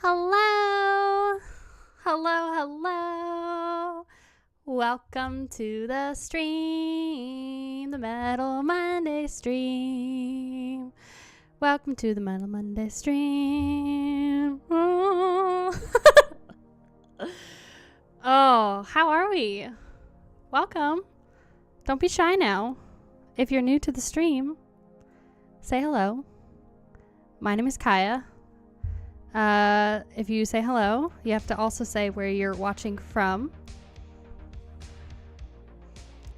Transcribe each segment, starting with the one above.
Hello, hello, hello. Welcome to the stream, the Metal Monday stream. Welcome to the Metal Monday stream. Oh, how are we? Welcome. Don't be shy now. If you're new to the stream, say hello. My name is Kaya. If you say hello, you have to also say where you're watching from.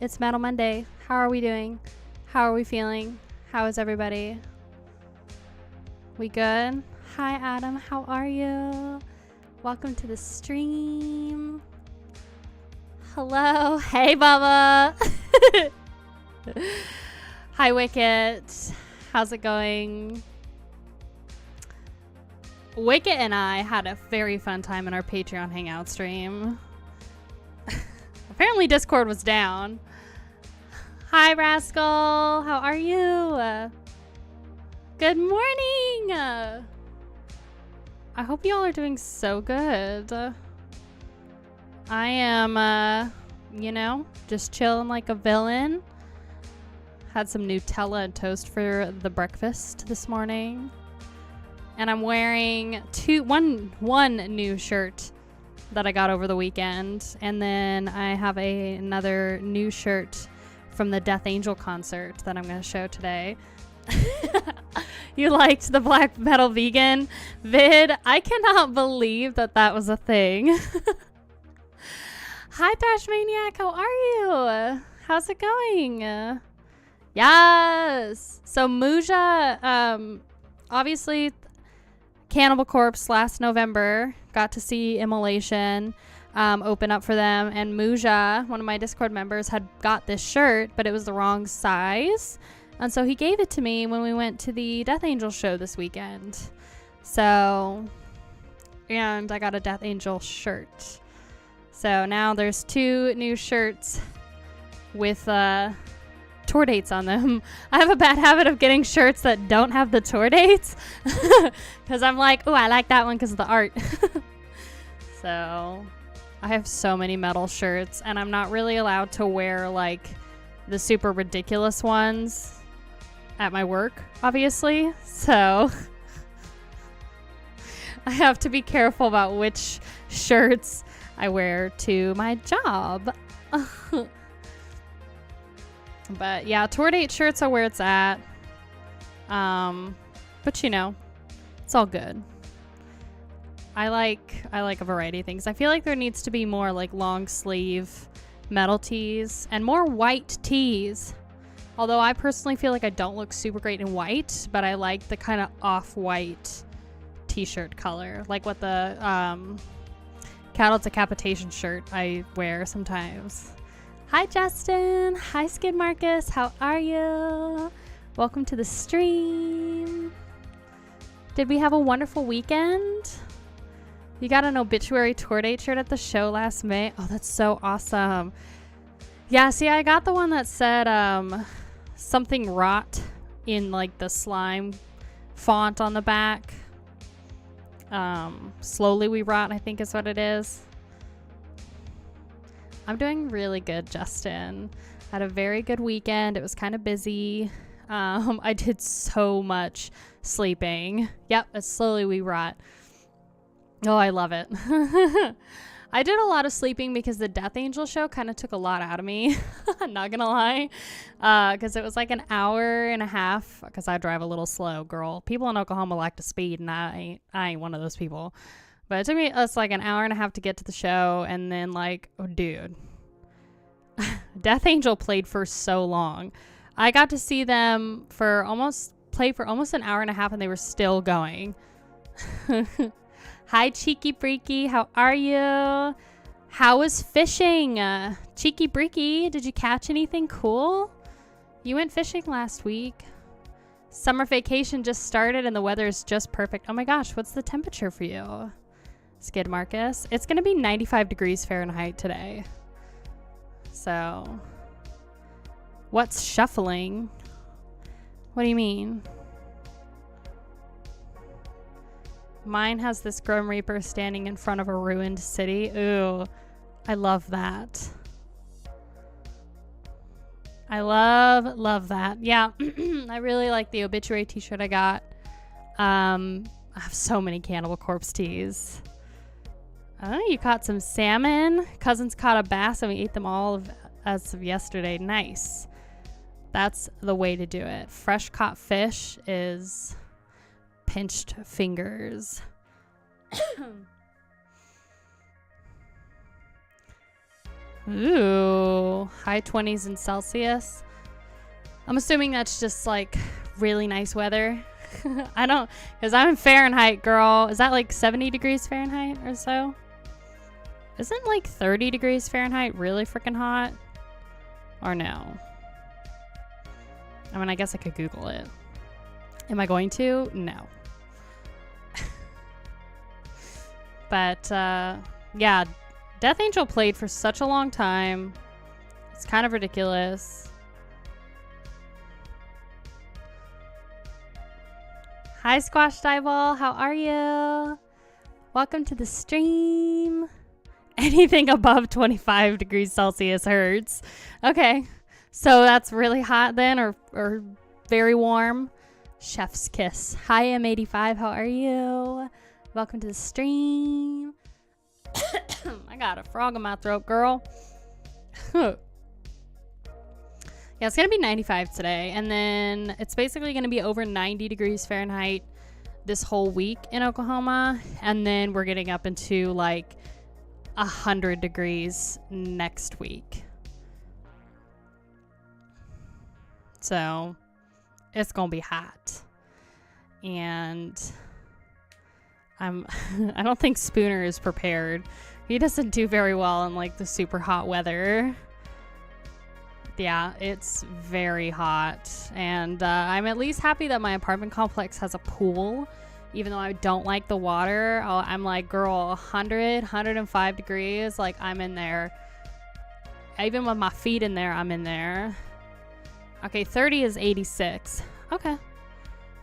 It's Metal Monday. How are we doing? How are we feeling? How is everybody? We good? Hi, Adam. How are you? Welcome to the stream. Hello. Hey, Bubba. Hi, Wicket. How's it going? Wicket and I had a very fun time in our Patreon Hangout stream. Apparently Discord was down. Hi, Rascal. How are you? Good morning. I hope y'all are doing so good. I am, just chilling like a villain. Had some Nutella and toast for the breakfast this morning. And I'm wearing one new shirt that I got over the weekend. And then I have another new shirt from the Death Angel concert that I'm going to show today. You liked the black metal vegan vid? I cannot believe that was a thing. Hi, Thrash Maniac. How are you? How's it going? Yes. So Muja, obviously... Cannibal Corpse last November, got to see Immolation open up for them, and Muja, one of my Discord members, had got this shirt, but it was the wrong size, and so he gave it to me when we went to the Death Angel show this weekend. So, and I got a Death Angel shirt. So now there's two new shirts with tour dates on them. I have a bad habit of getting shirts that don't have the tour dates because I'm like, oh, I like that one because of the art. So I have so many metal shirts, and I'm not really allowed to wear like the super ridiculous ones at my work, obviously. So I have to be careful about which shirts I wear to my job. But yeah, tour date shirts are where it's at. But it's all good. I like a variety of things. I feel like there needs to be more like long sleeve metal tees and more white tees. Although I personally feel like I don't look super great in white, but I like the kind of off-white t-shirt color, like what the cattle decapitation shirt I wear sometimes. Hi, Justin. Hi, Skid Marcus. How are you? Welcome to the stream. Did we have a wonderful weekend? You got an obituary tour date shirt at the show last May. Oh, that's so awesome. Yeah, see, I got the one that said something rot in like the slime font on the back. Slowly we rot, I think is what it is. I'm doing really good, Justin. Had a very good weekend. It was kind of busy. I did so much sleeping. Yep, it's slowly we rot. Oh, I love it. I did a lot of sleeping because the Death Angel show kind of took a lot out of me. I'm not gonna lie. Because it was like an hour and a half, because I drive a little slow, girl. People in Oklahoma like to speed, and I ain't one of those people. But it took us like an hour and a half to get to the show, and then like, oh dude, Death Angel played for so long. I got to see them for almost an hour and a half, and they were still going. Hi, Cheeky Breaky, how are you? How was fishing? Cheeky Breaky, did you catch anything cool? You went fishing last week. Summer vacation just started, and the weather is just perfect. Oh my gosh, what's the temperature for you? Skid Marcus. It's going to be 95 degrees Fahrenheit today. So, what's shuffling? What do you mean? Mine has this Grim Reaper standing in front of a ruined city. Ooh, I love that. I love that. Yeah, I really like the obituary t-shirt I got. I have so many Cannibal Corpse tees. Oh, you caught some salmon. Cousins caught a bass and we ate them all as of yesterday. Nice. That's the way to do it. Fresh caught fish is pinched fingers. Ooh, high 20s in Celsius. I'm assuming that's just like really nice weather. I don't, because I'm in Fahrenheit, girl. Is that like 70 degrees Fahrenheit or so? Isn't like 30 degrees Fahrenheit really freaking hot? Or no? I mean, I guess I could Google it. Am I going to? No. But, yeah. Death Angel played for such a long time. It's kind of ridiculous. Hi, Squash Dieball. How are you? Welcome to the stream. Anything above 25 degrees Celsius hurts. Okay. So that's really hot then, or very warm. Chef's kiss. Hi, M85. How are you? Welcome to the stream. I got a frog in my throat, girl. Yeah, it's going to be 95 today. And then it's basically going to be over 90 degrees Fahrenheit this whole week in Oklahoma. And then we're getting up into like 100 degrees next week. So it's going to be hot. And I don't think Spooner is prepared. He doesn't do very well in like the super hot weather. Yeah, it's very hot. And I'm at least happy that my apartment complex has a pool. Even though I don't like the water, I'm like, girl, 100, 105 degrees. Like, I'm in there. Even with my feet in there, I'm in there. Okay, 30 is 86. Okay.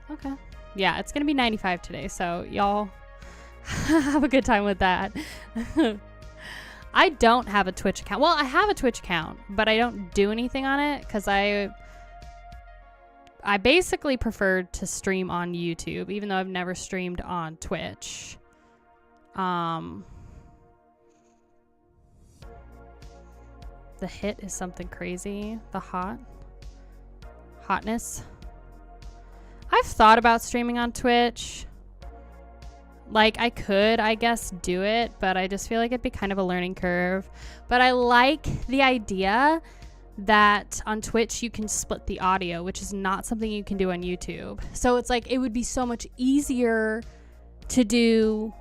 Okay. Yeah, it's going to be 95 today. So, y'all have a good time with that. I don't have a Twitch account. Well, I have a Twitch account, but I don't do anything on it because I basically prefer to stream on YouTube, even though I've never streamed on Twitch. The hit is something crazy. The hotness. I've thought about streaming on Twitch. Like, I could, I guess, do it, but I just feel like it'd be kind of a learning curve. But I like the idea that on Twitch you can split the audio, which is not something you can do on YouTube. So it's like, it would be so much easier to do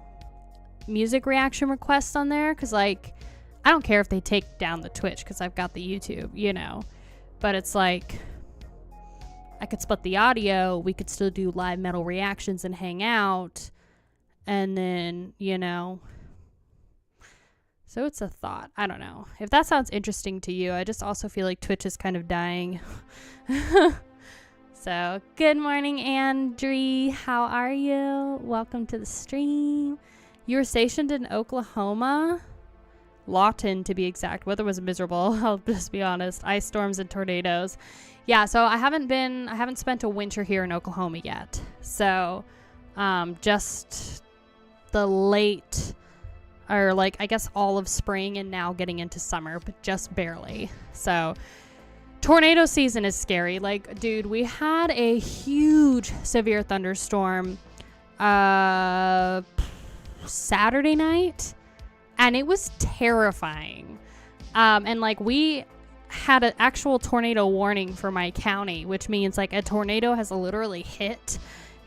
music reaction requests on there, because, like, I don't care if they take down the Twitch because I've got the YouTube, you know. But it's like, I could split the audio, we could still do live metal reactions and hang out. And then, you know, so it's a thought. I don't know. If that sounds interesting to you, I just also feel like Twitch is kind of dying. So, good morning, Andree. How are you? Welcome to the stream. You were stationed in Oklahoma? Lawton, to be exact. Weather was miserable. I'll just be honest. Ice storms and tornadoes. Yeah, so I haven't spent a winter here in Oklahoma yet. So, just the late, or like, I guess all of spring and now getting into summer, but just barely. So tornado season is scary. Like, dude, we had a huge severe thunderstorm Saturday night, and it was terrifying. And like, we had an actual tornado warning for my county, which means like a tornado has literally hit,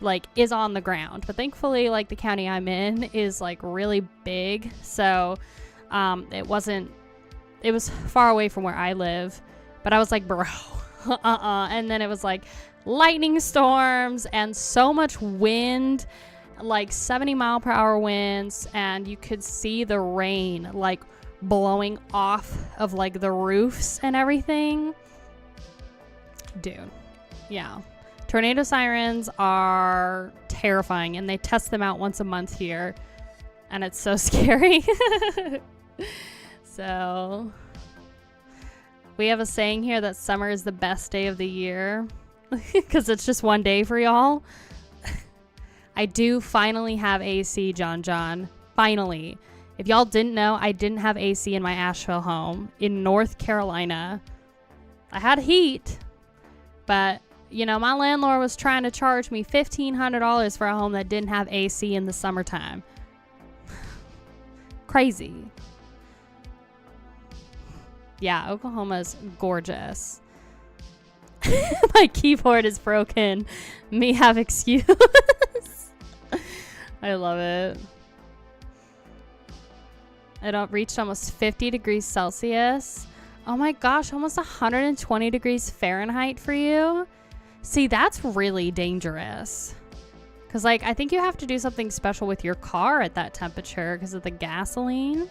like, is on the ground. But thankfully, like, the county I'm in is like really big, so it was far away from where I live. But I was like, bro, and then it was like lightning storms and so much wind, like 70-mile-per-hour winds, and you could see the rain like blowing off of like the roofs and everything. Dude, yeah. Tornado sirens are terrifying, and they test them out once a month here, and it's so scary. So we have a saying here that summer is the best day of the year because it's just one day for y'all. I do finally have AC, John. Finally. If y'all didn't know, I didn't have AC in my Asheville home in North Carolina. I had heat, but, you know, my landlord was trying to charge me $1,500 for a home that didn't have AC in the summertime. Crazy. Yeah, Oklahoma's gorgeous. My keyboard is broken. Me have excuse. I love it. It reached almost 50 degrees Celsius. Oh my gosh, almost 120 degrees Fahrenheit for you. See, that's really dangerous. Because, like, I think you have to do something special with your car at that temperature because of the gasoline.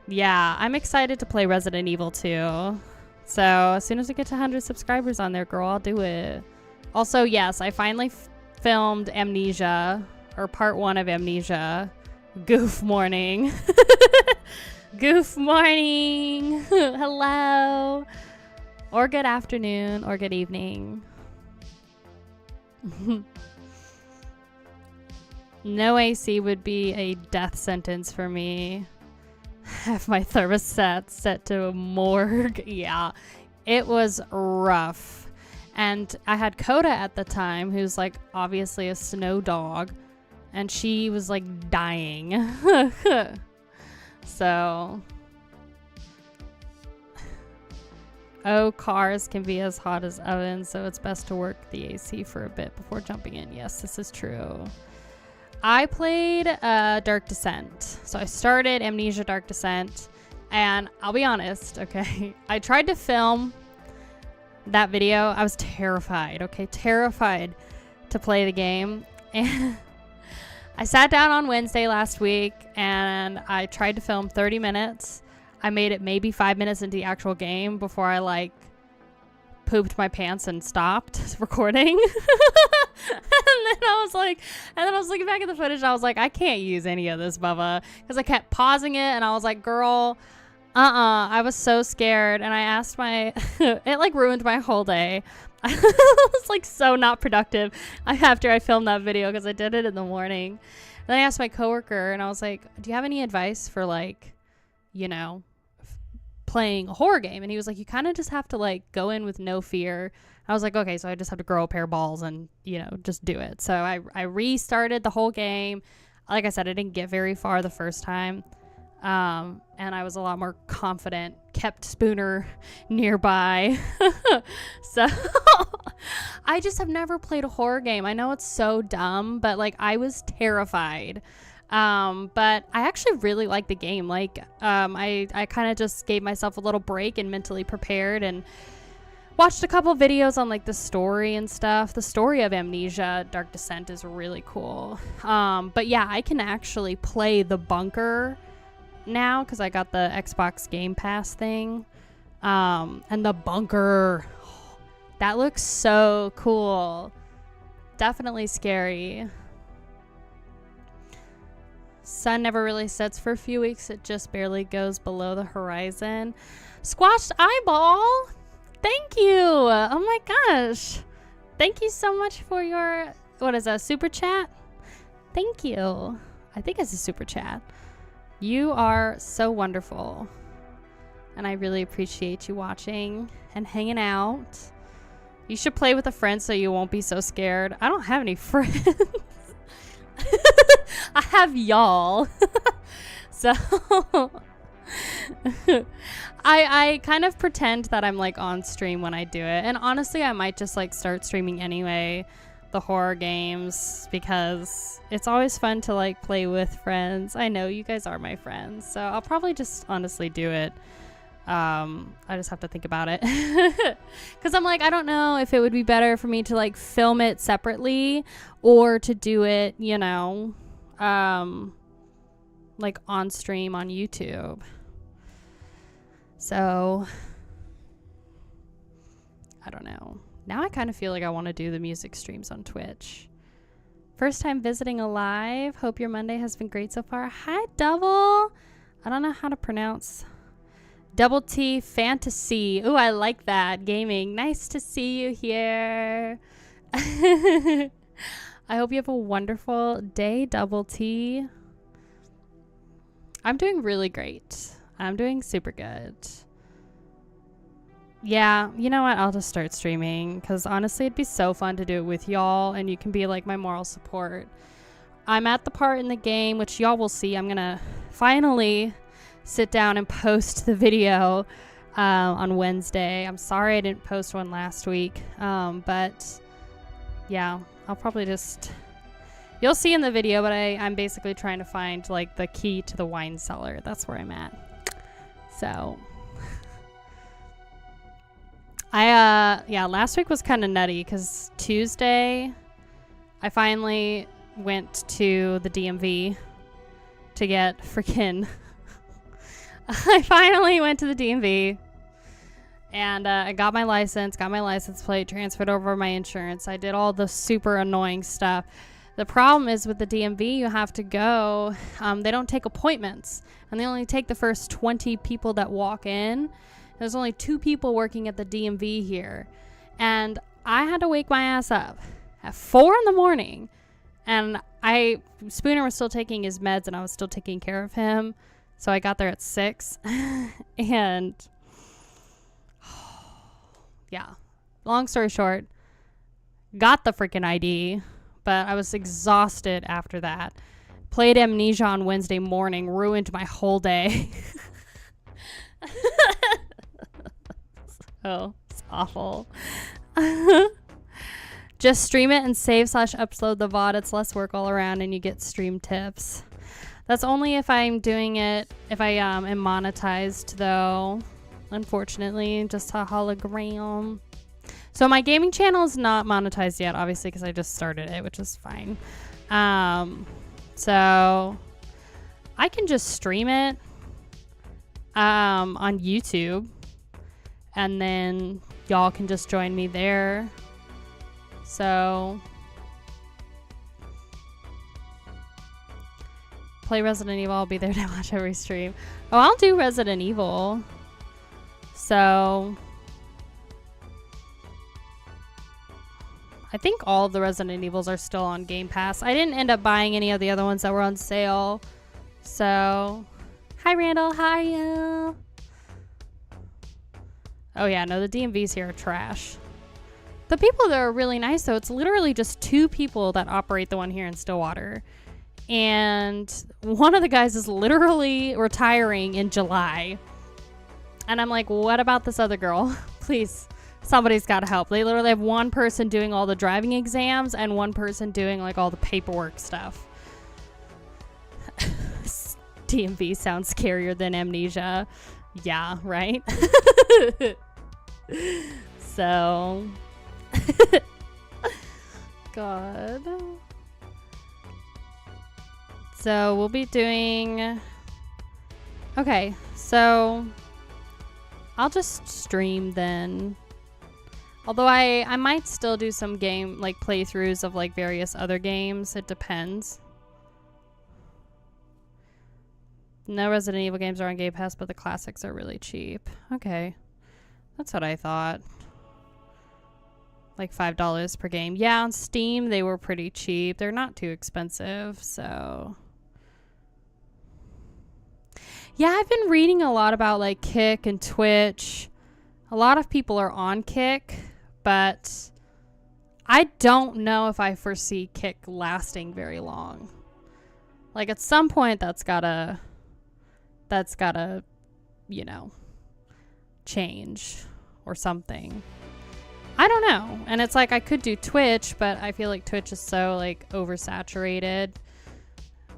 Yeah, I'm excited to play Resident Evil 2. So, as soon as I get to 100 subscribers on there, girl, I'll do it. Also, yes, I finally filmed Amnesia, or part 1 of Amnesia. Goof morning. Goof morning. Hello. Or good afternoon, or good evening. No AC would be a death sentence for me. Have my thermostat set to a morgue. Yeah, it was rough. And I had Coda at the time, who's like obviously a snow dog, and she was like dying. So, oh, cars can be as hot as ovens, so it's best to work the AC for a bit before jumping in. Yes, this is true. I played Dark Descent. So I started Amnesia Dark Descent, and I'll be honest, okay? I tried to film that video. I was terrified, okay? Terrified to play the game. And I sat down on Wednesday last week, and I tried to film 30 minutes. I made it maybe 5 minutes into the actual game before I, like, pooped my pants and stopped recording. And then I was looking back at the footage, and I was like, I can't use any of this, Bubba, because I kept pausing it, and I was like, girl, I was so scared, and I asked my it like ruined my whole day. I was like so not productive after I filmed that video because I did it in the morning. Then I asked my coworker, and I was like, do you have any advice for, like, you know, playing a horror game? And he was like, you kind of just have to, like, go in with no fear. I was like, okay, so I just have to grow a pair of balls and, you know, just do it. So I restarted the whole game. Like I said, I didn't get very far the first time. And I was a lot more confident, kept Spooner nearby. So I just have never played a horror game. I know it's so dumb, but, like, I was terrified. But I actually really like the game. Like, I kind of just gave myself a little break and mentally prepared and watched a couple videos on, like, the story and stuff. The story of Amnesia Dark Descent is really cool. But yeah, I can actually play the bunker now because I got the Xbox Game Pass thing. And the bunker, that looks so cool. Definitely scary. Sun never really sets for a few weeks. It just barely goes below the horizon. Squashed eyeball, thank you. Oh my gosh, thank you so much for your, what is that, super chat? Thank you. I think it's a super chat. You are so wonderful, and I really appreciate you watching and hanging out. You should play with a friend so you won't be so scared. I don't have any friends. I have y'all. So I kind of pretend that I'm, like, on stream when I do it, and honestly I might just, like, start streaming anyway, the horror games, because it's always fun to, like, play with friends. I know you guys are my friends, so I'll probably just honestly do it. I just have to think about it because I'm like, I don't know if it would be better for me to, like, film it separately or to do it, you know, like, on stream on YouTube. So I don't know. Now I kind of feel like I want to do the music streams on Twitch. First time visiting alive. Hope your Monday has been great so far. Hi, Double. I don't know how to pronounce. Double T Fantasy. Ooh, I like that. Gaming. Nice to see you here. I hope you have a wonderful day, Double T. I'm doing really great. I'm doing super good. Yeah, you know what? I'll just start streaming because honestly, it'd be so fun to do it with y'all and you can be like my moral support. I'm at the part in the game, which y'all will see. I'm going to finally sit down and post the video on Wednesday. I'm sorry I didn't post one last week. But yeah, I'll probably just... You'll see in the video, but I'm basically trying to find like the key to the wine cellar. That's where I'm at. So... yeah, last week was kind of nutty because Tuesday I finally went to the DMV to get freaking I finally went to the DMV and I got my license plate, transferred over my insurance. I did all the super annoying stuff. The problem is with the DMV, you have to go. They don't take appointments and they only take the first 20 people that walk in. There's only 2 people working at the DMV here. And I had to wake my ass up at 4 in the morning. And Spooner was still taking his meds and I was still taking care of him. So I got there at 6. And yeah, long story short, got the freaking ID, but I was exhausted after that. Played Amnesia on Wednesday morning, ruined my whole day. Oh, it's awful. Just stream it and save/upload the VOD. It's less work all around and you get stream tips. That's only if I'm doing it, if I am monetized though. Unfortunately, just a hologram. So my gaming channel is not monetized yet, obviously, because I just started it, which is fine. So I can just stream it on YouTube. And then y'all can just join me there. So play Resident Evil. I'll be there to watch every stream. Oh, I'll do Resident Evil. So I think all of the Resident Evils are still on Game Pass. I didn't end up buying any of the other ones that were on sale. So hi Randall, how are you? Oh yeah, no, the DMVs here are trash. The people there are really nice though. It's literally just 2 people that operate the one here in Stillwater. And one of the guys is literally retiring in July. And I'm like, what about this other girl? Please, somebody's got to help. They literally have one person doing all the driving exams and one person doing like all the paperwork stuff. DMV sounds scarier than Amnesia. Yeah, right? So God. So we'll be doing okay, so I'll just stream then. Although I might still do some game like playthroughs of like various other games. It depends. No Resident Evil games are on Game Pass, but the classics are really cheap. Okay. That's what I thought. Like $5 per game. Yeah, on Steam, they were pretty cheap. They're not too expensive, so... Yeah, I've been reading a lot about, like, Kick and Twitch. A lot of people are on Kick, but I don't know if I foresee Kick lasting very long. Like, at some point, that's gotta, you know, change or something. I don't know. And it's like I could do Twitch, but I feel like Twitch is so like oversaturated.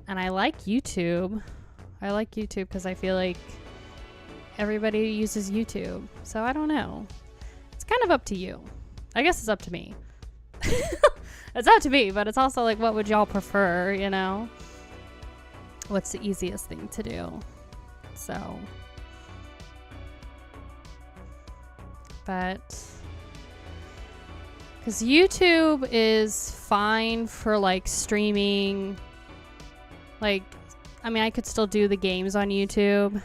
And I like YouTube. I like YouTube because I feel like everybody uses YouTube. So I don't know. It's kind of up to you. I guess it's up to me. It's up to me, but it's also like, what would y'all prefer, you know? What's the easiest thing to do? So... But Because YouTube is fine for like streaming. Like, I mean, I could still do the games on YouTube.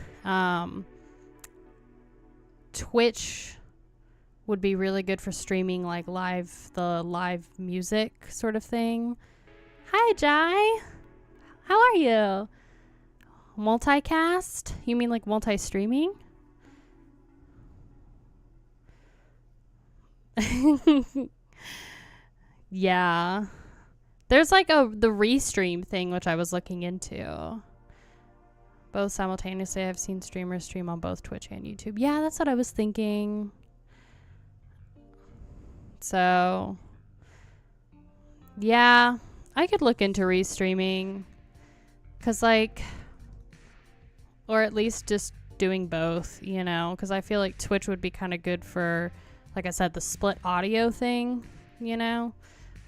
Twitch would be really good for streaming like the live music sort of thing. Hi, Jai. How are you? Multicast? You mean like multi-streaming? Yeah. There's like the restream thing, which I was looking into. Both simultaneously. I've seen streamers stream on both Twitch and YouTube. Yeah, that's what I was thinking. So, yeah, I could look into restreaming. Because, like, or at least just doing both, you know? Because I feel like Twitch would be kind of good for, like I said, the split audio thing, you know?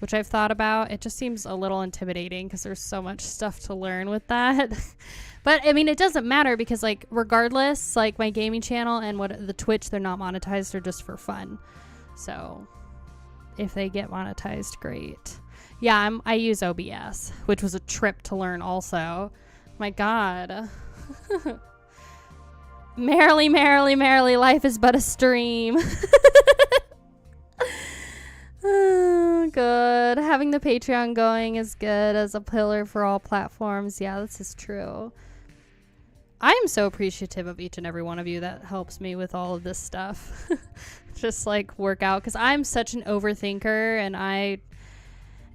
Which I've thought about. It just seems a little intimidating because there's so much stuff to learn with that. But, I mean, it doesn't matter because, like, regardless, like, my gaming channel and the Twitch, they're not monetized. They're just for fun. So, if they get monetized, great. Yeah, I use OBS, which was a trip to learn also. My God. Merrily, merrily, merrily, life is but a stream. Oh, good. Having the Patreon going is good as a pillar for all platforms. Yeah, this is true. I am so appreciative of each and every one of you that helps me with all of this stuff. Just like work out, because I'm such an overthinker and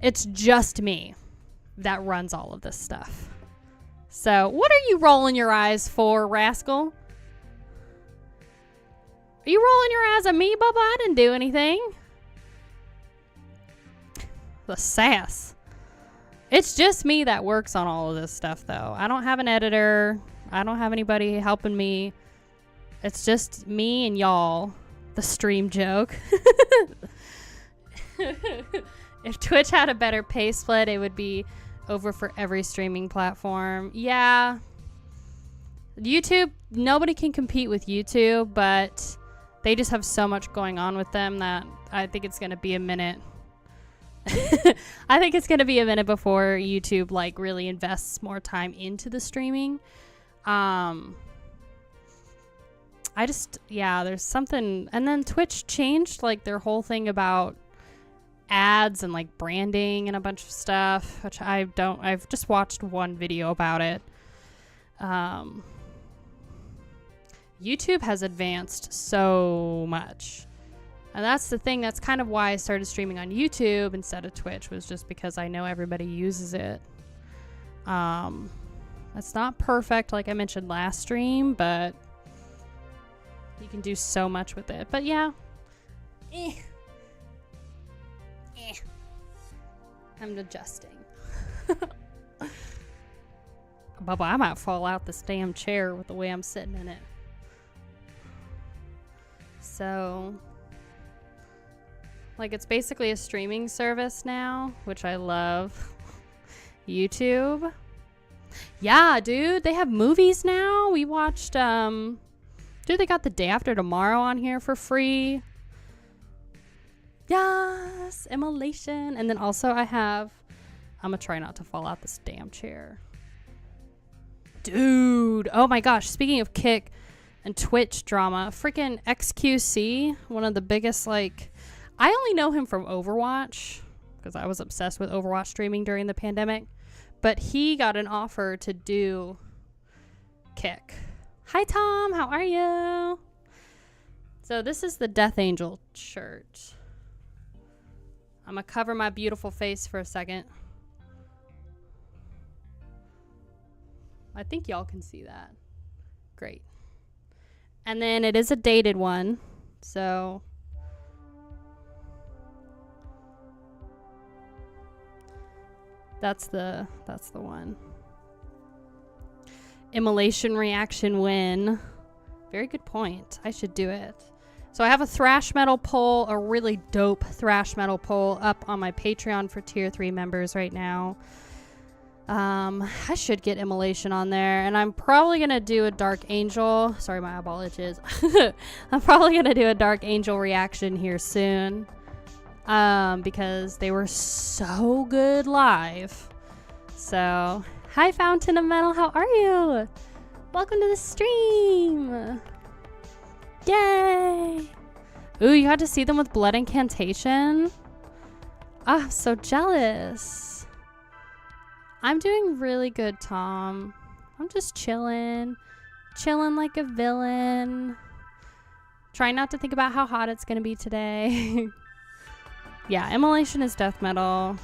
it's just me that runs all of this stuff. So what are you rolling your eyes for, rascal? Are you rolling your eyes at me, Bubba? I didn't do anything. The sass. It's just me that works on all of this stuff, though. I don't have an editor. I don't have anybody helping me. It's just me and y'all. The stream joke. If Twitch had a better pay split, it would be over for every streaming platform. Yeah. YouTube, nobody can compete with YouTube, but they just have so much going on with them that I think it's going to be a minute. I think it's going to be a minute before YouTube like really invests more time into the streaming. There's something. And then Twitch changed like their whole thing about ads and like branding and a bunch of stuff, which I've just watched one video about it. YouTube has advanced so much. And that's the thing. That's kind of why I started streaming on YouTube instead of Twitch, was just because I know everybody uses it. It's not perfect, like I mentioned last stream, but you can do so much with it. But yeah. I'm adjusting. Bubba, I might fall out this damn chair with the way I'm sitting in it. So, like, it's basically a streaming service now, which I love. YouTube. Yeah, dude, they have movies now. We watched, dude, they got The Day After Tomorrow on here for free. Yes, Immolation. And then also I'm gonna try not to fall out this damn chair. Dude, oh my gosh, speaking of Kick and Twitch drama, freaking XQC, one of the biggest, like, I only know him from Overwatch because I was obsessed with Overwatch streaming during the pandemic, but he got an offer to do Kick. Hi Tom, how are you? So this is the Death Angel shirt. I'm gonna cover my beautiful face for a second. I think y'all can see that. Great. And then it is a dated one, so that's the one. Immolation reaction win. Very good point. I should do it. So I have a thrash metal poll, a really dope thrash metal poll up on my Patreon for tier 3 members right now. I should get Immolation on there, and I'm probably gonna do a Dark Angel. Sorry, my eyeball itches. I'm probably gonna do a Dark Angel reaction here soon. because they were so good live. So, hi Fountain of Metal, how are you? Welcome to the stream. Yay! Ooh, you got to see them with Blood Incantation? Ah, so jealous. I'm doing really good, Tom. I'm just chilling like a villain. Trying not to think about how hot it's gonna be today. Yeah, Immolation is death metal,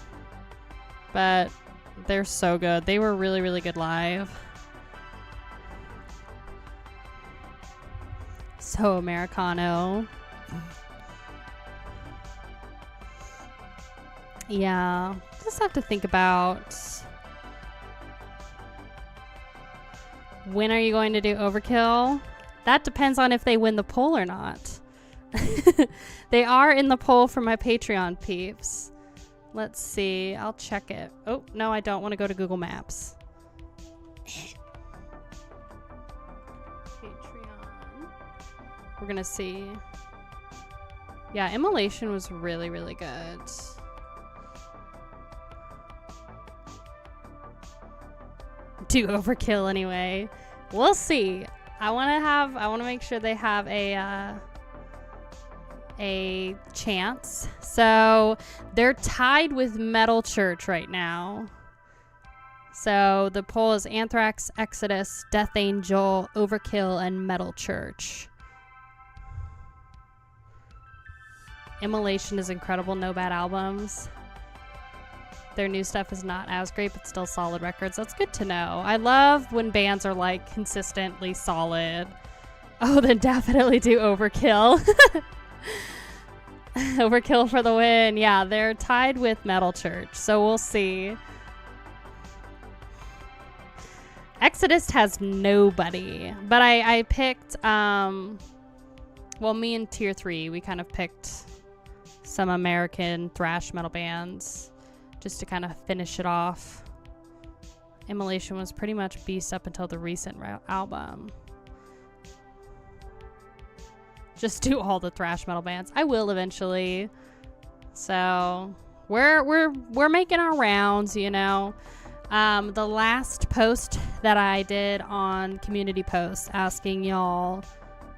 but they're so good. They were really, really good live. So Americano. Yeah, just have to think about when are you going to do Overkill? That depends on if they win the poll or not. They are in the poll for my Patreon peeps. Let's see. I'll check it. Oh, no, I don't want to go to Google Maps. Patreon. We're going to see. Yeah, Immolation was really, really good. Do Overkill anyway. We'll see. I want to make sure they have a chance. So they're tied with Metal Church right now. So the poll is Anthrax, Exodus, Death Angel, Overkill, and Metal Church. Immolation is incredible. No bad albums. Their new stuff is not as great, but still solid records. That's good to know. I love when bands are like consistently solid. Oh, then definitely do Overkill. Overkill for the win. Yeah, they're tied with Metal Church, so we'll see. Exodus has nobody, but I picked, well, me and Tier 3, we kind of picked some American thrash metal bands just to kind of finish it off. Immolation was pretty much beast up until the recent album. Just do all the thrash metal bands. I will eventually. So we're making our rounds, you know. The last post that I did on community posts asking y'all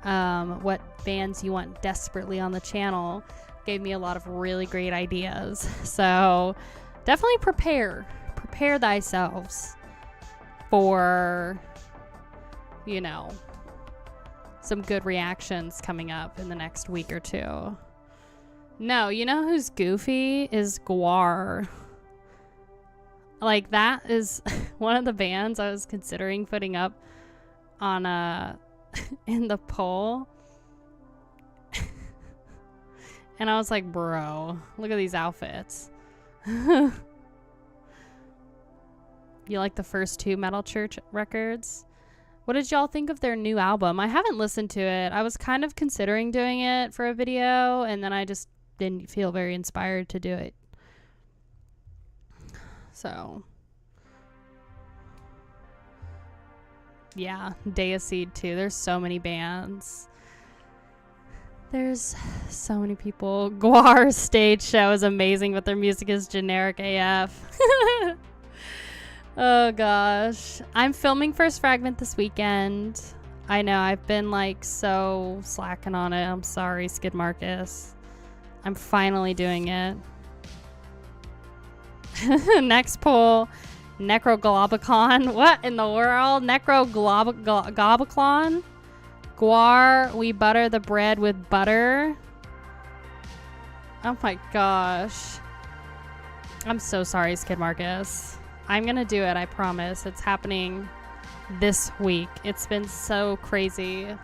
what bands you want desperately on the channel gave me a lot of really great ideas. So definitely prepare thyselves for, you know, some good reactions coming up in the next week or two. No, you know who's goofy is Guar. Like, that is one of the bands I was considering putting up on in the poll. And I was like, bro, look at these outfits. You like the first two Metal Church records? What did y'all think of their new album? I haven't listened to it. I was kind of considering doing it for a video, and then I just didn't feel very inspired to do it. So, yeah, Deicide too. There's so many bands. There's so many people. Guar's stage show is amazing, but their music is generic AF. Oh gosh. I'm filming First Fragment this weekend. I know, I've been like so slacking on it. I'm sorry, Skid Marcus. I'm finally doing it. Next poll, Necroglobicon. What in the world? Necroglobicon? Guar, we butter the bread with butter. Oh my gosh. I'm so sorry, Skid Marcus. I'm gonna do it, I promise. It's happening this week. It's been so crazy.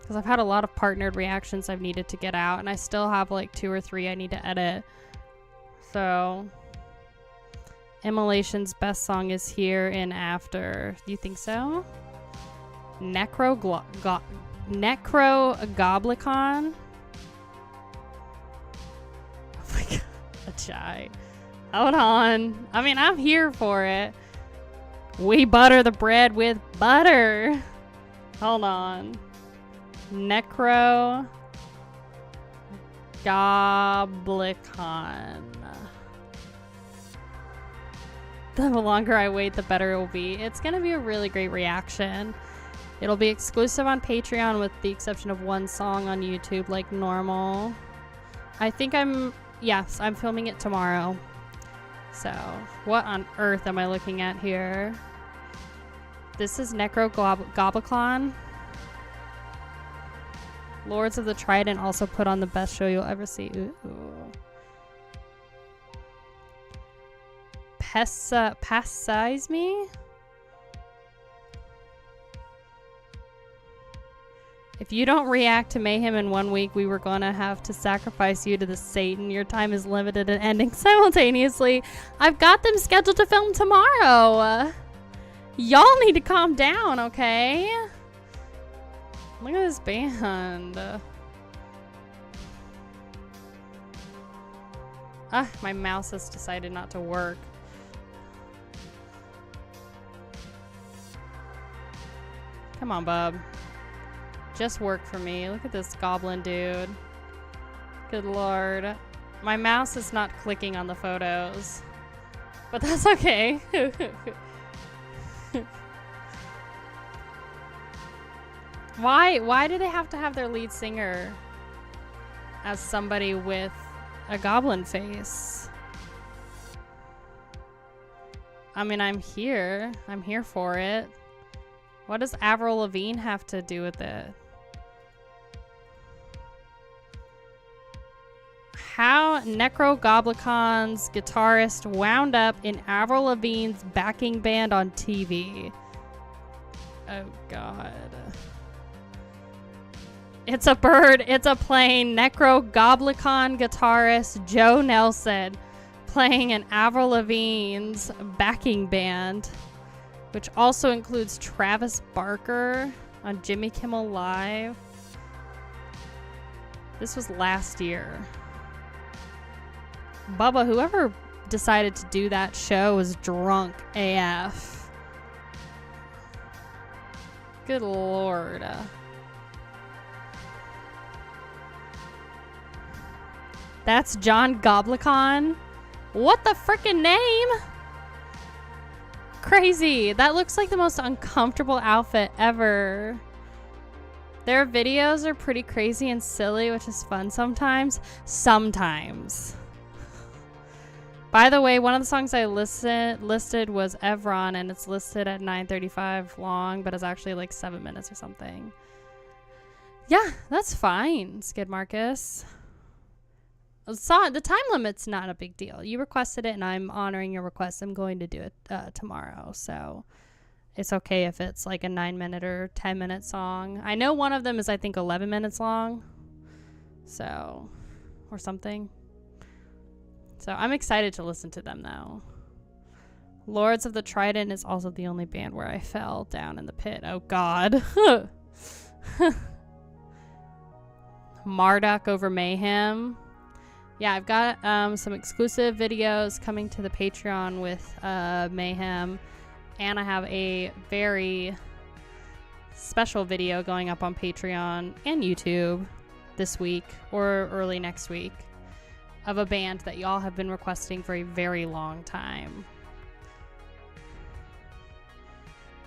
Because I've had a lot of partnered reactions I've needed to get out, and I still have like 2 or 3 I need to edit. So, Immolation's best song is Here and After. Do you think so? Necrogoblicon? Oh my god, a chai. Hold on. I mean, I'm here for it. We butter the bread with butter. Hold on. Goblicon. The longer I wait, the better it will be. It's going to be a really great reaction. It'll be exclusive on Patreon with the exception of one song on YouTube like normal. I think yes, I'm filming it tomorrow. So, what on earth am I looking at here? This is Goblicon. Lords of the Trident also put on the best show you'll ever see. Ooh. Passize me? If you don't react to Mayhem in 1 week, we were gonna have to sacrifice you to the Satan. Your time is limited and ending simultaneously. I've got them scheduled to film tomorrow. Y'all need to calm down, okay? Look at this band. My mouse has decided not to work. Come on, bub. Just work for me. Look at this goblin dude. Good lord. My mouse is not clicking on the photos. But that's okay. Why do they have to have their lead singer as somebody with a goblin face? I mean, I'm here for it. What does Avril Lavigne have to do with it? How Necrogoblicon's guitarist wound up in Avril Lavigne's backing band on TV. Oh god. It's a bird, it's a plane. Necrogoblicon guitarist Joe Nelson playing in Avril Lavigne's backing band, which also includes Travis Barker on Jimmy Kimmel Live. This was last year. Bubba, whoever decided to do that show was drunk AF. Good lord. That's John Goblicon. What the frickin' name? Crazy. That looks like the most uncomfortable outfit ever. Their videos are pretty crazy and silly, which is fun sometimes. Sometimes. By the way, one of the songs I listed was Evron, and it's listed at 9:35 long, but it's actually like 7 minutes or something. Yeah, that's fine, Skid Marcus. The time limit's not a big deal. You requested it, and I'm honoring your request. I'm going to do it tomorrow, so it's okay if it's like a 9-minute or 10-minute song. I know one of them is, I think, 11 minutes long, so, or something. So I'm excited to listen to them, though. Lords of the Trident is also the only band where I fell down in the pit. Oh, God. Marduk over Mayhem. Yeah, I've got some exclusive videos coming to the Patreon with Mayhem. And I have a very special video going up on Patreon and YouTube this week or early next week of a band that y'all have been requesting for a very long time.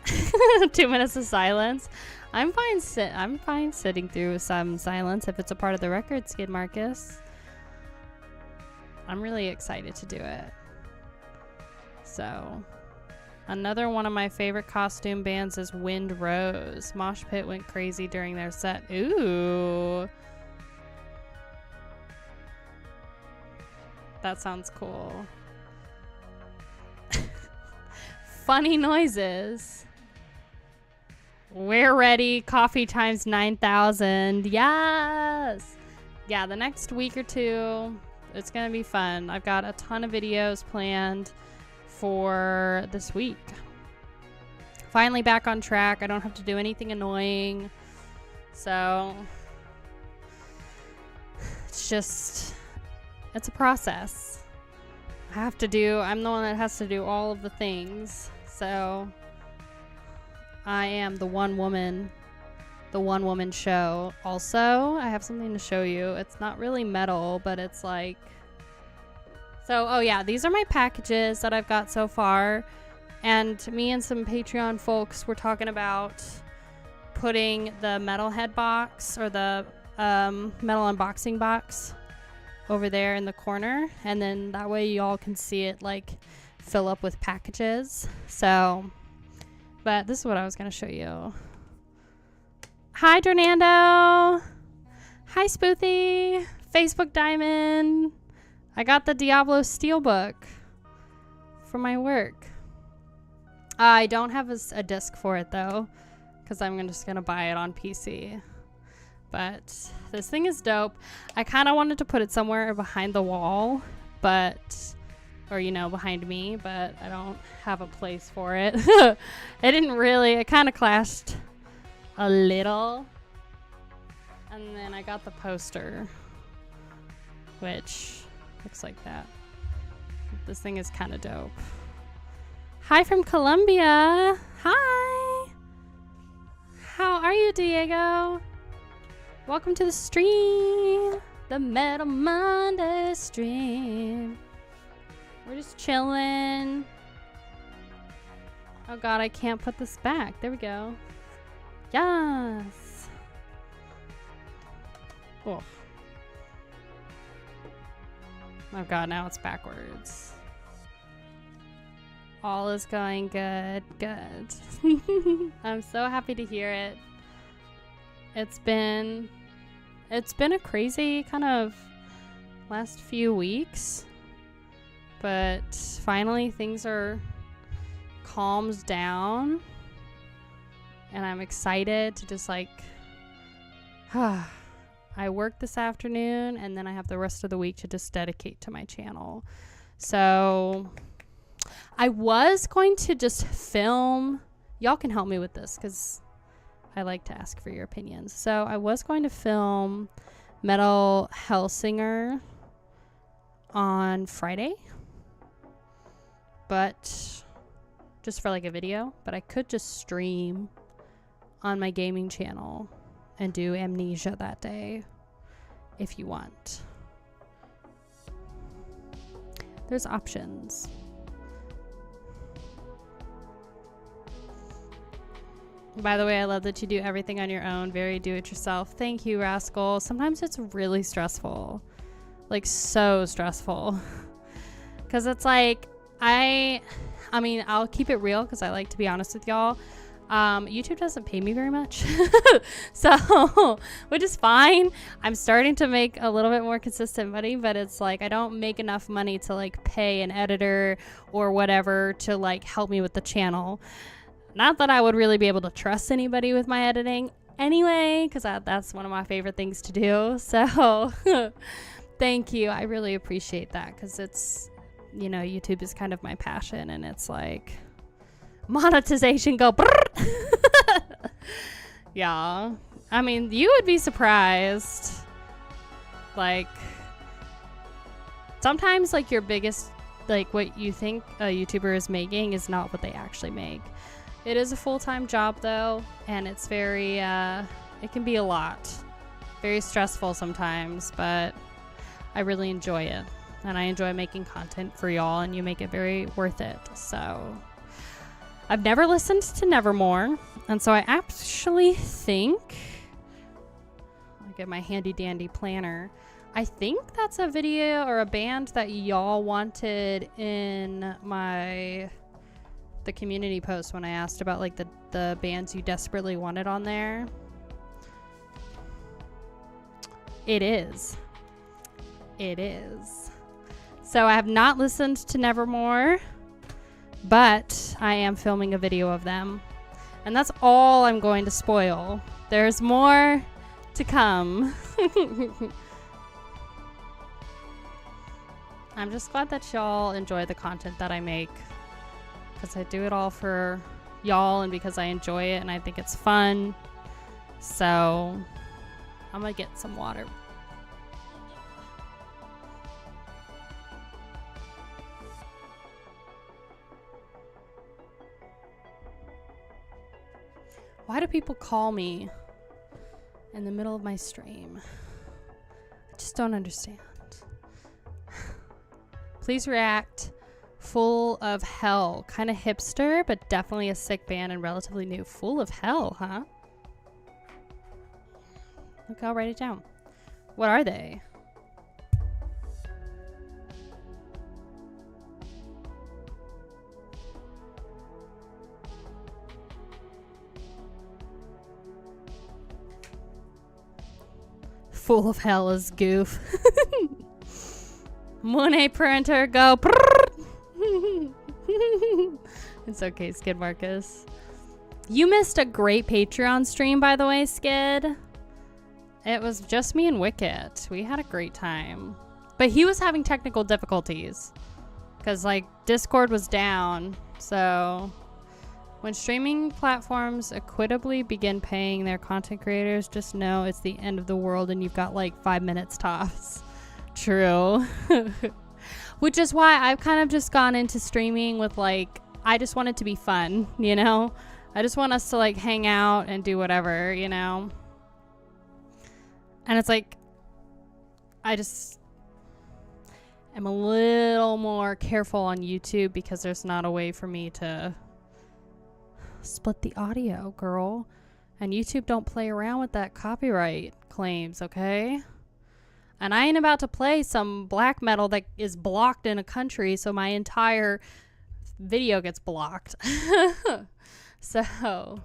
2 minutes of silence. I'm fine sitting through some silence if it's a part of the record, Skid Marcus. I'm really excited to do it. So, another one of my favorite costume bands is Wind Rose. Mosh Pit went crazy during their set. Ooh. That sounds cool. Funny noises. We're ready. Coffee times 9,000. Yes. Yeah, the next week or two, it's going to be fun. I've got a ton of videos planned for this week. Finally back on track. I don't have to do anything annoying. So, it's a process. I'm the one that has to do all of the things. So, I am the one woman the one-woman show. Also, I have something to show you. It's not really metal, but it's like... So, oh yeah, these are my packages that I've got so far. And me and some Patreon folks were talking about putting the metalhead box or the metal unboxing box over there in the corner. And then that way y'all can see it like fill up with packages. So, but this is what I was going to show you. Hi, Dornando. Hi, Spoothy. Facebook Diamond. I got the Diablo Steelbook for my work. I don't have a disc for it, though, because I'm just going to buy it on PC. But this thing is dope. I kind of wanted to put it somewhere behind the wall, but... or, you know, behind me, but I don't have a place for it. It kind of clashed a little. And then I got the poster, which looks like that. This thing is kind of dope. Hi from Colombia. Hi. How are you, Diego? Welcome to the stream. The Metal Monday stream. We're just chilling. Oh god, I can't put this back. There we go. Yes. Oh. Oh god, now it's backwards. All is going good. Good. I'm so happy to hear it. It's been a crazy kind of last few weeks. But finally things are calmed down. And I'm excited to just like... I work this afternoon and then I have the rest of the week to just dedicate to my channel. So I was going to just film... Y'all can help me with this because I like to ask for your opinions. So I was going to film Metal Hellsinger on Friday. But just for like a video, but I could just stream on my gaming channel and do Amnesia that day if you want. There's options. By the way, I love that you do everything on your own. Very do-it-yourself. Thank you, Rascal. Sometimes it's really stressful. Like, so stressful. Because it's like... I mean, I'll keep it real because I like to be honest with y'all. YouTube doesn't pay me very much. So, which is fine. I'm starting to make a little bit more consistent money, but it's like I don't make enough money to like pay an editor or whatever to like help me with the channel. Not that I would really be able to trust anybody with my editing anyway, because that's one of my favorite things to do. So, thank you. I really appreciate that because it's... You know, YouTube is kind of my passion, and it's like monetization go yeah. I mean, you would be surprised. Like, sometimes like your biggest, like what you think a YouTuber is making is not what they actually make. It is a full-time job though, and it's very it can be a lot, very stressful sometimes, but I really enjoy it. And I enjoy making content for y'all, and you make it very worth it. So, I've never listened to Nevermore, and so I actually think... I'll get my handy-dandy planner. I think that's a video or a band that y'all wanted in the community post when I asked about like the bands you desperately wanted on there. It is. It is. So I have not listened to Nevermore, but I am filming a video of them. And that's all I'm going to spoil. There's more to come. I'm just glad that y'all enjoy the content that I make, because I do it all for y'all and because I enjoy it and I think it's fun. So I'm gonna get some water. Why do people call me in the middle of my stream. I just don't understand. Please react. Full of Hell. Kind of hipster, but definitely a sick band and relatively new. Full of Hell, huh? Okay, I'll write it down. What are they? Full of Hell is goof. Monet printer, go. It's okay, Skid Marcus. You missed a great Patreon stream, by the way, Skid. It was just me and Wicket. We had a great time. But he was having technical difficulties. Because, like, Discord was down. So, when streaming platforms equitably begin paying their content creators, just know it's the end of the world and you've got, like, 5 minutes tops. True. Which is why I've kind of just gone into streaming with, like, I just want it to be fun, you know? I just want us to, like, hang out and do whatever, you know? And it's like, I just am a little more careful on YouTube because there's not a way for me to split the audio, girl. And YouTube don't play around with that copyright claims, okay? And I ain't about to play some black metal that is blocked in a country so my entire video gets blocked. So,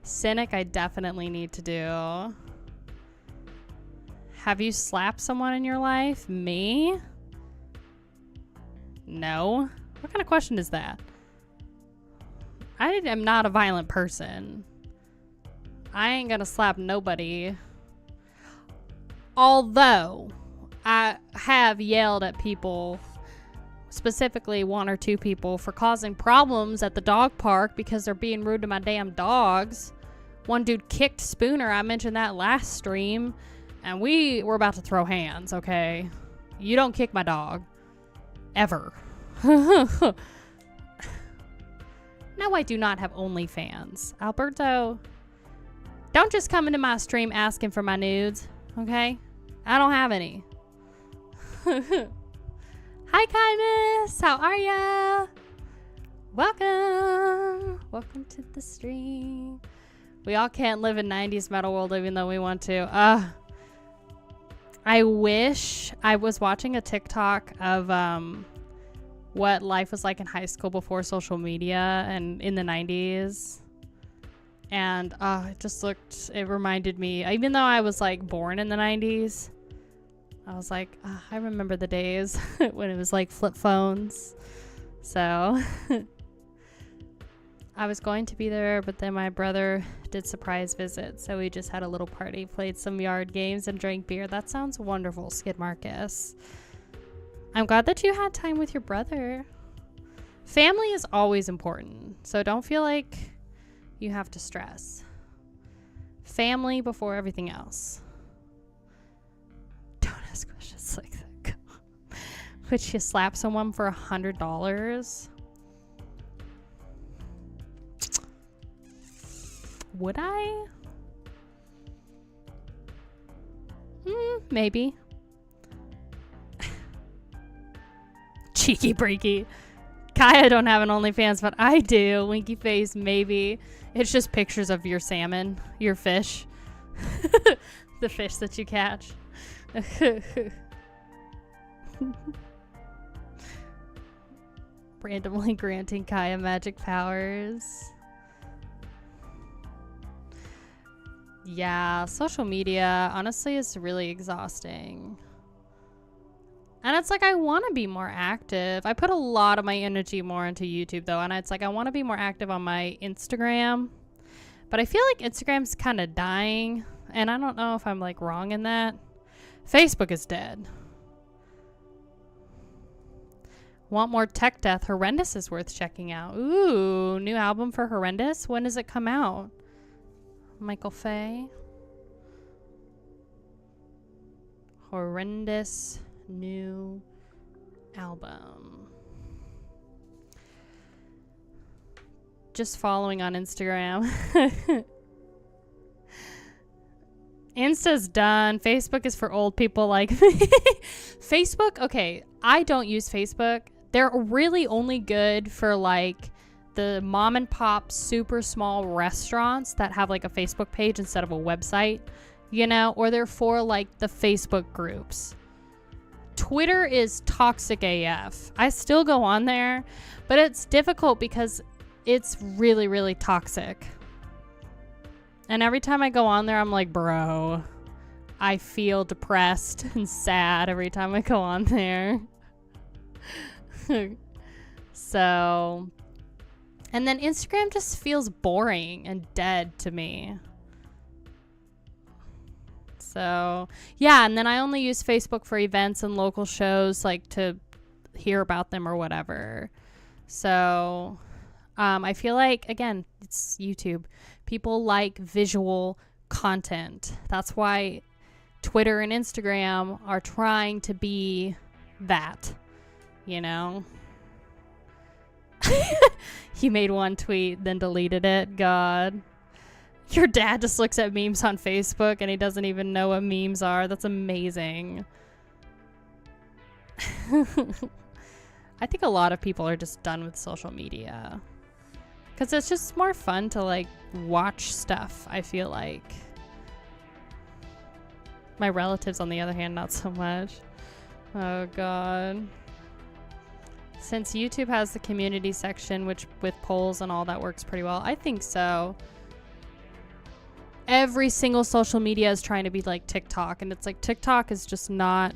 Cynic I definitely need to do. Have you slapped someone in your life? Me? No. What kind of question is that? I am not a violent person. I ain't gonna slap nobody. Although, I have yelled at people, specifically 1 or 2 people, for causing problems at the dog park because they're being rude to my damn dogs. One dude kicked Spooner. I mentioned that last stream. And we were about to throw hands, okay? You don't kick my dog. Ever. No, I do not have OnlyFans. Alberto, don't just come into my stream asking for my nudes, okay? I don't have any. Hi, Kymus. How are ya? Welcome. Welcome to the stream. We all can't live in 90s metal world even though we want to. I wish I was watching a TikTok of what life was like in high school before social media and in the 90s. And it reminded me, even though I was like born in the 90s, I was like, I remember the days when it was like flip phones. So I was going to be there, but then my brother did surprise visit. So we just had a little party, played some yard games, and drank beer. That sounds wonderful, Skid Marcus. I'm glad that you had time with your brother. Family is always important, so don't feel like you have to stress. Family before everything else. Don't ask questions like that. Would you slap someone for $100? Would I? Maybe. Cheeky breaky. Kaya don't have an OnlyFans, but I do. Winky face, maybe. It's just pictures of your salmon, your fish. The fish that you catch. Randomly granting Kaya magic powers. Yeah, social media, honestly, is really exhausting. And it's like, I want to be more active. I put a lot of my energy more into YouTube, though. And it's like, I want to be more active on my Instagram. But I feel like Instagram's kind of dying. And I don't know if I'm, like, wrong in that. Facebook is dead. Want more tech death? Horrendous is worth checking out. Ooh, new album for Horrendous? When does it come out? Michael Fay. Horrendous new album. Just following on Instagram. Insta's done. Facebook is for old people like me. Facebook, okay, I don't use Facebook. They're really only good for like the mom and pop super small restaurants that have like a Facebook page instead of a website, you know, or they're for like the Facebook groups. Twitter is toxic AF. I still go on there, but it's difficult because it's really, really toxic. And every time I go on there, I'm like, bro, I feel depressed and sad every time I go on there. So, and then Instagram just feels boring and dead to me. So, yeah, and then I only use Facebook for events and local shows, like to hear about them or whatever. So, I feel like, again, it's YouTube. People like visual content. That's why Twitter and Instagram are trying to be that, you know? He made one tweet, then deleted it. God. Your dad just looks at memes on Facebook and he doesn't even know what memes are. That's amazing. I think a lot of people are just done with social media. Because it's just more fun to, like, watch stuff, I feel like. My relatives, on the other hand, not so much. Oh, God. Since YouTube has the community section, which with polls and all that works pretty well, I think so. Every single social media is trying to be like TikTok, and it's like TikTok is just not,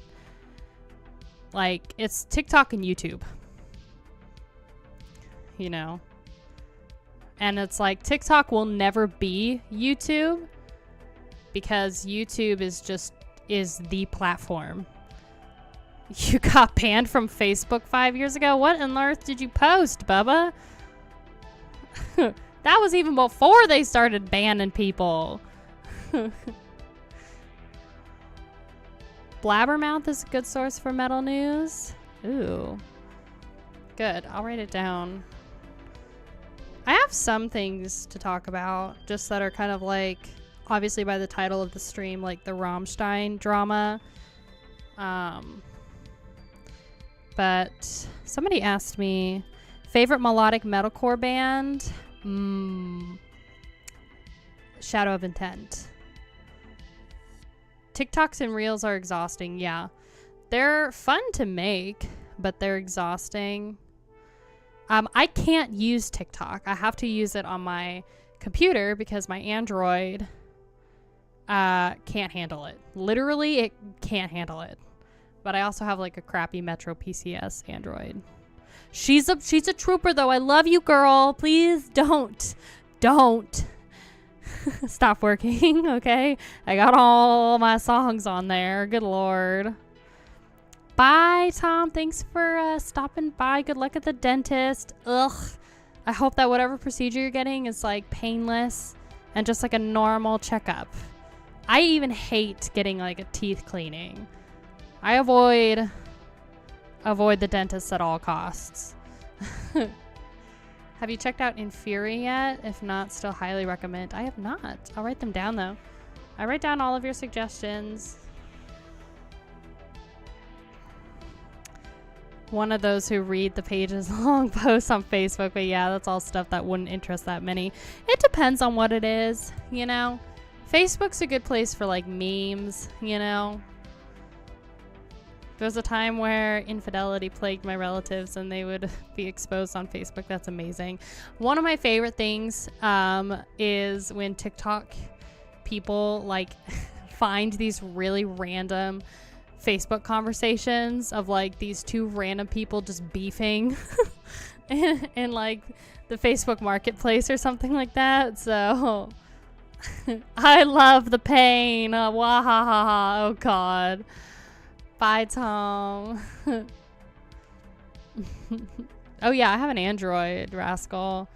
like, it's TikTok and YouTube. You know? And it's like TikTok will never be YouTube because YouTube is the platform. You got banned from Facebook 5 years ago? What on earth did you post, Bubba? That was even before they started banning people. Blabbermouth is a good source for metal news. Ooh. Good. I'll write it down. I have some things to talk about, just that are kind of like, obviously by the title of the stream, like the Rammstein drama. But somebody asked me, favorite melodic metalcore band? Shadow of Intent. TikToks and Reels are exhausting, yeah. They're fun to make, but they're exhausting. I can't use TikTok. I have to use it on my computer because my Android can't handle it. Literally, it can't handle it. But I also have like a crappy Metro PCS Android. She's a trooper though. I love you, girl. Please don't stop working, okay? I got all my songs on there. Good Lord. Bye, Tom. Thanks for stopping by. Good luck at the dentist. Ugh. I hope that whatever procedure you're getting is like painless and just like a normal checkup. I even hate getting like a teeth cleaning. I avoid the dentist at all costs. Have you checked out Infuri yet? If not, still highly recommend. I have not. I'll write them down though. I write down all of your suggestions. One of those who read the pages long posts on Facebook, but yeah, that's all stuff that wouldn't interest that many. It depends on what it is, you know? Facebook's a good place for like memes, you know? There was a time where infidelity plagued my relatives and they would be exposed on Facebook. That's amazing. One of my favorite things is when TikTok people like find these really random Facebook conversations of like these two random people just beefing in like the Facebook marketplace or something like that. So I love the pain. Wahahaha. Oh God. Bye, Tom. Oh yeah, I have an Android, rascal.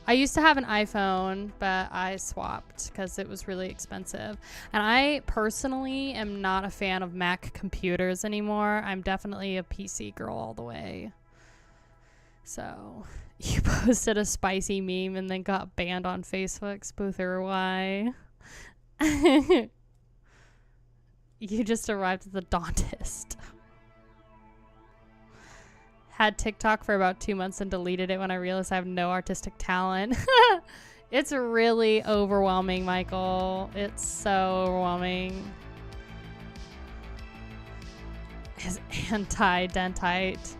I used to have an iPhone, but I swapped because it was really expensive. And I personally am not a fan of Mac computers anymore. I'm definitely a PC girl all the way. So, you posted a spicy meme and then got banned on Facebook. Spoother, why? You just arrived at the dentist. Had TikTok for about 2 months and deleted it when I realized I have no artistic talent. It's really overwhelming, Michael. It's so overwhelming. Is anti-dentite.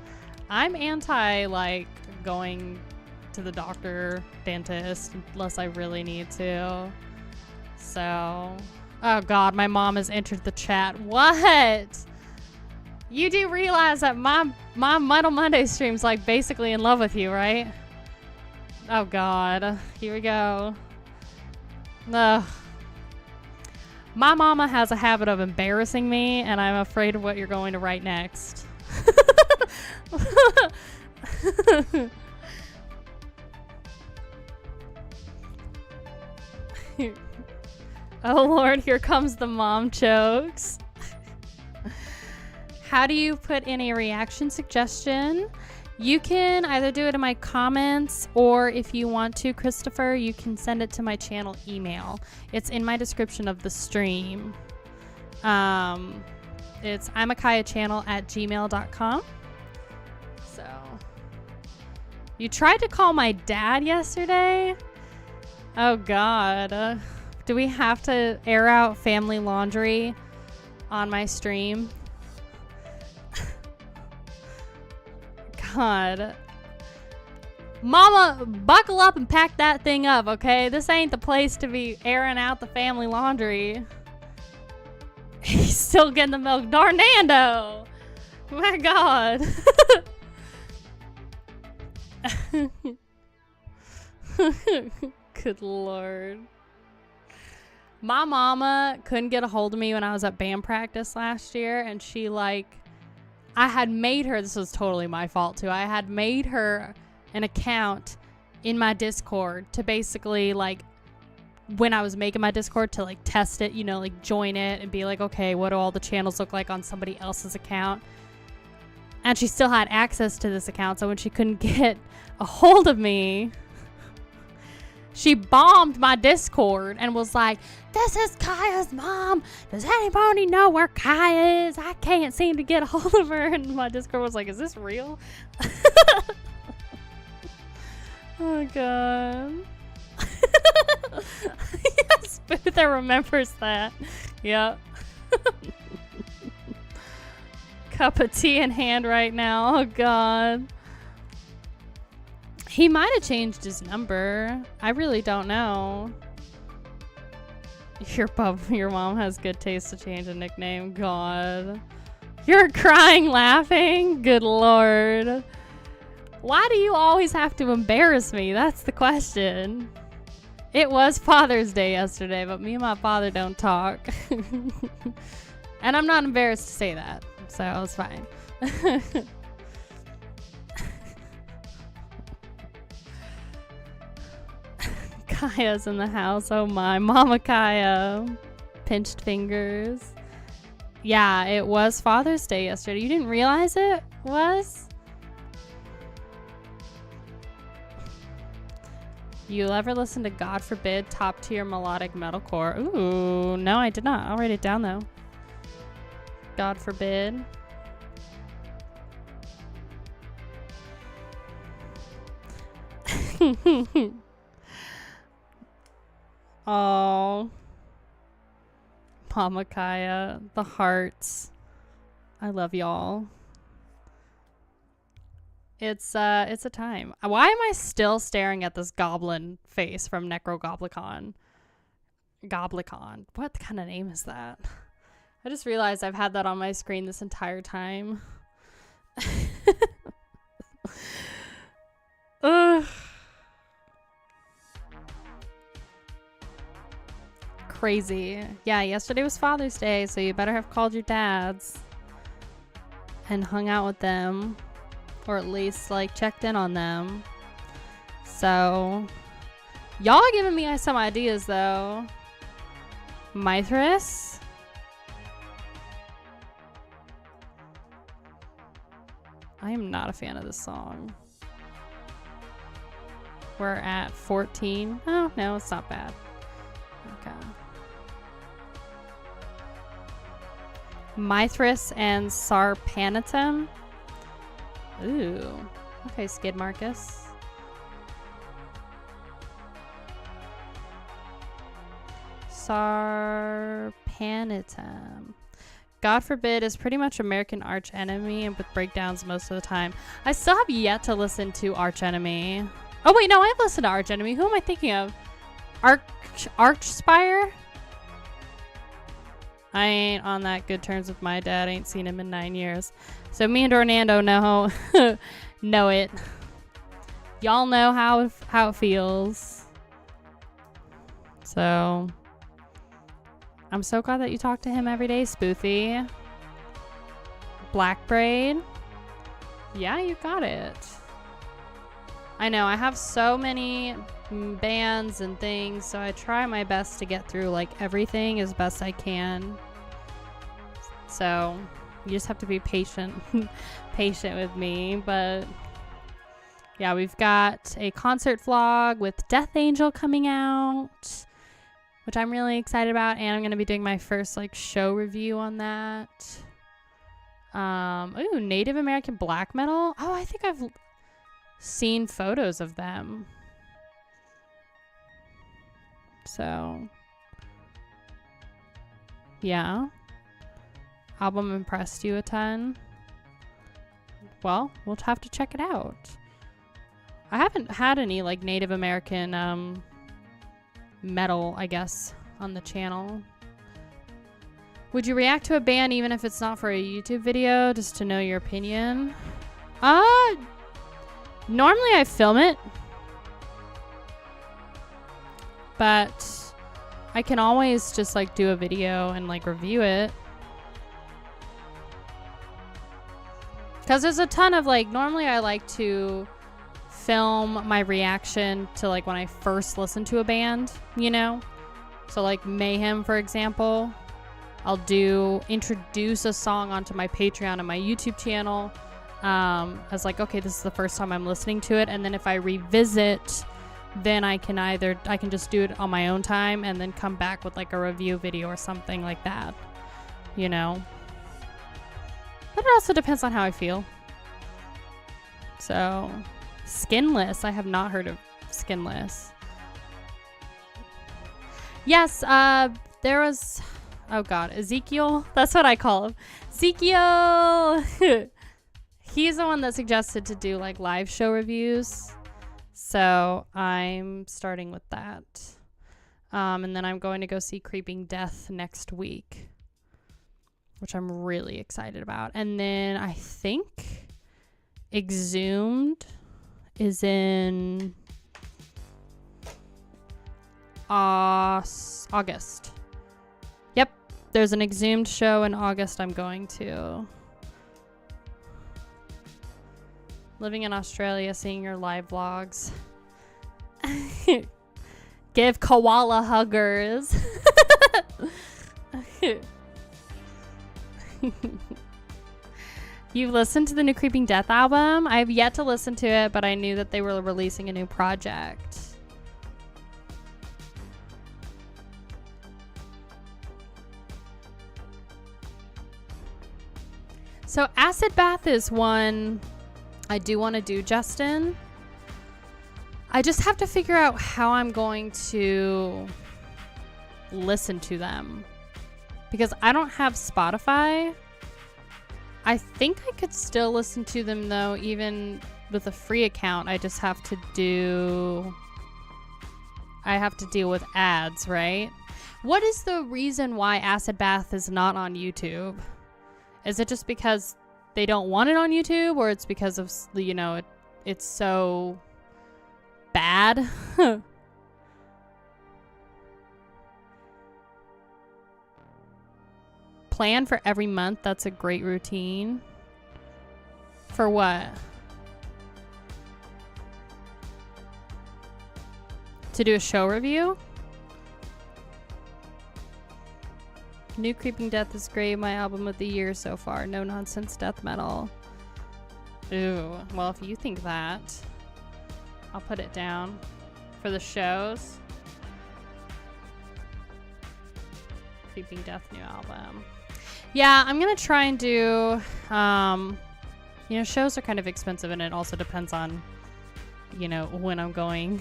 I'm anti, like, going to the doctor, dentist, unless I really need to. So, oh God, my mom has entered the chat. What? You do realize that my Metal Monday stream's like basically in love with you, right? Oh God, here we go. Ugh. My mama has a habit of embarrassing me, and I'm afraid of what you're going to write next. Oh Lord, here comes the mom jokes. How do you put in a reaction suggestion? You can either do it in my comments, or if you want to, Christopher, you can send it to my channel email. It's in my description of the stream. It's imakaiya@gmail.com. So, you tried to call my dad yesterday? Oh God. Do we have to air out family laundry on my stream? God. Mama, buckle up and pack that thing up, okay? This ain't the place to be airing out the family laundry. He's still getting the milk. Darnando! My God. Good Lord. My mama couldn't get a hold of me when I was at band practice last year, and she, like, I had made her, this was totally my fault too, I had made her an account in my Discord to basically, like, when I was making my Discord, to like test it, you know, like join it and be like, okay, what do all the channels look like on somebody else's account? And she still had access to this account, so when she couldn't get a hold of me, she bombed my Discord and was like, this is Kaya's mom. Does anybody know where Kaya is? I can't seem to get a hold of her. And my Discord was like, is this real? Oh, God. Yes, Boother remembers that. Yep. Cup of tea in hand right now. Oh, God. He might have changed his number. I really don't know. Your mom has good taste to change a nickname. God. You're crying laughing? Good Lord. Why do you always have to embarrass me? That's the question. It was Father's Day yesterday, but me and my father don't talk. And I'm not embarrassed to say that, so it's fine. Kaya's in the house. Oh my. Mama Kaya. Pinched fingers. Yeah, it was Father's Day yesterday. You didn't realize it was? You ever listen to God Forbid top tier melodic metalcore? Ooh, no, I did not. I'll write it down though. God Forbid. Oh, Mama Kaya, the hearts. I love y'all. It's a time. Why am I still staring at this goblin face from Necrogoblicon? Goblicon. What kind of name is that? I just realized I've had that on my screen this entire time. Ugh. Crazy. Yeah, yesterday was Father's Day, so you better have called your dads and hung out with them, or at least like checked in on them. So y'all are giving me some ideas though. Mithras. I am not a fan of this song. We're at 14. Oh no, it's not bad. Okay. Mithras and Sarpanitum. Ooh. Okay, Skid Marcus. Sarpanitum. God Forbid is pretty much American Arch Enemy and with breakdowns most of the time. I still have yet to listen to Arch Enemy. Oh wait, no, I've listened to Arch Enemy. Who am I thinking of? Archspire? I ain't on that good terms with my dad. Ain't seen him in 9 years. So me and Orlando know know it. Y'all know how it feels. So I'm so glad that you talk to him every day, Spoofy. Black Braid. Yeah, you got it. I know, I have so many bands and things, so I try my best to get through like everything as best I can. So you just have to be patient with me. But yeah, we've got a concert vlog with Death Angel coming out, which I'm really excited about, and I'm going to be doing my first like show review on that. Ooh, Native American black metal. Oh, I think I've seen photos of them. So yeah, album impressed you a ton. Well, we'll have to check it out. I haven't had any like Native American metal, I guess, on the channel. Would you react to a band even if it's not for a YouTube video, just to know your opinion? Normally I film it, but I can always just like do a video and like review it. Because there's a ton of like, normally I like to film my reaction to like when I first listen to a band, you know? So like Mayhem, for example, I'll introduce a song onto my Patreon and my YouTube channel as like, okay, this is the first time I'm listening to it. And then if I revisit, then I can just do it on my own time and then come back with like a review video or something like that, you know? But it also depends on how I feel. So, Skinless. I have not heard of Skinless. Yes, there was... Oh god, Ezekiel? That's what I call him. Ezekiel! He's the one that suggested to do like live show reviews. So I'm starting with that. And then I'm going to go see Creeping Death next week, which I'm really excited about. And then I think Exhumed is in August. Yep, there's an Exhumed show in August I'm going to. Living in Australia, seeing your live vlogs. Give koala huggers. You've listened to the new Creeping Death album? I have yet to listen to it, but I knew that they were releasing a new project. So Acid Bath is one I do want to do, Justin. I just have to figure out how I'm going to listen to them, because I don't have Spotify. I think I could still listen to them though, even with a free account. I just have to deal with ads, right? What is the reason why Acid Bath is not on YouTube? Is it just because they don't want it on YouTube, or it's because of, you know, it's so bad? Plan for every month. That's a great routine. For what? To do a show review? New Creeping Death is great. My album of the year so far. No nonsense death metal. Ooh. Well, if you think that, I'll put it down for the shows. Creeping Death new album. Yeah, I'm gonna try and do, you know, shows are kind of expensive, and it also depends on, you know, when I'm going,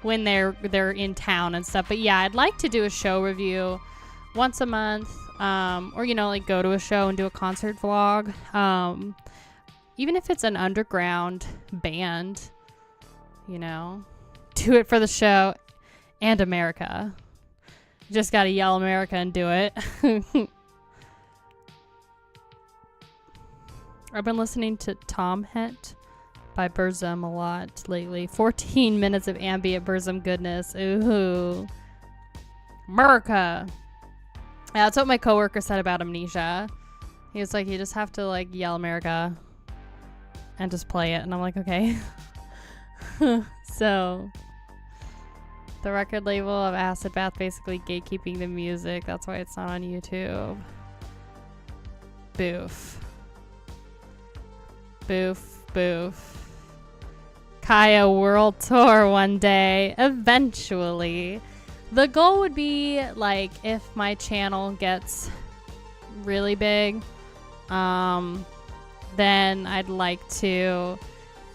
when they're in town and stuff. But yeah, I'd like to do a show review once a month, or, you know, like go to a show and do a concert vlog. Even if it's an underground band, you know, do it for the show and America. You just gotta yell America and do it. I've been listening to Tom Het by Burzum a lot lately. 14 minutes of ambient Burzum goodness. Ooh. America. Yeah, that's what my coworker said about Amnesia. He was like, you just have to like yell America and just play it. And I'm like, okay. So the record label of Acid Bath basically gatekeeping the music. That's why it's not on YouTube. Boof. Boof, boof. Kaya World Tour one day, eventually. The goal would be, like, if my channel gets really big, then I'd like to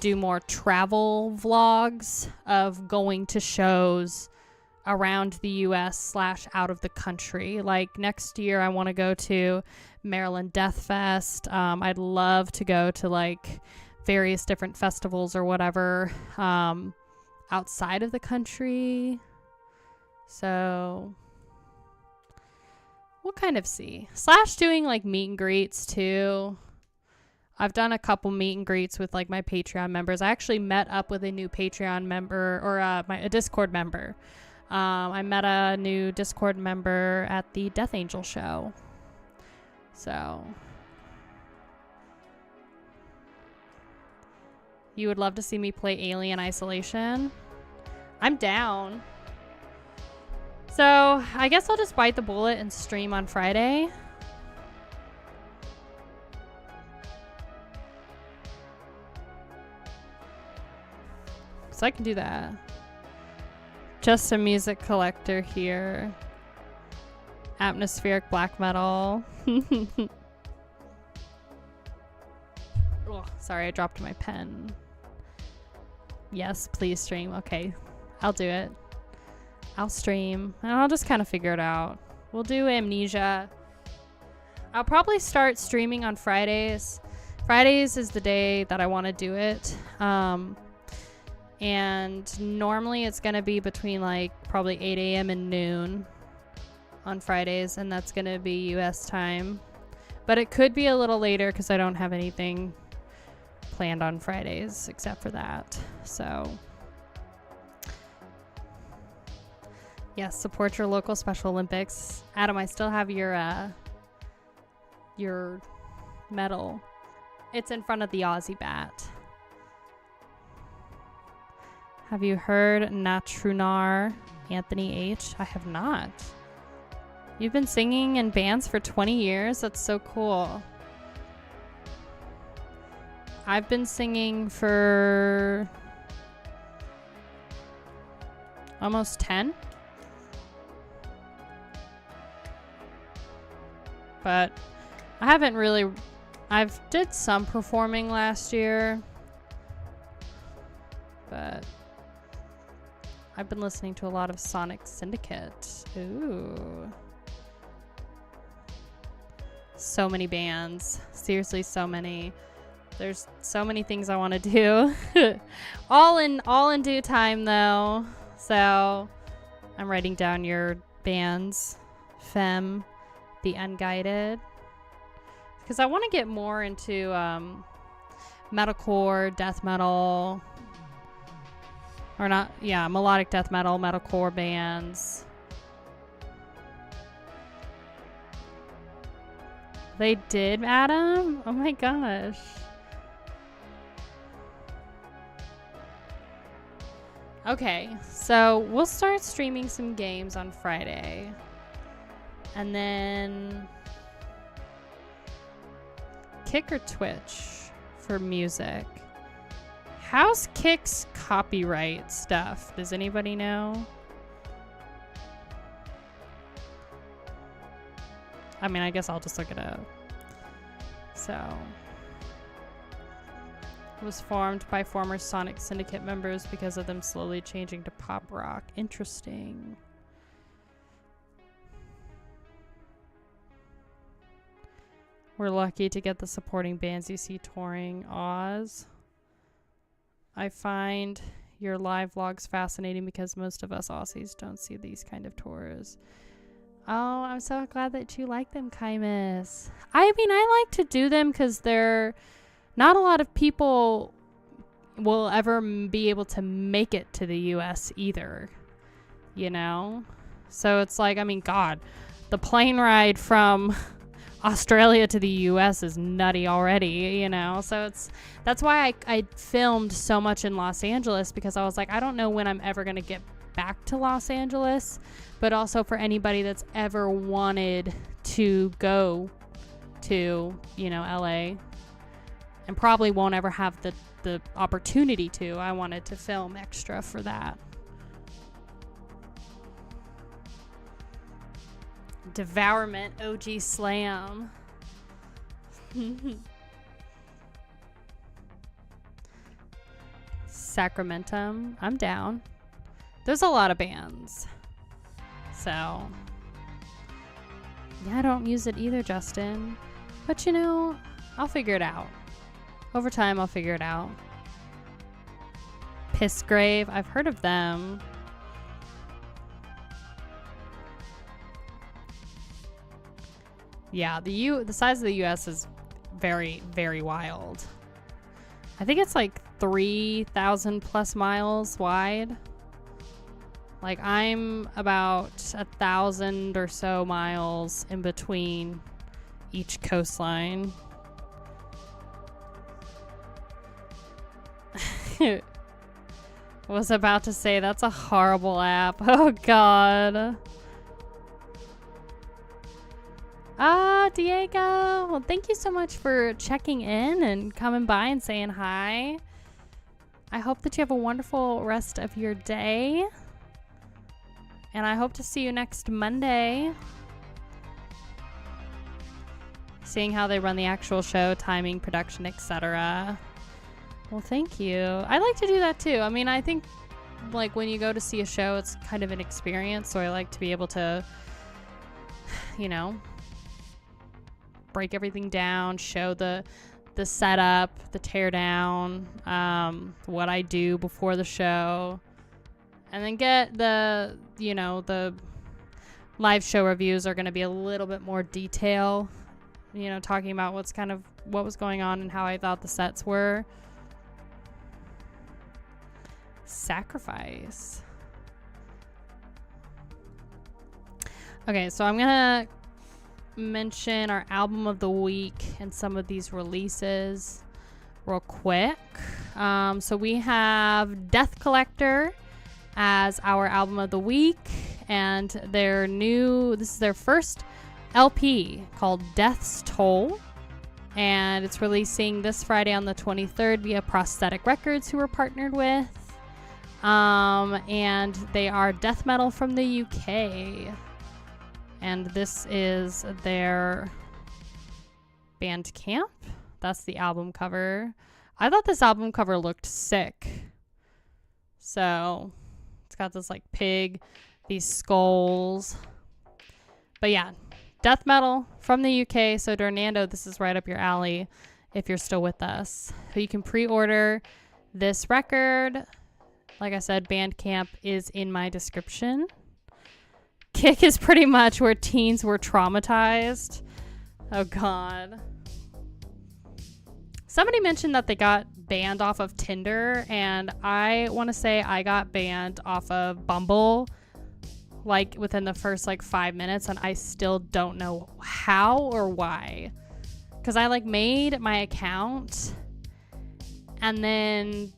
do more travel vlogs of going to shows around the US / out of the country. Like next year I want to go to Maryland Death Fest. I'd love to go to like various different festivals or whatever outside of the country. So we'll kind of see. / doing like meet and greets too. I've done a couple meet and greets with like my Patreon members. I actually met up with a new Patreon member, or a Discord member. I met a new Discord member at the Death Angel show. So you would love to see me play Alien Isolation? I'm down. So I guess I'll just bite the bullet and stream on Friday. So I can do that. Just a music collector here. Atmospheric black metal. Oh, sorry, I dropped my pen. Yes, please stream. Okay, I'll do it. I'll stream, and I'll just kind of figure it out. We'll do Amnesia. I'll probably start streaming on Fridays. Fridays is the day that I want to do it. And normally it's going to be between like probably 8 a.m. and noon on Fridays, and that's going to be US time. But it could be a little later because I don't have anything planned on Fridays except for that. So yes, support your local Special Olympics. Adam, I still have your medal. It's in front of the Aussie bat. Have you heard Natrunar, Anthony H? I have not. You've been singing in bands for 20 years? That's so cool. I've been singing for almost 10. But I haven't really... I've did some performing last year. But I've been listening to a lot of Sonic Syndicate. Ooh. So many bands. Seriously, so many. There's so many things I want to do. all in due time though. So I'm writing down your bands. Femme, The Unguided. Because I want to get more into metalcore, death metal. Or not, yeah, melodic death metal, metalcore bands. They did, Adam? Oh my gosh. Okay, so we'll start streaming some games on Friday. And then Kick or Twitch for music. How's Kick's copyright stuff? Does anybody know? I mean, I guess I'll just look it up. So, it was formed by former Sonic Syndicate members because of them slowly changing to pop rock. Interesting. We're lucky to get the supporting bands you see touring Oz. I find your live vlogs fascinating because most of us Aussies don't see these kind of tours. Oh, I'm so glad that you like them, Kymus. I mean, I like to do them because they're not a lot of people will ever be able to make it to the US either, you know? So it's like, I mean, God, the plane ride from Australia to the US is nutty already, you know? So that's why I filmed so much in Los Angeles, because I was like, I don't know when I'm ever going to get back to Los Angeles, but also for anybody that's ever wanted to go to, you know, LA and probably won't ever have the opportunity to. I wanted to film extra for that. Devourment OG Slam. Sacramentum. I'm down. There's a lot of bands. So, yeah, I don't use it either, Justin. But, you know, I'll figure it out. Over time, I'll figure it out. Pissgrave. I've heard of them. Yeah, the size of the US is very, very wild. I think it's like 3,000 plus miles wide. Like, I'm about 1,000 or so miles in between each coastline. Was about to say, that's a horrible app. Oh, God. Diego. Well, thank you so much for checking in and coming by and saying hi. I hope that you have a wonderful rest of your day. And I hope to see you next Monday. Seeing how they run the actual show, timing, production, etc. Well, thank you. I like to do that too. I mean, I think like when you go to see a show, it's kind of an experience. So I like to be able to, you know, break everything down, show the setup, the tear down, what I do before the show, and then get the, you know, the live show reviews are going to be a little bit more detail, you know, talking about what was going on and how I thought the sets were. Sacrifice. Okay, so I'm gonna mention our album of the week and some of these releases real quick. So we have DeathCollector as our album of the week, and this is their first LP called Death's Toll, and it's releasing this Friday on the 23rd via Prosthetic Records, who we're partnered with. And they are death metal from the UK. And this is their Bandcamp. That's the album cover. I thought this album cover looked sick. So it's got this like pig, these skulls. But yeah, death metal from the UK. So Dornando, this is right up your alley if you're still with us. So you can pre-order this record. Like I said, Bandcamp is in my description. Kick is pretty much where teens were traumatized. Oh, God. Somebody mentioned that they got banned off of Tinder, and I want to say I got banned off of Bumble like within the first like 5 minutes, and I still don't know how or why. Because I like made my account, and then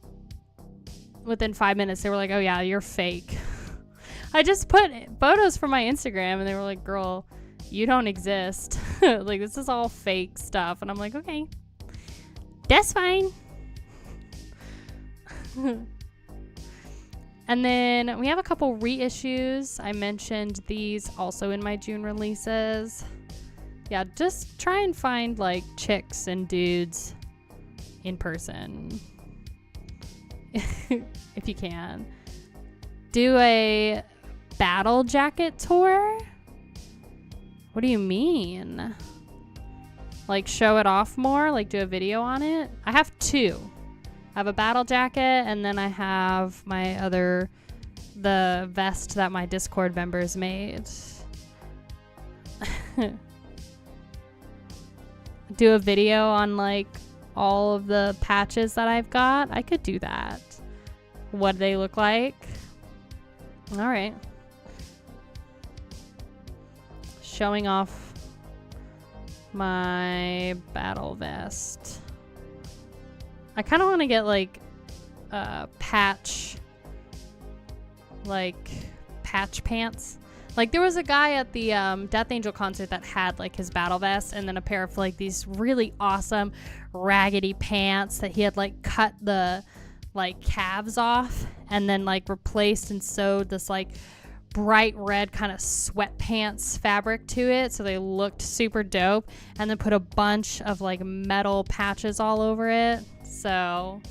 within 5 minutes they were like, oh yeah, you're fake. I just put photos from my Instagram and they were like, girl, you don't exist. Like, this is all fake stuff. And I'm like, okay, that's fine. And then we have a couple reissues. I mentioned these also in my June releases. Yeah, just try and find like chicks and dudes in person. If you can. Do a battle jacket tour? What do you mean? Like show it off more? Like do a video on it? I have two. I have a battle jacket and then I have my other, the vest that my Discord members made. Do a video on like all of the patches that I've got. I could do that. What do they look like? All right. Showing off my battle vest. I kind of want to get like patch pants. Like there was a guy at the Death Angel concert that had like his battle vest and then a pair of like these really awesome raggedy pants that he had like cut the like calves off and then like replaced and sewed this like bright red kind of sweatpants fabric to it so they looked super dope, and then put a bunch of like metal patches all over it. So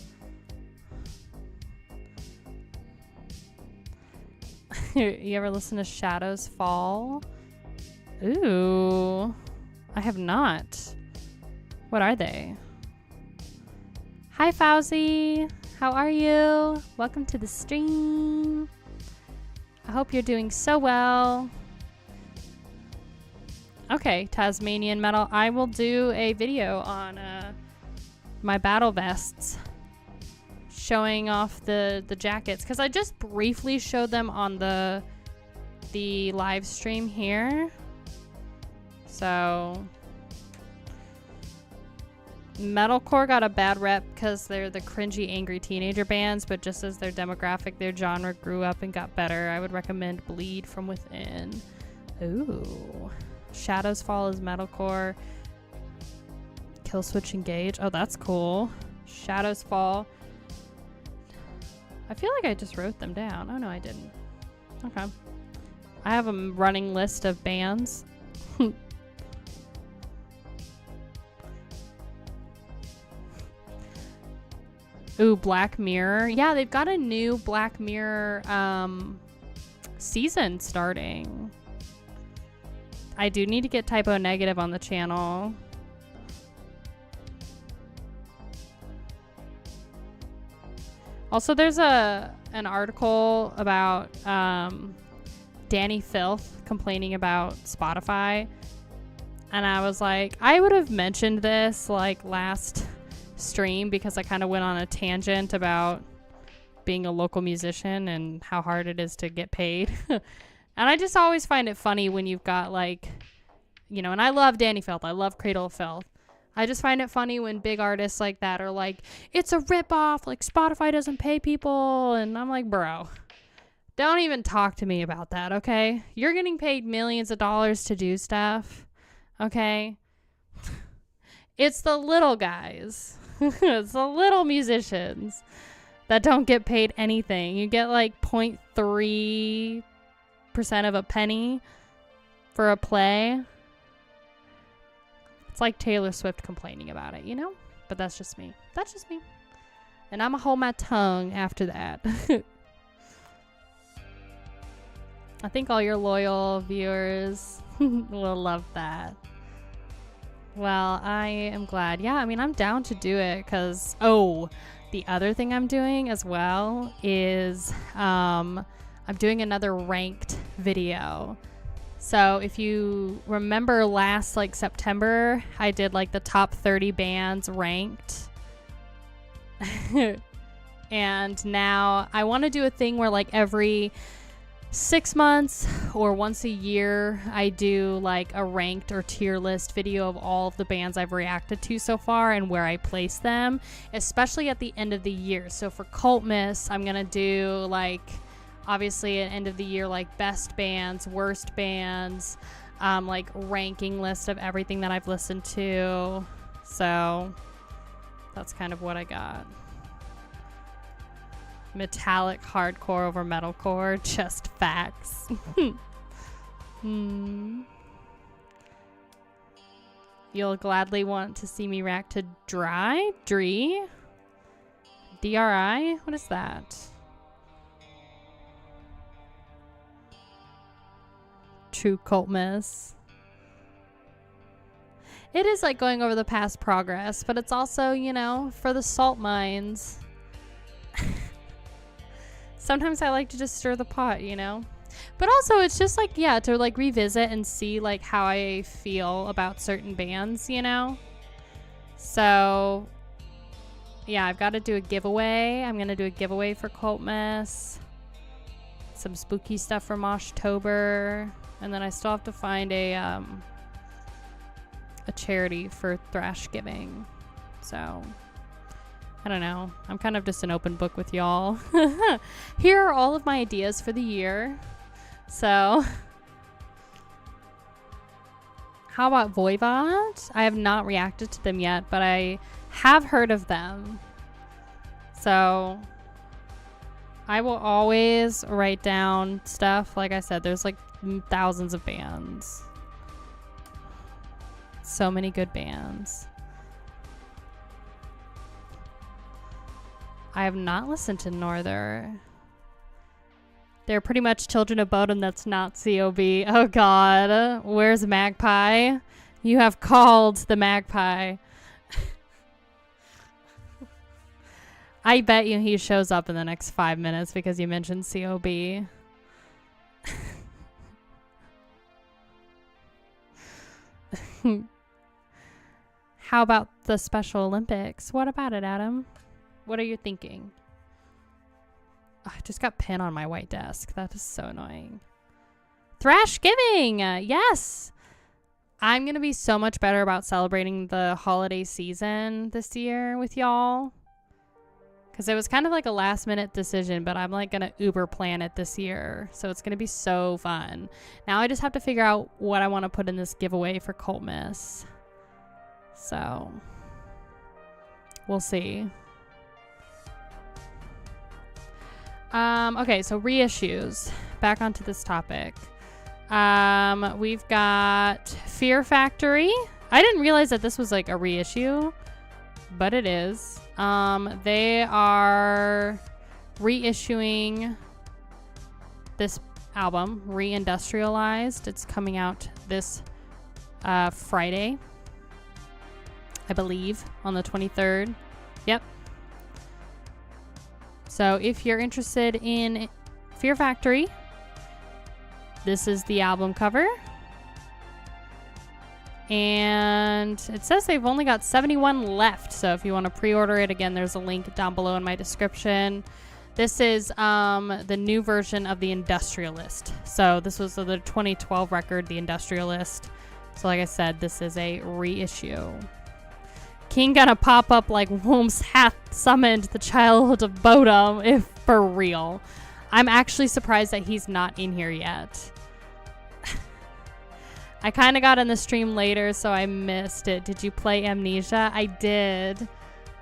you ever listen to Shadows Fall? Ooh, I have not. What are they? Hi Fauzi, how are you? Welcome to the stream. I hope you're doing so well. Okay, Tasmanian Metal. I will do a video on my battle vests, showing off the jackets, because I just briefly showed them on the live stream here. So metalcore got a bad rep because they're the cringy angry teenager bands, but just as their demographic, their genre grew up and got better. I would recommend Bleed from Within. Ooh, Shadows Fall is metalcore. Killswitch Engage, oh that's cool. Shadows Fall, I feel like I just wrote them down. Oh no, I didn't. Okay, I have a running list of bands. Ooh, Black Mirror. Yeah, they've got a new Black Mirror season starting. I do need to get Typo Negative on the channel. Also, there's an article about Danny Filth complaining about Spotify. And I was like, I would have mentioned this like last stream because I kind of went on a tangent about being a local musician and how hard it is to get paid. And I just always find it funny when you've got like, you know, and I love Danny Filth. I love Cradle of Filth. I just find it funny when big artists like that are like, it's a ripoff, like Spotify doesn't pay people. And I'm like, bro, don't even talk to me about that, okay? You're getting paid millions of dollars to do stuff, okay? It's the little guys. It's the little musicians that don't get paid anything. You get like 0.3% of a penny for a play. It's like Taylor Swift complaining about it, you know? But that's just me. That's just me. And I'm gonna hold my tongue after that. I think all your loyal viewers will love that. Well, I am glad. Yeah, I mean, I'm down to do it because, oh, the other thing I'm doing as well is I'm doing another ranked video. So if you remember last like September, I did like the top 30 bands ranked. And now I want to do a thing where like every 6 months or once a year, I do like a ranked or tier list video of all of the bands I've reacted to so far and where I place them, especially at the end of the year. So for Cult Miss, I'm going to do like, obviously at end of the year, like best bands, worst bands, like ranking list of everything that I've listened to. So that's kind of what I got. Metallic hardcore over metalcore, just facts. You'll gladly want to see me react to Dri? DRI? What is that? True cult miss. It is like going over the past progress, but it's also, you know, for the salt mines. Sometimes I like to just stir the pot, you know? But also it's just like, yeah, to like revisit and see like how I feel about certain bands, you know? So yeah, I've got to do a giveaway. I'm going to do a giveaway for Cult Mess. Some spooky stuff from Moshtober. And then I still have to find a charity for Thrash giving. So I don't know. I'm kind of just an open book with y'all. Here are all of my ideas for the year. So how about Voivod? I have not reacted to them yet, but I have heard of them. So I will always write down stuff. Like I said, there's like thousands of bands. So many good bands. I have not listened to Norther. They're pretty much Children of Bodom that's not COB. Oh god. Where's Magpie? You have called the Magpie. I bet you he shows up in the next 5 minutes because you mentioned COB. How about the Special Olympics? What about it, Adam? What are you thinking? Oh, I just got pin on my white desk. That is so annoying. Thrash Giving! Yes! I'm going to be so much better about celebrating the holiday season this year with y'all. Because it was kind of like a last minute decision, but I'm like going to Uber plan it this year. So it's going to be so fun. Now I just have to figure out what I want to put in this giveaway for Cult Miss. So we'll see. Okay, so reissues. Back onto this topic. We've got Fear Factory. I didn't realize that this was like a reissue, but it is. They are reissuing this album, Re-Industrialized. It's coming out this Friday, I believe, on the 23rd. Yep. So if you're interested in Fear Factory, this is the album cover. And it says they've only got 71 left. So if you want to pre-order it, again, there's a link down below in my description. This is the new version of The Industrialist. So this was the 2012 record, The Industrialist. So like I said, this is a reissue. King gonna pop up like Womps hath summoned the child of Bodom, if for real. I'm actually surprised that he's not in here yet. I kind of got in the stream later, so I missed it. Did you play Amnesia? I did.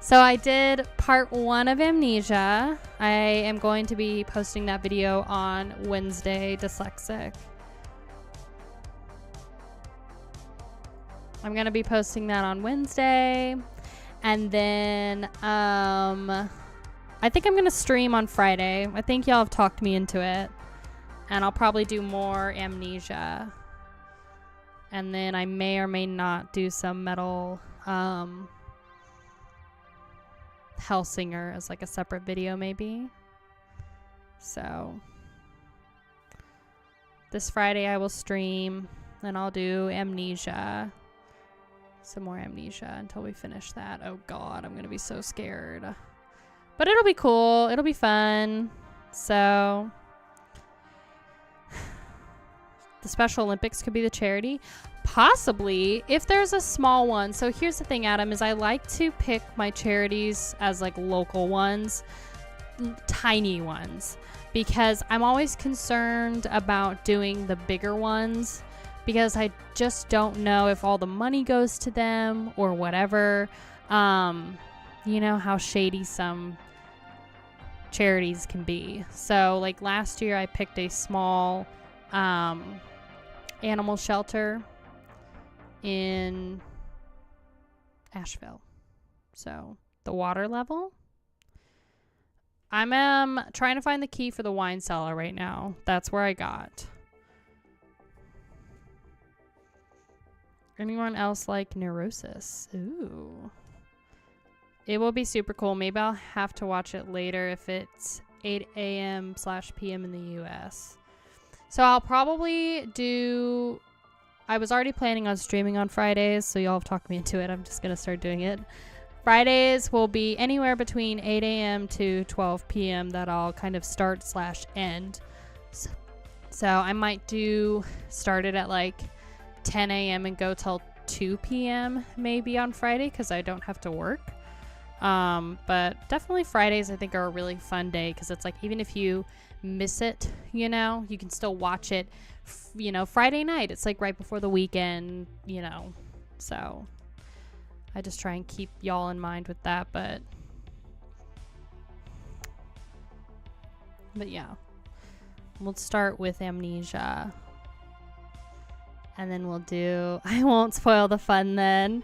So I did part 1 of Amnesia. I am going to be posting that video on Wednesday, Dyslexic. I'm going to be posting that on Wednesday. And then I think I'm going to stream on Friday. I think y'all have talked me into it. And I'll probably do more Amnesia. And then I may or may not do some metal Hellsinger as like a separate video maybe. So this Friday I will stream. Then I'll do Amnesia. Some more Amnesia until we finish that. Oh god, I'm going to be so scared. But it'll be cool. It'll be fun. So the Special Olympics could be the charity. Possibly, if there's a small one. So here's the thing, Adam, is I like to pick my charities as like local ones, tiny ones, because I'm always concerned about doing the bigger ones because I just don't know if all the money goes to them or whatever. You know how shady some charities can be. So like last year I picked a small animal shelter in Asheville. So the water level. I'm trying to find the key for the wine cellar right now. That's where I got. Anyone else like Neurosis? Ooh. It will be super cool. Maybe I'll have to watch it later if it's 8 a.m/p.m. in the US. So I'll probably do... I was already planning on streaming on Fridays, so y'all have talked me into it. I'm just going to start doing it. Fridays will be anywhere between 8 a.m. to 12 p.m. that I'll kind of start/end. So I might start it at like 10 a.m. and go till 2 p.m. maybe on Friday because I don't have to work. But definitely Fridays I think are a really fun day because it's like even if you miss it, you know, you can still watch it, you know, Friday night. It's like right before the weekend, you know, so I just try and keep y'all in mind with that, but yeah, we'll start with Amnesia and then we'll do, I won't spoil the fun then.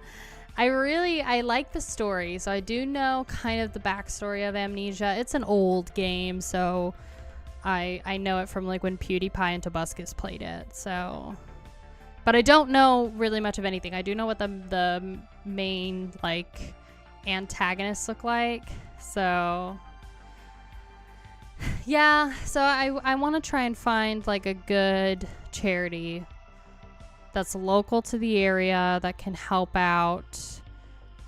I like the story, so I do know kind of the backstory of Amnesia. It's an old game, so I know it from like when PewDiePie and Tobuscus played it, so, but I don't know really much of anything. I do know what the main like antagonists look like, so yeah, so I want to try and find like a good charity that's local to the area that can help out.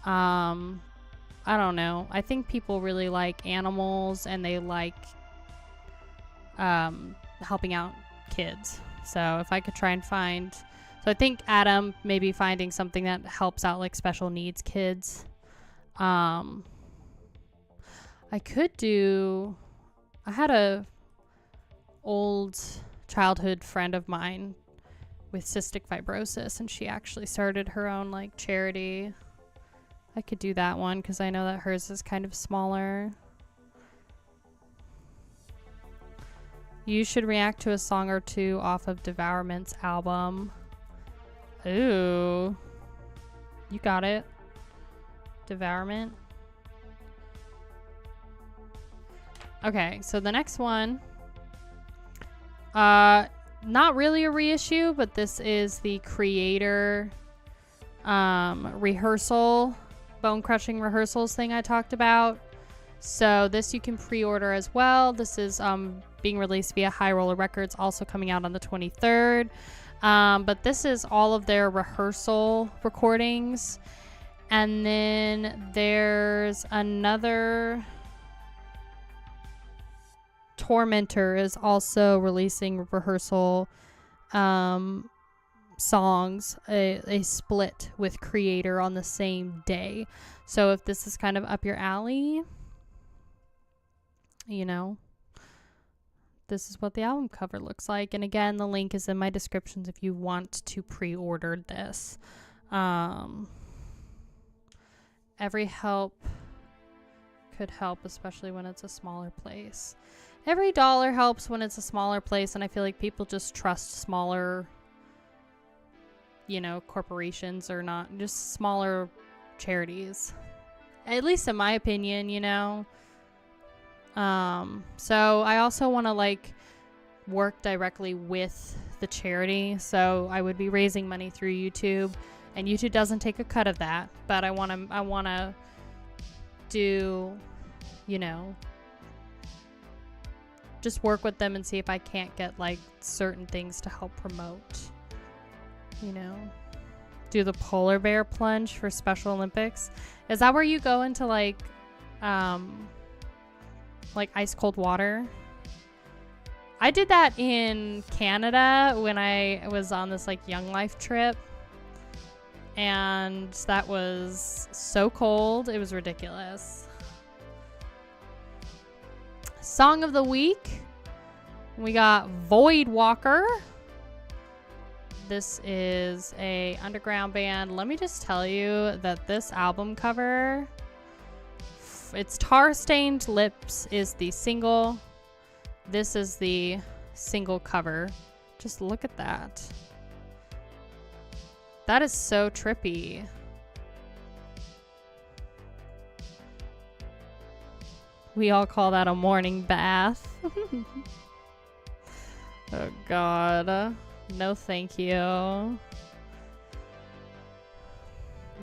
I don't know. I think people really like animals and they like helping out kids. So if I could try and find, so I think Adam maybe finding something that helps out like special needs kids. I had a old childhood friend of mine with cystic fibrosis, and she actually started her own like charity. I could do that one because I know that hers is kind of smaller. You should react to a song or two off of Devourment's album. Ooh. You got it. Devourment. Okay, so the next one. Not really a reissue, but this is the Kreator rehearsal, bone-crushing rehearsals thing I talked about. So this you can pre-order as well. This is being released via High Roller Records, also coming out on the 23rd. But this is all of their rehearsal recordings. And then there's another... Tormentor is also releasing rehearsal songs, a split with Kreator on the same day. So if this is kind of up your alley, you know, this is what the album cover looks like. And again, the link is in my descriptions if you want to pre-order this. Every help could help, especially when it's a smaller place. Every dollar helps when it's a smaller place, and I feel like people just trust smaller, you know, corporations or not, just smaller charities. At least in my opinion, you know. So I also want to like work directly with the charity, so I would be raising money through YouTube, and YouTube doesn't take a cut of that, but I want to do, you know, just work with them and see if I can't get like certain things to help promote, you know, do the polar bear plunge for Special Olympics. Is that where you go into like ice cold water? I did that in Canada when I was on this like Young Life trip, and that was so cold. It was ridiculous. Song of the week, we got Void Walker. This is a underground band. Let me just tell you that this album cover, it's Tar Stained Lips is the single. This is the single cover. Just look at that. That is so trippy. We all call that a morning bath. Oh God. No thank you.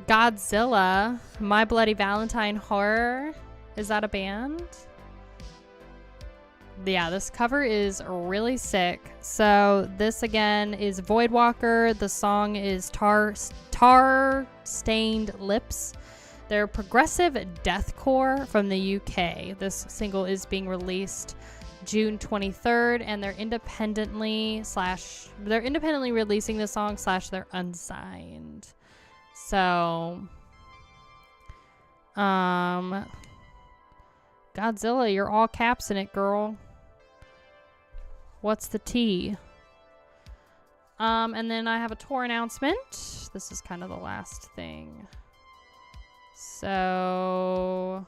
Godzilla. My Bloody Valentine Horror. Is that a band? Yeah, this cover is really sick. So this again is Voidwalker. The song is Tar Stained Lips. They're progressive deathcore from the UK. This single is being released June 23rd, and they're independently releasing the song / they're unsigned. So Godzilla, you're all caps in it, girl. What's the tea? And then I have a tour announcement. This is kind of the last thing. So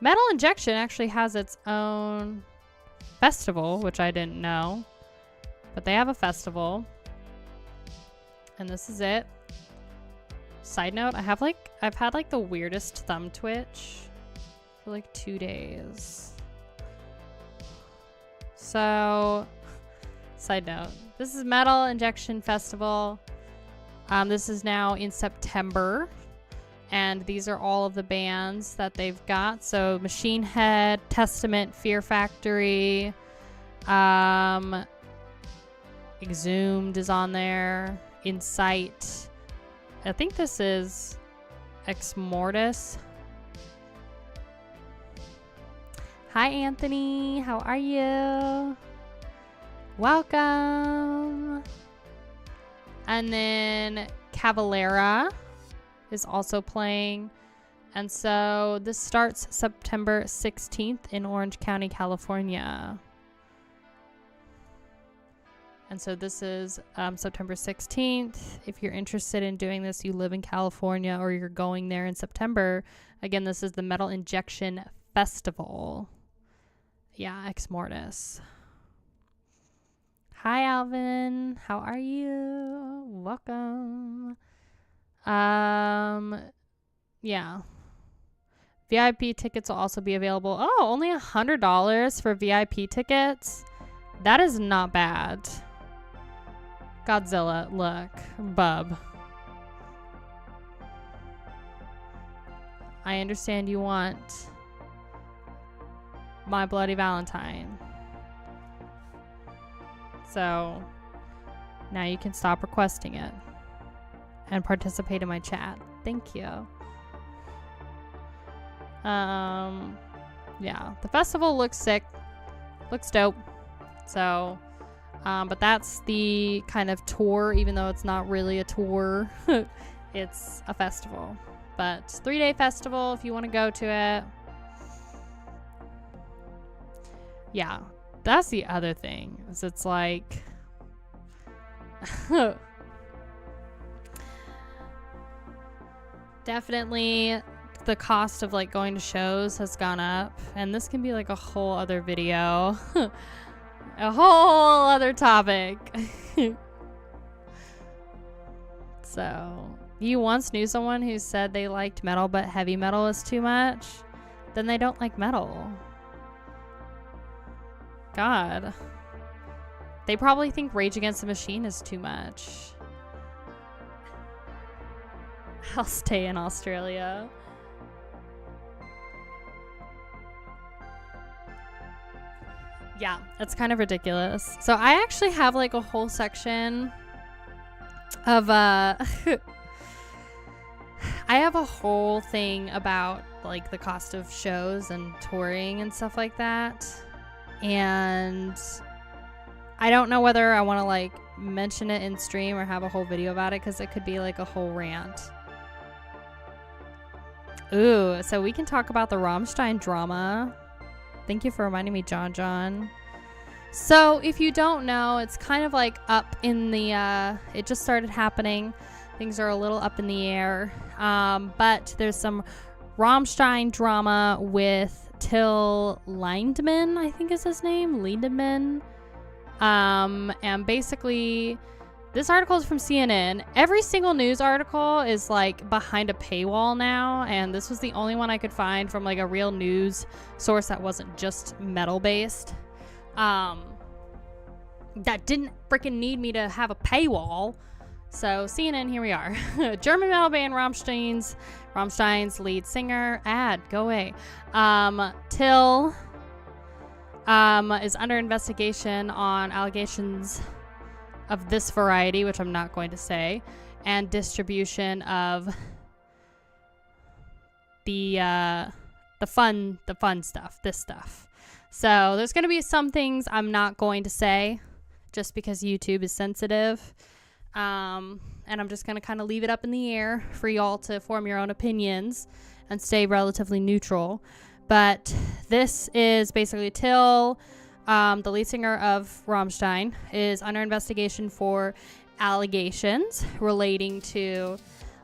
Metal Injection actually has its own festival, which I didn't know. But they have a festival. And this is it. Side note, I've had like the weirdest thumb twitch for like 2 days. So, side note, this is Metal Injection Festival. This is now in September. And these are all of the bands that they've got. So Machine Head, Testament, Fear Factory, Exhumed is on there, Insight. I think this is Ex Mortis. Hi Anthony, how are you? Welcome. And then Cavalera is also playing. And so this starts September 16th in Orange County, California. And so this is September 16th. If you're interested in doing this, you live in California or you're going there in September. Again, this is the Metal Injection Festival. Yeah, Ex Mortis. Hi, Alvin. How are you? Welcome. Yeah. VIP tickets will also be available. Oh, only $100 for VIP tickets. That is not bad. Godzilla, look. Bub. I understand you want My Bloody Valentine. So now you can stop requesting it and participate in my chat. Thank you. Yeah, the festival looks sick. Looks dope. So, but that's the kind of tour, even though it's not really a tour. It's a festival. But 3-day festival if you want to go to it. Yeah, that's the other thing. Is it's like definitely the cost of like going to shows has gone up, and this can be like a whole other video. A whole other topic. So, you once knew someone who said they liked metal but heavy metal is too much? Then they don't like metal. God. They probably think Rage Against the Machine is too much. I'll stay in Australia. Yeah, it's kind of ridiculous. So I actually have like a whole section of I have a whole thing about like the cost of shows and touring and stuff like that. And I don't know whether I want to like mention it in stream or have a whole video about it, because it could be like a whole rant. Ooh, so we can talk about the Rammstein drama. Thank you for reminding me, John. So if you don't know, it's kind of like up in the, it just started happening. Things are a little up in the air. But there's some Rammstein drama with Till Lindemann, I think is his name. Lindemann. And basically This article is from CNN. Every single news article is like behind a paywall now, and this was the only one I could find from like a real news source that wasn't just metal based. That didn't freaking need me to have a paywall. So CNN, here we are. German metal band Rammstein's lead singer, go away. Till is under investigation on allegations of this variety, which I'm not going to say, and distribution of the fun stuff, this stuff. So there's going to be some things I'm not going to say just because YouTube is sensitive. And I'm just going to kind of leave it up in the air for y'all to form your own opinions and stay relatively neutral. But this is basically Till, the lead singer of Rammstein, is under investigation for allegations relating to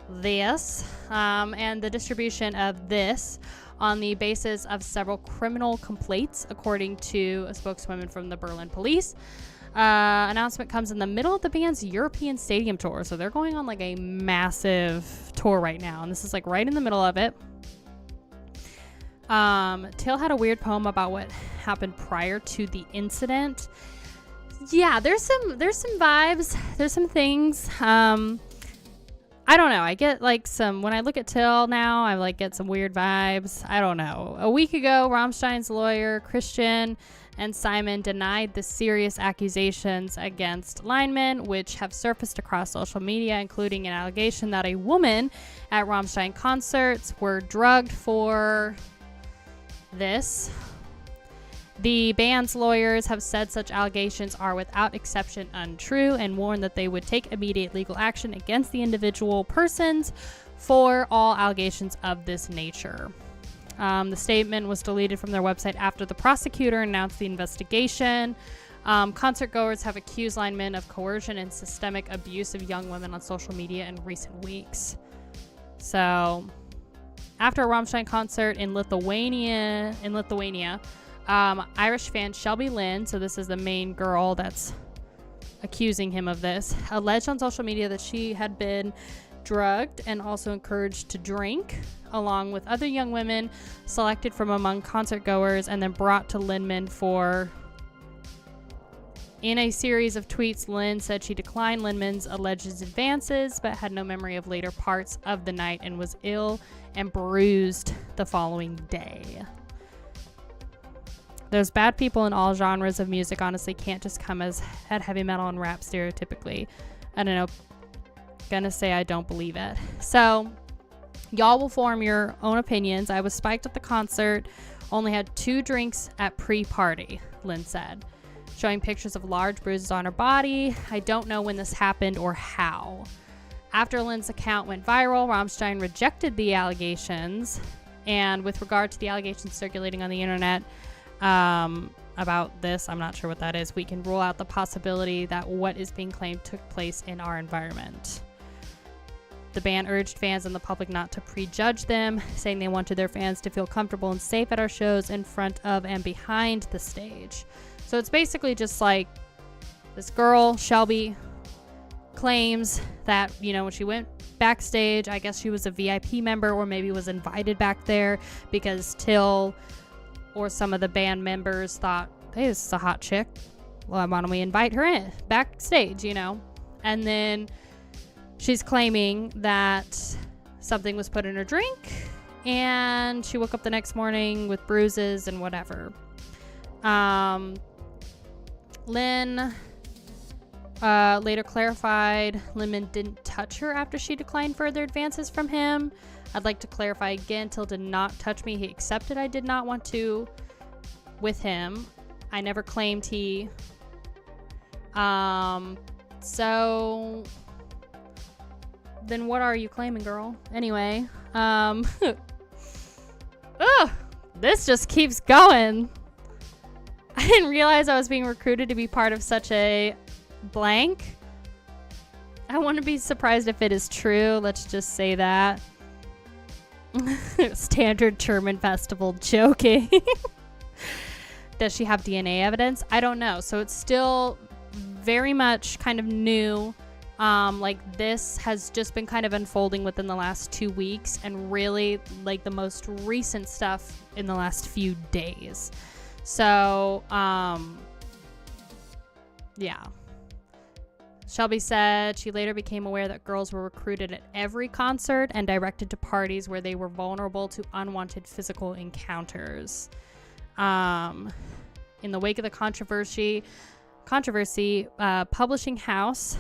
this and the distribution of this on the basis of several criminal complaints, according to a spokeswoman from the Berlin police. Announcement comes in the middle of the band's European stadium tour. So they're going on like a massive tour right now, and this is like right in the middle of it. Till had a weird poem about what happened prior to the incident. Yeah, there's some vibes. There's some things. I don't know. I get like when I look at Till now, I like get some weird vibes. I don't know. A week ago, Rammstein's lawyer, Christian and Simon, denied the serious accusations against linemen, which have surfaced across social media, including an allegation that a woman at Rammstein concerts were drugged for this. The band's lawyers have said such allegations are without exception untrue and warned that they would take immediate legal action against the individual persons for all allegations of this nature. The statement was deleted from their website after the prosecutor announced the investigation. Concertgoers have accused linemen of coercion and systemic abuse of young women on social media in recent weeks. So, after a Rammstein concert in Lithuania, Irish fan Shelby Lynn, so this is the main girl that's accusing him of this, alleged on social media that she had been drugged and also encouraged to drink, along with other young women selected from among concertgoers and then brought to Lindman for... In a series of tweets, Lynn said she declined Lindman's alleged advances, but had no memory of later parts of the night and was ill and bruised the following day. There's bad people in all genres of music, honestly, can't just come at heavy metal and rap stereotypically. I don't know. Gonna say I don't believe it. So, y'all will form your own opinions. I was spiked at the concert, only had 2 drinks at pre-party, Lynn said, showing pictures of large bruises on her body. I don't know when this happened or how. After Lynn's account went viral, Rammstein rejected the allegations. And with regard to the allegations circulating on the internet about this, I'm not sure what that is, we can rule out the possibility that what is being claimed took place in our environment. The band urged fans and the public not to prejudge them, saying they wanted their fans to feel comfortable and safe at our shows in front of and behind the stage. So it's basically just like this girl, Shelby, claims that, when she went backstage, I guess she was a VIP member or maybe was invited back there because Till or some of the band members thought, hey, this is a hot chick. Well, why don't we invite her in backstage, And then she's claiming that something was put in her drink and she woke up the next morning with bruises and whatever. Lynn later clarified Lindman didn't touch her after she declined further advances from him. I'd like to clarify again, Till did not touch me. He accepted I did not want to with him. I never claimed he. So then what are you claiming, girl? Anyway, this just keeps going. I didn't realize I was being recruited to be part of such a blank. I wouldn't be surprised if it is true. Let's just say that. Standard German festival joking. Does she have DNA evidence? I don't know. So it's still very much kind of new Like this has just been kind of unfolding within the last 2 weeks, and really like the most recent stuff in the last few days. So, yeah. Shelby said she later became aware that girls were recruited at every concert and directed to parties where they were vulnerable to unwanted physical encounters. In the wake of the controversy, Publishing House,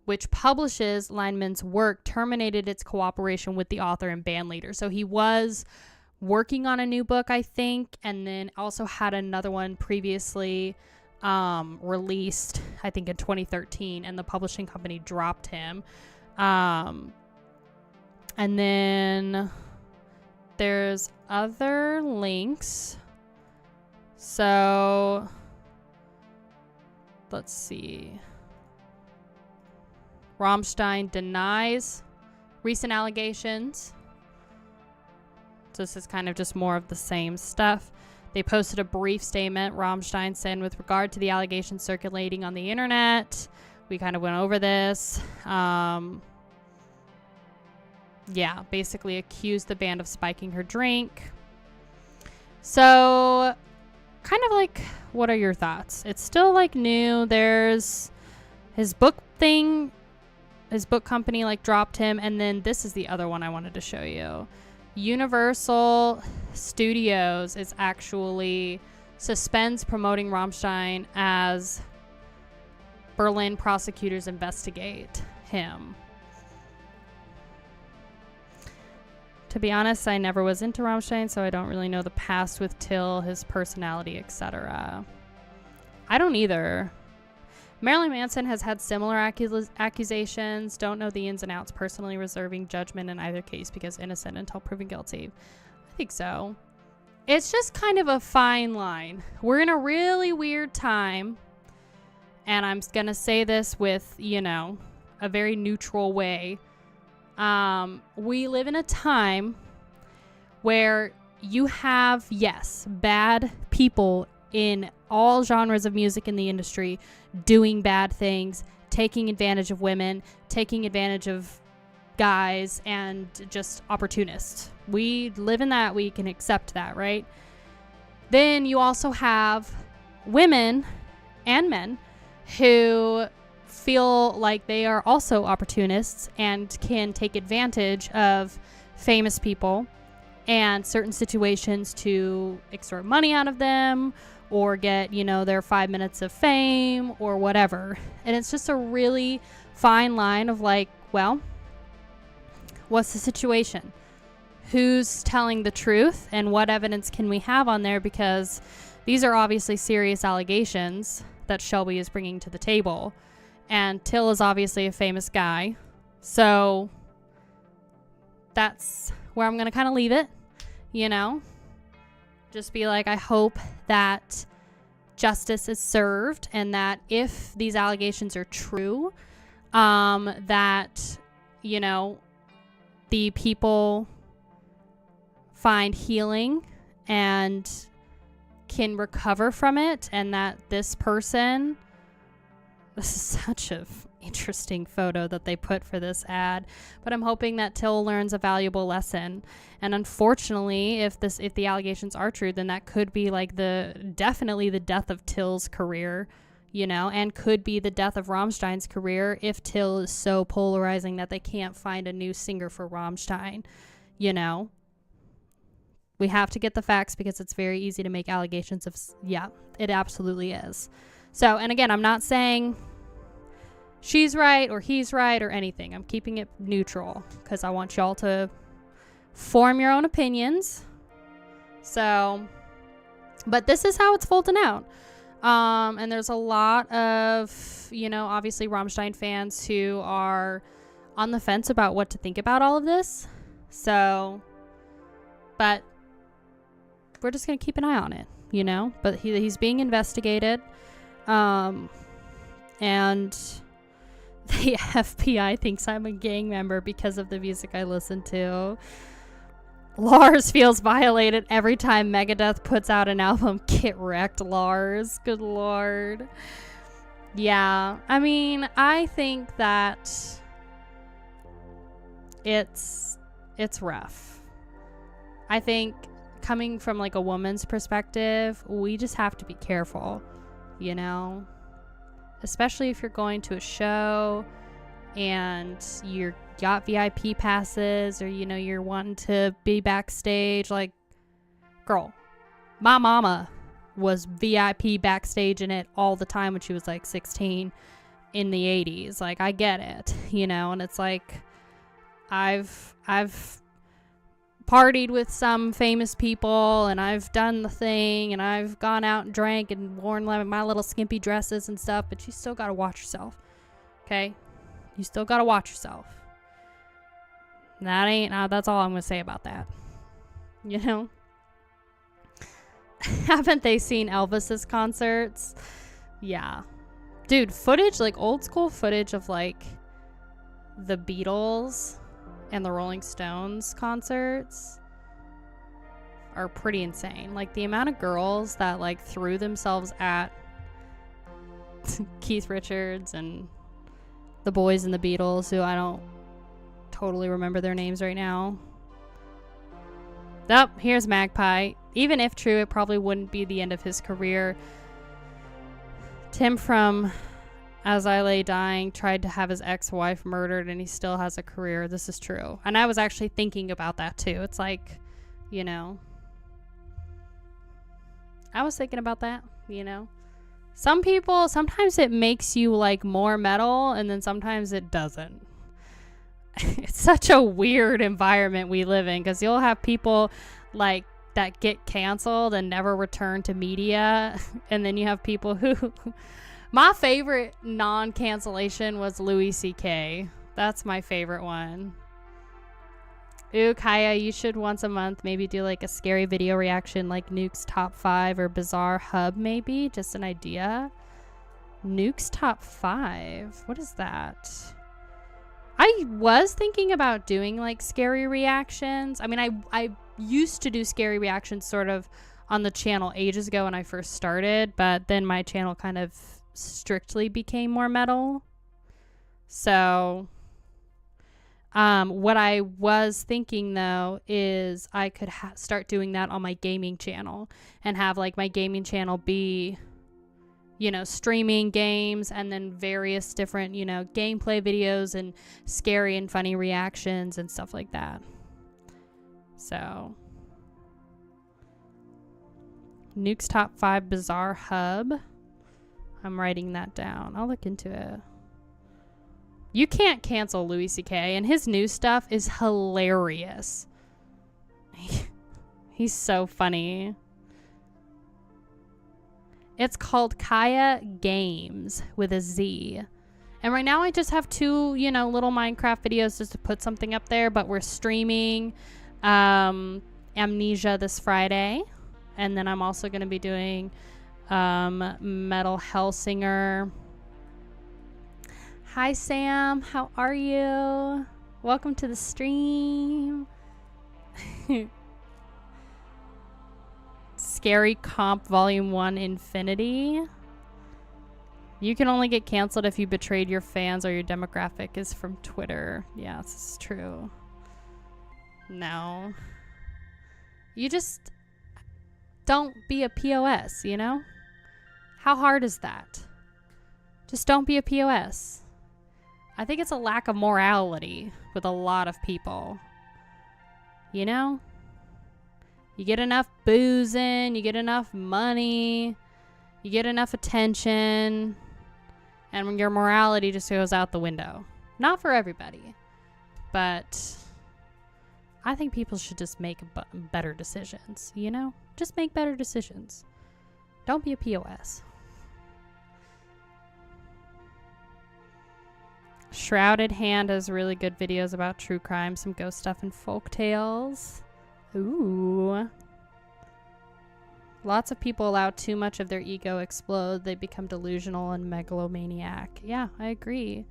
which publishes Lineman's work, terminated its cooperation with the author and band leader. So he was working on a new book, I think, and then also had another one previously released, I think in 2013, and the publishing company dropped him. And then there's other links. So let's see. Rammstein denies recent allegations. So this is kind of just more of the same stuff. They posted a brief statement. Rammstein said, with regard to the allegations circulating on the internet, we kind of went over this. Yeah, basically accused the band of spiking her drink. So, kind of like, what are your thoughts? It's still like new. There's his book thing. His book company like dropped him. And then this is the other one I wanted to show you. Universal Studios is actually suspends promoting Rammstein as Berlin prosecutors investigate him. To be honest, I never was into Rammstein, so I don't really know the past with Till, his personality, etc. I don't either. Marilyn Manson has had similar accusations. Don't know the ins and outs personally, reserving judgment in either case because innocent until proven guilty. I think so. It's just kind of a fine line. We're in a really weird time, and I'm going to say this with, you know, a very neutral way. We live in a time where you have, yes, bad people in all genres of music in the industry doing bad things, taking advantage of women, taking advantage of guys, and just opportunists. We live in that. We can accept that, right? Then you also have women and men who feel like they are also opportunists and can take advantage of famous people and certain situations to extort money out of them or get, you know, their 5 minutes of fame or whatever. And it's just a really fine line of like, well, what's the situation? Who's telling the truth and what evidence can we have on there? Because these are obviously serious allegations that Shelby is bringing to the table. And Till is obviously a famous guy. So that's where I'm going to kind of leave it, you know? Just be like, I hope that justice is served and that if these allegations are true, that, you know, the people find healing and can recover from it, and that this person... This is such an interesting photo that they put for this ad, but I'm hoping that Till learns a valuable lesson. And unfortunately, if the allegations are true, then that could be like definitely the death of Till's career, you know, and could be the death of Rammstein's career if Till is so polarizing that they can't find a new singer for Rammstein, you know. We have to get the facts because it's very easy to make allegations of, yeah, it absolutely is. So, and again, I'm not saying she's right or he's right or anything. I'm keeping it neutral because I want y'all to form your own opinions. So, but this is how it's folding out. And there's a lot of, you know, obviously Rammstein fans who are on the fence about what to think about all of this. So, but we're just going to keep an eye on it, you know, but he's being investigated. And the FBI thinks I'm a gang member because of the music I listen to. Lars feels violated every time Megadeth puts out an album. Get wrecked, Lars. Good Lord. Yeah, I mean, I think that it's rough. I think coming from like a woman's perspective, we just have to be careful, you know, especially if you're going to a show and you're got VIP passes, or you know, you're wanting to be backstage. Like, girl, my mama was VIP backstage in it all the time when she was like 16 in the 80s. Like, I get it, you know. And it's like, I've partied with some famous people, and I've done the thing, and I've gone out and drank and worn like my little skimpy dresses and stuff, but you still gotta watch yourself, okay? You still gotta watch yourself. That's all I'm gonna say about that, you know. Haven't they seen Elvis's concerts? Yeah, dude, footage, like old school footage of like the Beatles and the Rolling Stones concerts are pretty insane. Like, the amount of girls that like threw themselves at Keith Richards and the boys in the Beatles, who I don't totally remember their names right now. Oh, here's Magpie. Even if true, it probably wouldn't be the end of his career. Tim from As I Lay Dying tried to have his ex-wife murdered, and he still has a career. This is true. And I was actually thinking about that too. It's like, you know, I was thinking about that, you know. Some people, sometimes it makes you like more metal, and then sometimes it doesn't. It's such a weird environment we live in, because you'll have people like that get canceled and never return to media, and then you have people who my favorite non-cancellation was Louis C.K. That's my favorite one. Ooh, Kaya, you should once a month maybe do like a scary video reaction, like Nuke's Top 5 or Bizarre Hub, maybe. Just an idea. Nuke's Top 5. What is that? I was thinking about doing like scary reactions. I mean, I used to do scary reactions sort of on the channel ages ago when I first started, but then my channel kind of strictly became more metal. So what I was thinking though is I could start doing that on my gaming channel, and have like my gaming channel be, you know, streaming games, and then various different, you know, gameplay videos and scary and funny reactions and stuff like that. So Nuke's Top 5 Bizarre Hub. I'm writing that down. I'll look into it. You can't cancel Louis C.K. and his new stuff is hilarious. He's so funny. It's called Kaya Games with a Z. And right now I just have 2, you know, little Minecraft videos just to put something up there, but we're streaming Amnesia this Friday. And then I'm also going to be doing Metal Hellsinger. Hi Sam, how are you? Welcome to the stream. Scary Comp Volume 1 Infinity. You can only get canceled if you betrayed your fans or your demographic is from Twitter. Yeah, this is true. No. You just don't be a POS, you know? How hard is that? Just don't be a POS. I think it's a lack of morality with a lot of people. You know? You get enough boozing, you get enough money, you get enough attention, and your morality just goes out the window. Not for everybody, but I think people should just make better decisions, you know? Just make better decisions. Don't be a POS. Shrouded Hand has really good videos about true crime, some ghost stuff, and folk tales. Ooh. Lots of people allow too much of their ego explode. They become delusional and megalomaniac. Yeah, I agree.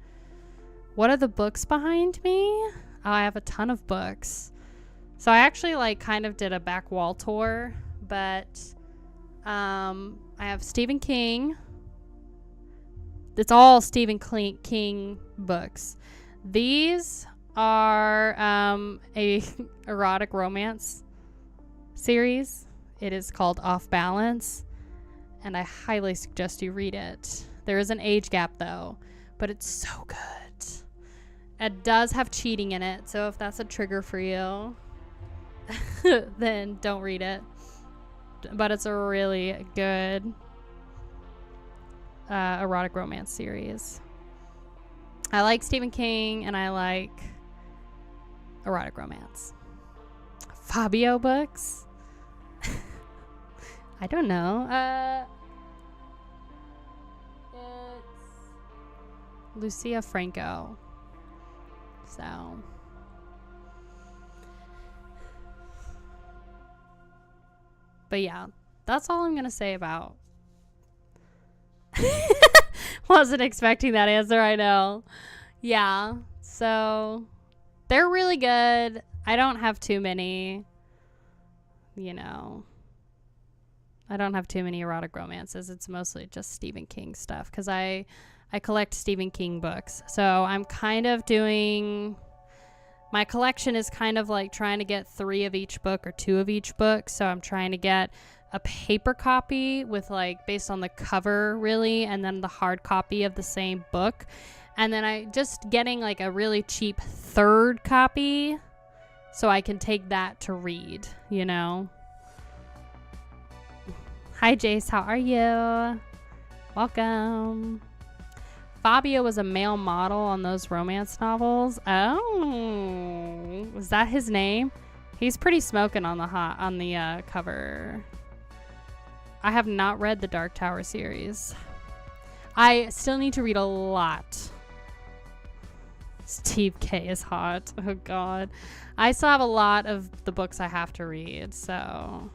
What are the books behind me? Oh, I have a ton of books. So I actually like kind of did a back wall tour, but I have Stephen King, it's all Stephen King books. These are a erotic romance series. It is called Off Balance, and I highly suggest you read it. There is an age gap though, but it's so good. It does have cheating in it, so if that's a trigger for you, then don't read it. But it's a really good erotic romance series. I like Stephen King, and I like erotic romance. Fabio books? I don't know. It's Lucia Franco. So, but yeah, that's all I'm gonna say about. Wasn't expecting that answer, I know. Yeah, so they're really good. I don't have too many, you know, I don't have too many erotic romances. It's mostly just Stephen King stuff because I collect Stephen King books. So I'm kind of doing, my collection is kind of like trying to get 3 of each book or 2 of each book. So I'm trying to get a paper copy with like based on the cover really, and then the hard copy of the same book. And then I just getting like a really cheap 3rd copy so I can take that to read, you know. Hi Jace, how are you? Welcome. Fabio was a male model on those romance novels. Oh, was that his name? He's pretty smoking on the cover. I have not read the Dark Tower series. I still need to read a lot. Steve K is hot. Oh God, I still have a lot of the books I have to read. So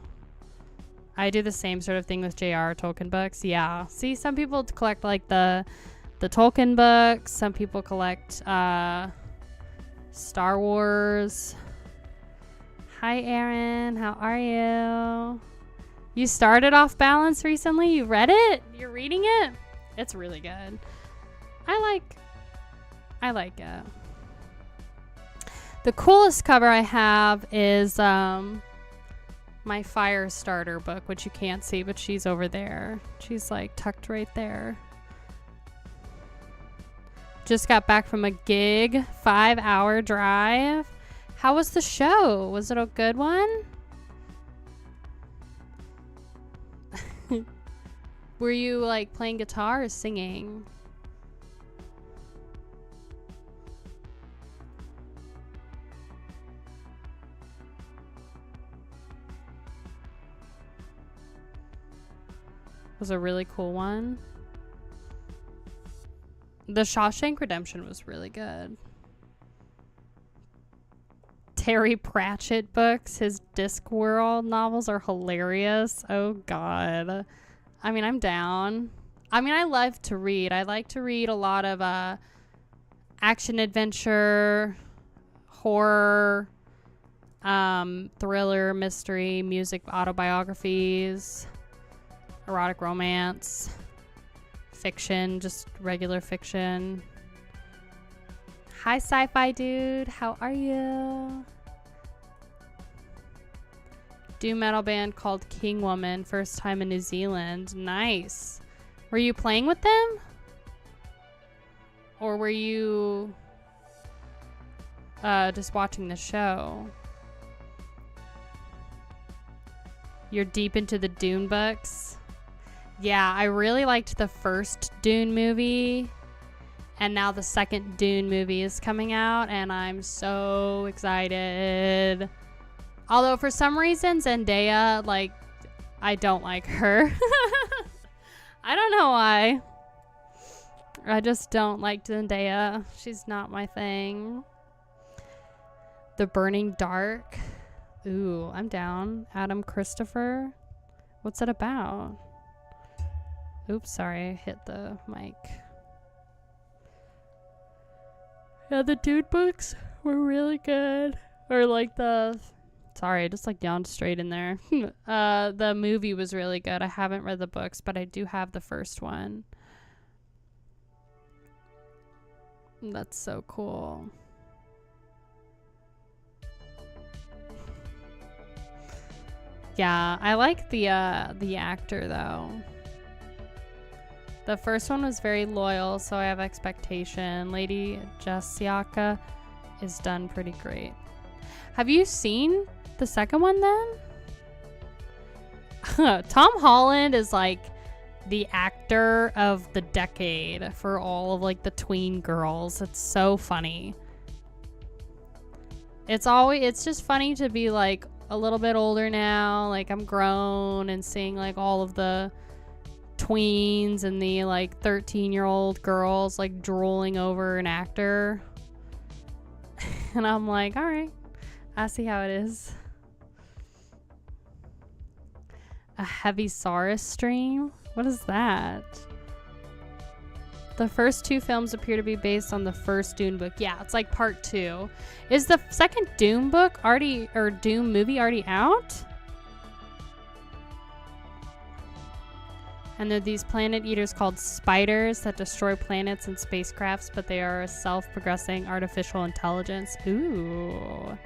I do the same sort of thing with J.R. Tolkien books. Yeah. See, some people collect like the Tolkien books. Some people collect Star Wars. Hi, Aaron. How are you? You started Off Balance recently? You read it? You're reading it? It's really good. I like it. The coolest cover I have is my Fire Starter book, which you can't see, but she's over there. She's like tucked right there. Just got back from a gig, 5-hour drive. How was the show? Was it a good one? Were you like playing guitar or singing? Was a really cool one. The Shawshank Redemption was really good. Terry Pratchett books, his Discworld novels are hilarious. Oh God. I mean, I'm down. I mean, I love to read. I like to read a lot of action adventure, horror, thriller, mystery, music, autobiographies, erotic romance, fiction, just regular fiction. Hi, sci-fi dude. How are you? Doom metal band called King Woman. First time in New Zealand. Nice. Were you playing with them? Or were you just watching the show? You're deep into the Dune books? Yeah, I really liked the first Dune movie. And now the second Dune movie is coming out, and I'm so excited. Although for some reason Zendaya, like, I don't like her. I don't know why. I just don't like Zendaya. She's not my thing. The Burning Dark. Ooh, I'm down. Adam Christopher. What's it about? Oops, sorry. I hit the mic. Yeah, the Dude books were really good. Or like the... Sorry, I just like yawned straight in there. The movie was really good. I haven't read the books, but I do have the first one. That's so cool. Yeah, I like the actor though. The first one was very loyal, so I have expectation. Lady Jessica is done pretty great. Have you seen the second one then? Tom Holland is like the actor of the decade for all of like the tween girls. It's so funny. It's just funny to be like a little bit older now, like I'm grown, and seeing like all of the tweens and the like 13-year-old girls like drooling over an actor. And I'm like, all right, I see how it is. A heavy Saurus stream? What is that? The first two films appear to be based on the first Dune book. Yeah, it's like part 2. Is the second Dune book already, or Dune movie already out? And they're these planet eaters called spiders that destroy planets and spacecrafts, but they are a self-progressing artificial intelligence. Ooh.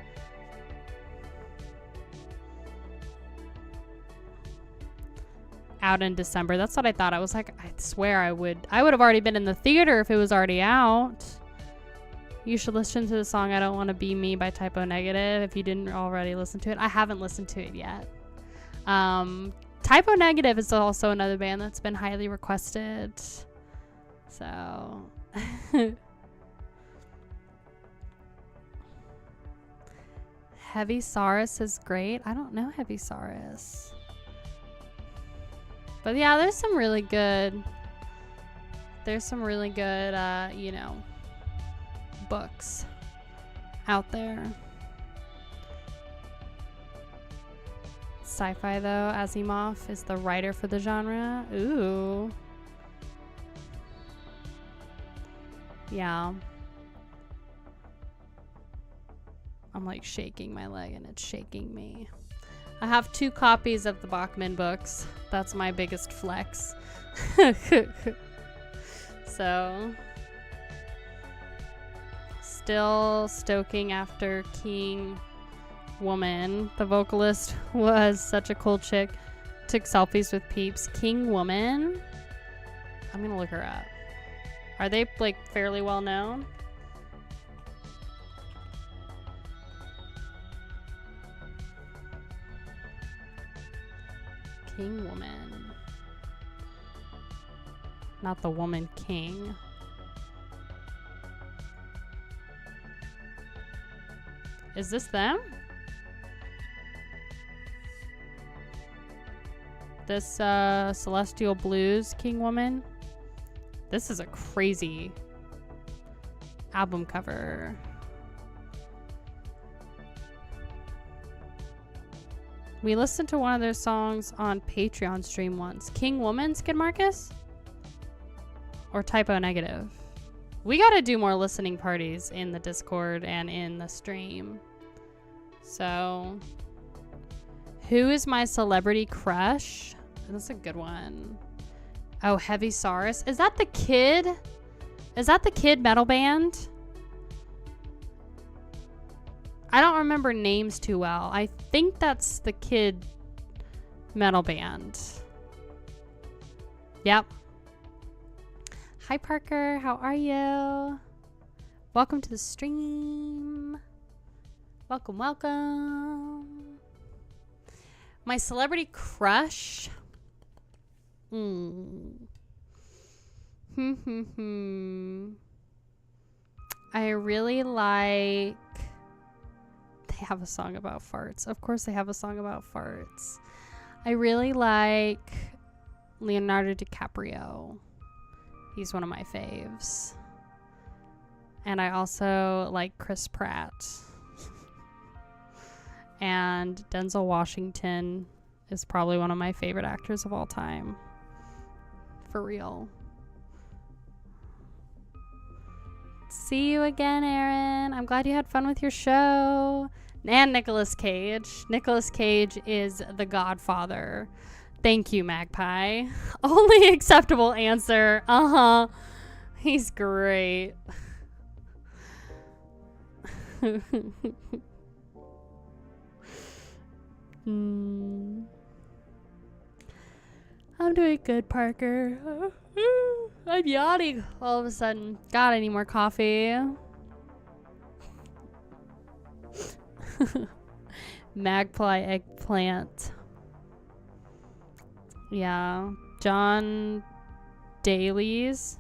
Out in December. That's what I thought. I was like, I swear I would have already been in the theater if it was already out. You should listen to the song I Don't Want to Be Me by Typo Negative if you didn't already listen to it. I haven't listened to it yet. Typo Negative is also another band that's been highly requested. So Heavy Saurus is great. I don't know Heavy Saurus. But yeah, there's some really good, you know, books out there. Sci-fi though, Asimov is the writer for the genre. Ooh. Yeah. I'm like shaking my leg and it's shaking me. I have 2 copies of the Bachman books. That's my biggest flex. So, still stoking after King Woman. The vocalist was such a cool chick. Took selfies with peeps. King Woman? I'm gonna look her up. Are they like fairly well known? King Woman. Not the woman king. Is this them? This Celestial Blues King Woman? This is a crazy album cover. We listened to one of their songs on Patreon stream once. King Woman, Skid Marcus? Or Typo Negative? We gotta do more listening parties in the Discord and in the stream. So, who is my celebrity crush? That's a good one. Oh, Heavy Saurus. Is that the Kid? Is that the Kid metal band? I don't remember names too well. I think that's the Kid metal band. Yep. Hi, Parker. How are you? Welcome to the stream. Welcome, welcome. My celebrity crush. I really like... They have a song about farts. Of course they have a song about farts. I really like Leonardo DiCaprio. He's one of my faves. And I also like Chris Pratt. And Denzel Washington is probably one of my favorite actors of all time. For real. See you again, Aaron. I'm glad you had fun with your show. And Nicolas Cage. Nicolas Cage is the Godfather. Thank you, Magpie. Only acceptable answer. He's great. I'm doing good, Parker. I'm yawning all of a sudden. God, I need more coffee. Magpie eggplant. Yeah. John Daly's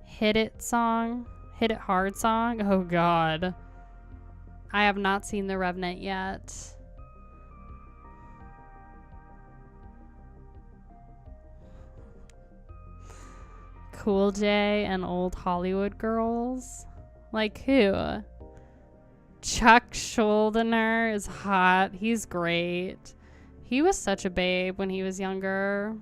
Hit It Hard song. Oh God. I have not seen The Revenant yet. Cool J and Old Hollywood Girls. Like who? Chuck Schuldiner is hot. He's great. He was such a babe when he was younger.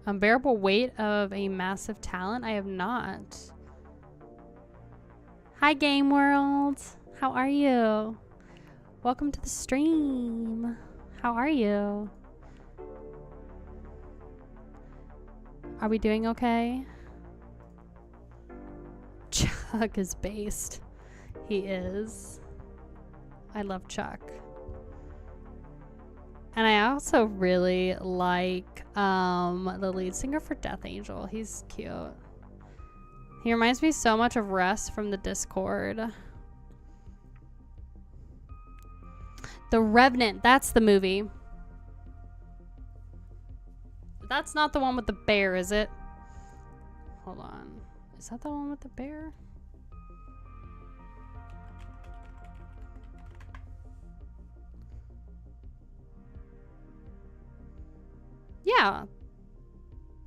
Unbearable Weight of a Massive Talent. I have not. Hi, Game World. How are you? Welcome to the stream. How are you? Are we doing okay? Chuck is based. He is. I love Chuck. And I also really like the lead singer for Death Angel. He's cute. He reminds me so much of Russ from the Discord. The Revenant. That's the movie. That's not the one with the bear, is it? Hold on. Is that the one with the bear? Yeah.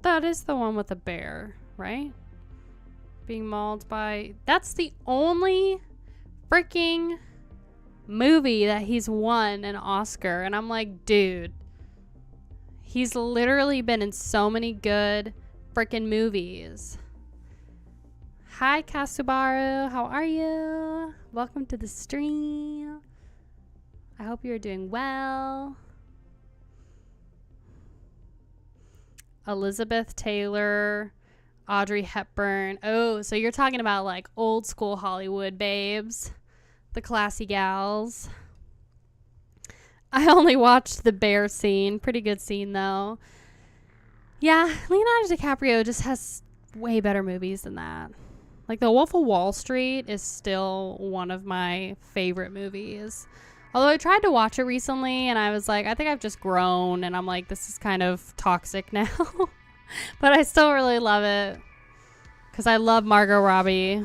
That is the one with the bear, right? Being mauled by... That's the only freaking movie that he's won an Oscar. And I'm like, dude. He's literally been in so many good freaking movies. Hi, Kasubaru. How are you? Welcome to the stream. I hope you're doing well. Elizabeth Taylor, Audrey Hepburn. Oh, so you're talking about like old school Hollywood babes, the classy gals. I only watched the bear scene. Pretty good scene though. Yeah, Leonardo DiCaprio just has way better movies than that. Like The Wolf of Wall Street is still one of my favorite movies. Although I tried to watch it recently and I was like, I think I've just grown and I'm like, this is kind of toxic now. But I still really love it because I love Margot Robbie.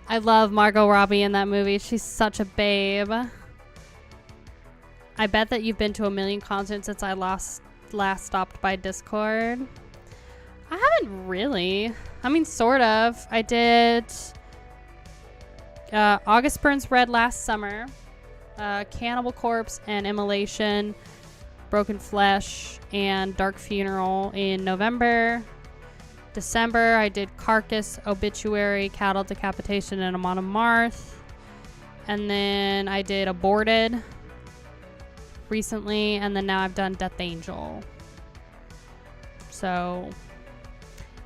I love Margot Robbie in that movie. She's such a babe. I bet that you've been to a million concerts since I last stopped by Discord. I haven't really. I mean, sort of. I did August Burns Red last summer. Cannibal Corpse and Immolation, Broken Flesh, and Dark Funeral in November. December, I did Carcass, Obituary, Cattle Decapitation, and Amon Amarth. And then I did Aborted recently, and then now I've done Death Angel. So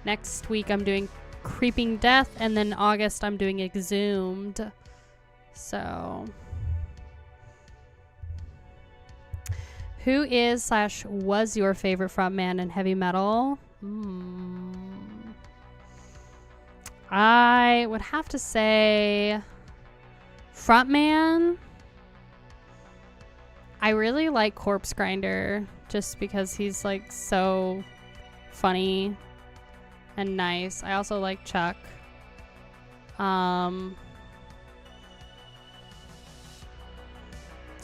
next week I'm doing Creeping Death, and then August I'm doing Exhumed. So... Who is / was your favorite frontman in heavy metal? I would have to say frontman. I really like Corpse Grinder just because he's like so funny and nice. I also like Chuck. So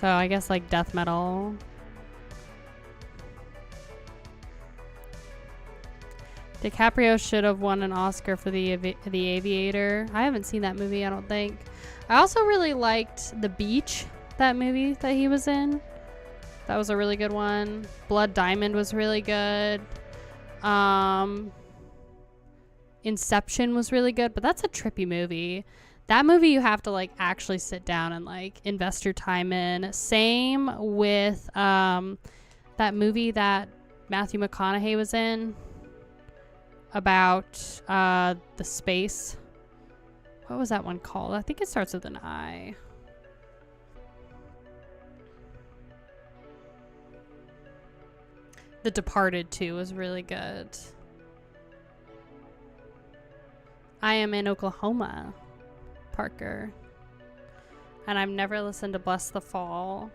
I guess like death metal. DiCaprio should have won an Oscar for the Aviator. I haven't seen that movie, I don't think. I also really liked The Beach, that movie that he was in. That was a really good one. Blood Diamond was really good. Inception was really good, but that's a trippy movie. That movie you have to like actually sit down and like invest your time in. Same with that movie that Matthew McConaughey was in. about the space. What was that one called? I think it starts with an I. The Departed 2 was really good. I am in Oklahoma, Parker. And I've never listened to Bless the Fall.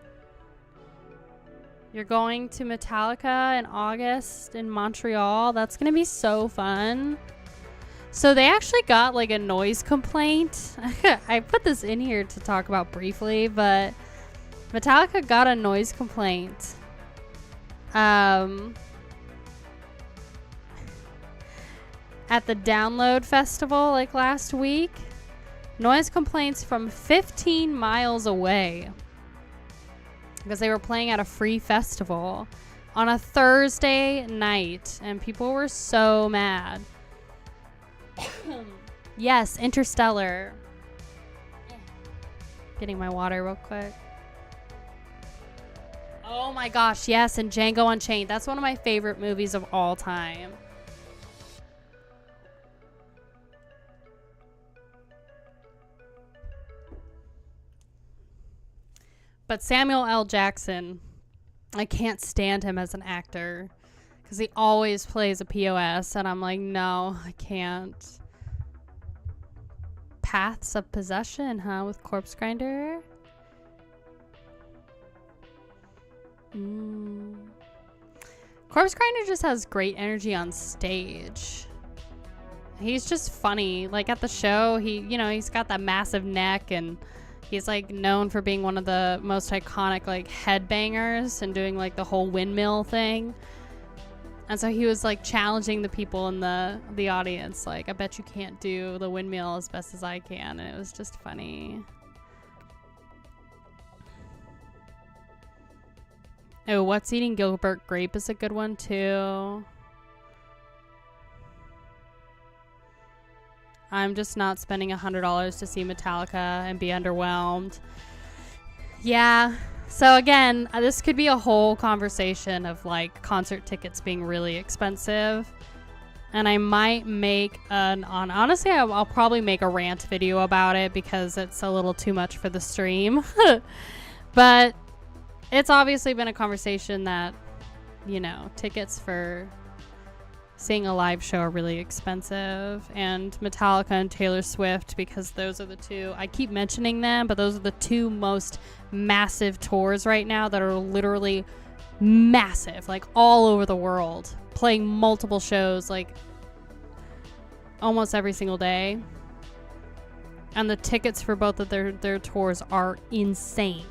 You're going to Metallica in August in Montreal. That's going to be so fun. So they actually got like a noise complaint. I put this in here to talk about briefly, but Metallica got a noise complaint. At the Download Festival like last week. Noise complaints from 15 miles away. Because they were playing at a free festival on a Thursday night. And people were so mad. Yes, Interstellar. Getting my water real quick. Oh my gosh, yes, and Django Unchained. That's one of my favorite movies of all time. But Samuel L. Jackson, I can't stand him as an actor because he always plays a POS, and I'm like, no, I can't. Paths of Possession, huh, with Corpse Grinder? Corpse Grinder just has great energy on stage. He's just funny. Like at the show, he's got that massive neck, and he's like known for being one of the most iconic like headbangers and doing like the whole windmill thing. And so he was like challenging the people in the audience, like, I bet you can't do the windmill as best as I can. And it was just funny. Oh, What's Eating Gilbert Grape is a good one too. I'm just not spending $100 to see Metallica and be underwhelmed. Yeah. So again, this could be a whole conversation of like concert tickets being really expensive. And I might make honestly, I'll probably make a rant video about it because it's a little too much for the stream. But it's obviously been a conversation that, tickets for seeing a live show are really expensive, and Metallica and Taylor Swift, because those are the two, I keep mentioning them, but those are the two most massive tours right now that are literally massive, like all over the world, playing multiple shows like almost every single day. And the tickets for both of their tours are insane.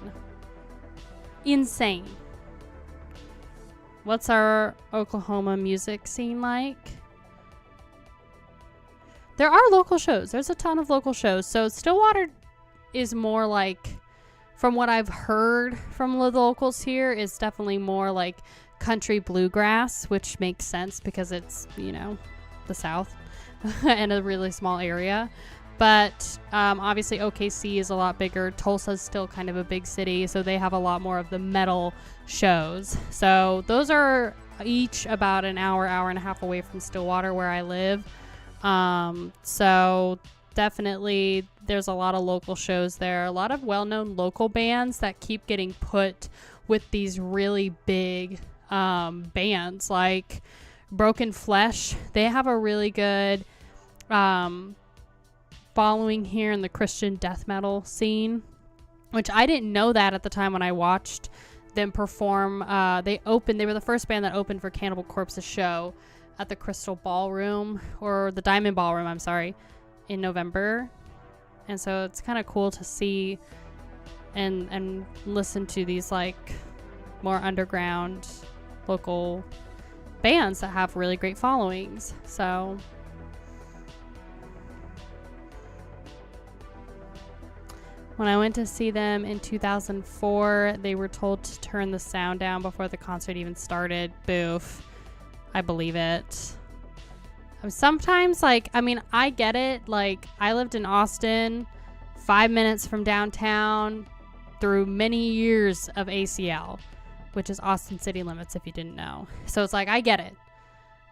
Insane. What's our Oklahoma music scene like? There are local shows. There's a ton of local shows. So Stillwater is more like, from what I've heard from the locals here, is definitely more like country bluegrass, which makes sense because it's, the South and a really small area. But obviously OKC is a lot bigger. Tulsa's still kind of a big city, so they have a lot more of the metal shows. So those are each about an hour and a half away from Stillwater, where I live. So definitely there's a lot of local shows there. A lot of well-known local bands that keep getting put with these really big bands like Broken Flesh. They have a really good following here in the Christian death metal scene, which I didn't know that at the time when I watched them perform. They were the first band that opened for Cannibal Corpse's show at the Crystal Ballroom, or the Diamond Ballroom, I'm sorry, in November. And so it's kind of cool to see and listen to these like more underground local bands that have really great followings. So when I went to see them in 2004, they were told to turn the sound down before the concert even started. Boof. I believe it. Sometimes, I get it. Like, I lived in Austin, 5 minutes from downtown, through many years of ACL, which is Austin City Limits, if you didn't know. So it's like, I get it.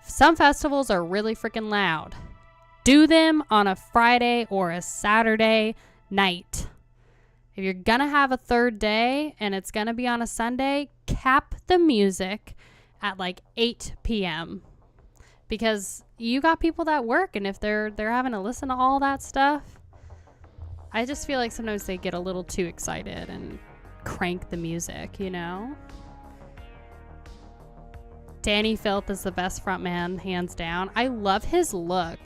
Some festivals are really freaking loud. Do them on a Friday or a Saturday night. If you're gonna have a third day and it's gonna be on a Sunday, cap the music at like 8 p.m. because you got people that work, and if they're having to listen to all that stuff, I just feel like sometimes they get a little too excited and crank the music, you know? Danny Filth is the best frontman, hands down. I love his look.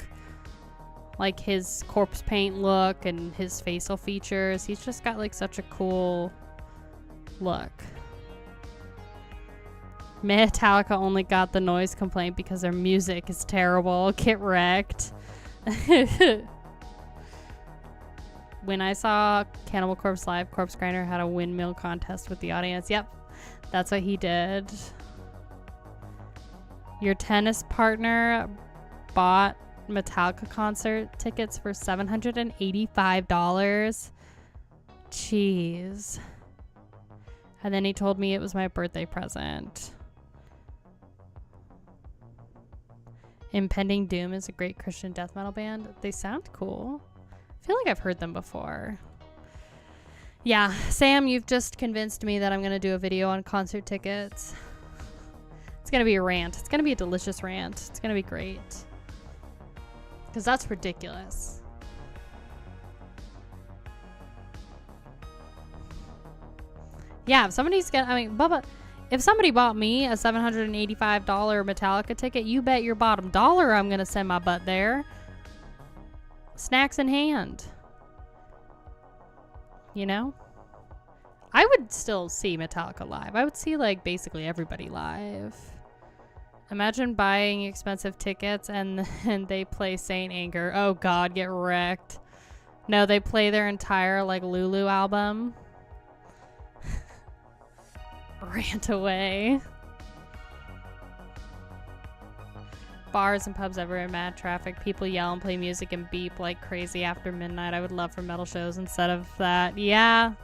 Like his corpse paint look and his facial features. He's just got like such a cool look. Metallica only got the noise complaint because their music is terrible. Get wrecked. When I saw Cannibal Corpse live, Corpse Grinder had a windmill contest with the audience. Yep, that's what he did. Your tennis partner bought Metallica concert tickets for $785. Jeez. And then he told me it was my birthday present. Impending Doom is a great Christian death metal band. They sound cool. I feel like I've heard them before. Yeah, Sam, you've just convinced me that I'm going to do a video on concert tickets. It's going to be a rant. It's going to be a delicious rant. It's going to be great. Because that's ridiculous. Yeah, if somebody's gonna, I mean, Bubba, if somebody bought me a $785 Metallica ticket, you bet your bottom dollar I'm gonna send my butt there. Snacks in hand. You know? I would still see Metallica live. I would see, like, basically everybody live. Imagine buying expensive tickets and they play Saint Anger. Oh God, get wrecked. No, they play their entire, like, Lulu album. Rant away. Bars and pubs everywhere, mad traffic. People yell and play music and beep like crazy after midnight. I would love for metal shows instead of that. Yeah.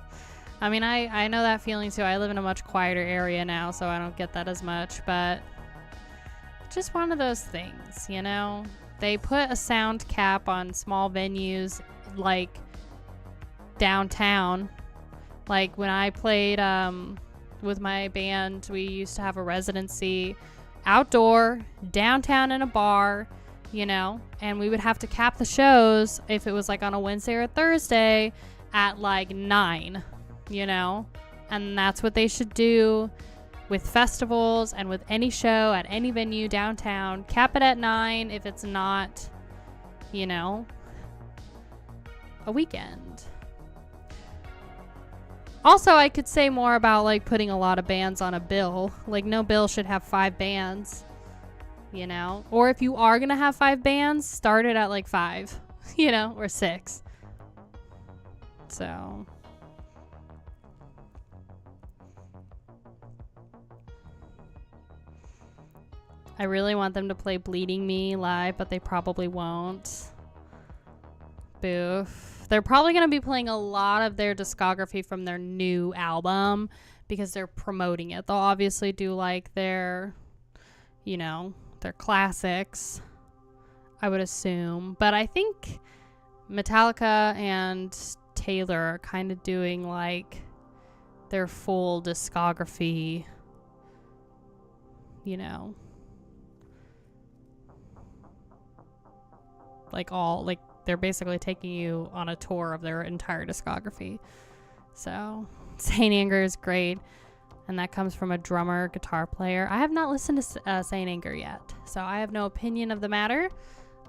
I mean, I know that feeling too. I live in a much quieter area now, so I don't get that as much, but just one of those things, you know? They put a sound cap on small venues like downtown. Like when I played with my band, we used to have a residency outdoor, downtown in a bar, you know, and we would have to cap the shows if it was like on a Wednesday or a Thursday at like 9, you know, and that's what they should do with festivals and with any show at any venue downtown. Cap it at 9 if it's not, you know, a weekend. Also, I could say more about like putting a lot of bands on a bill. Like no bill should have 5 bands, you know? Or if you are going to have 5 bands, start it at like 5, you know, or 6. So I really want them to play Bleeding Me live, but they probably won't. Boof. They're probably going to be playing a lot of their discography from their new album because they're promoting it. They'll obviously do like their, you know, their classics, I would assume. But I think Metallica and Taylor are kind of doing like their full discography, you know, like all, like, they're basically taking you on a tour of their entire discography. So, Saint Anger is great. And that comes from a drummer, guitar player. I have not listened to Saint Anger yet, so I have no opinion of the matter.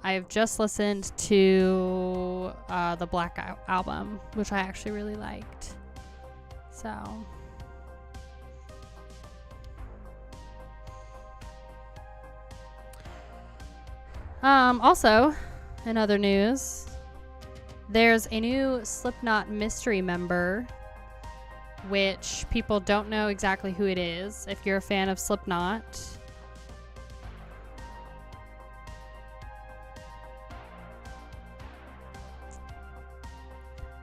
I have just listened to the Black album, which I actually really liked. So also, in other news, there's a new Slipknot mystery member, which people don't know exactly who it is. If you're a fan of Slipknot,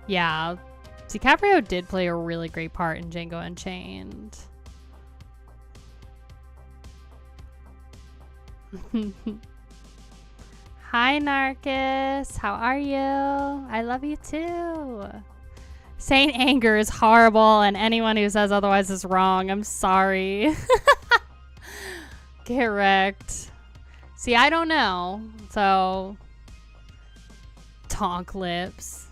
yeah, DiCaprio did play a really great part in Django Unchained. Hi, Narcus. How are you? I love you too. Saying anger is horrible, and anyone who says otherwise is wrong. I'm sorry. Get wrecked. See, I don't know. So, tonk lips.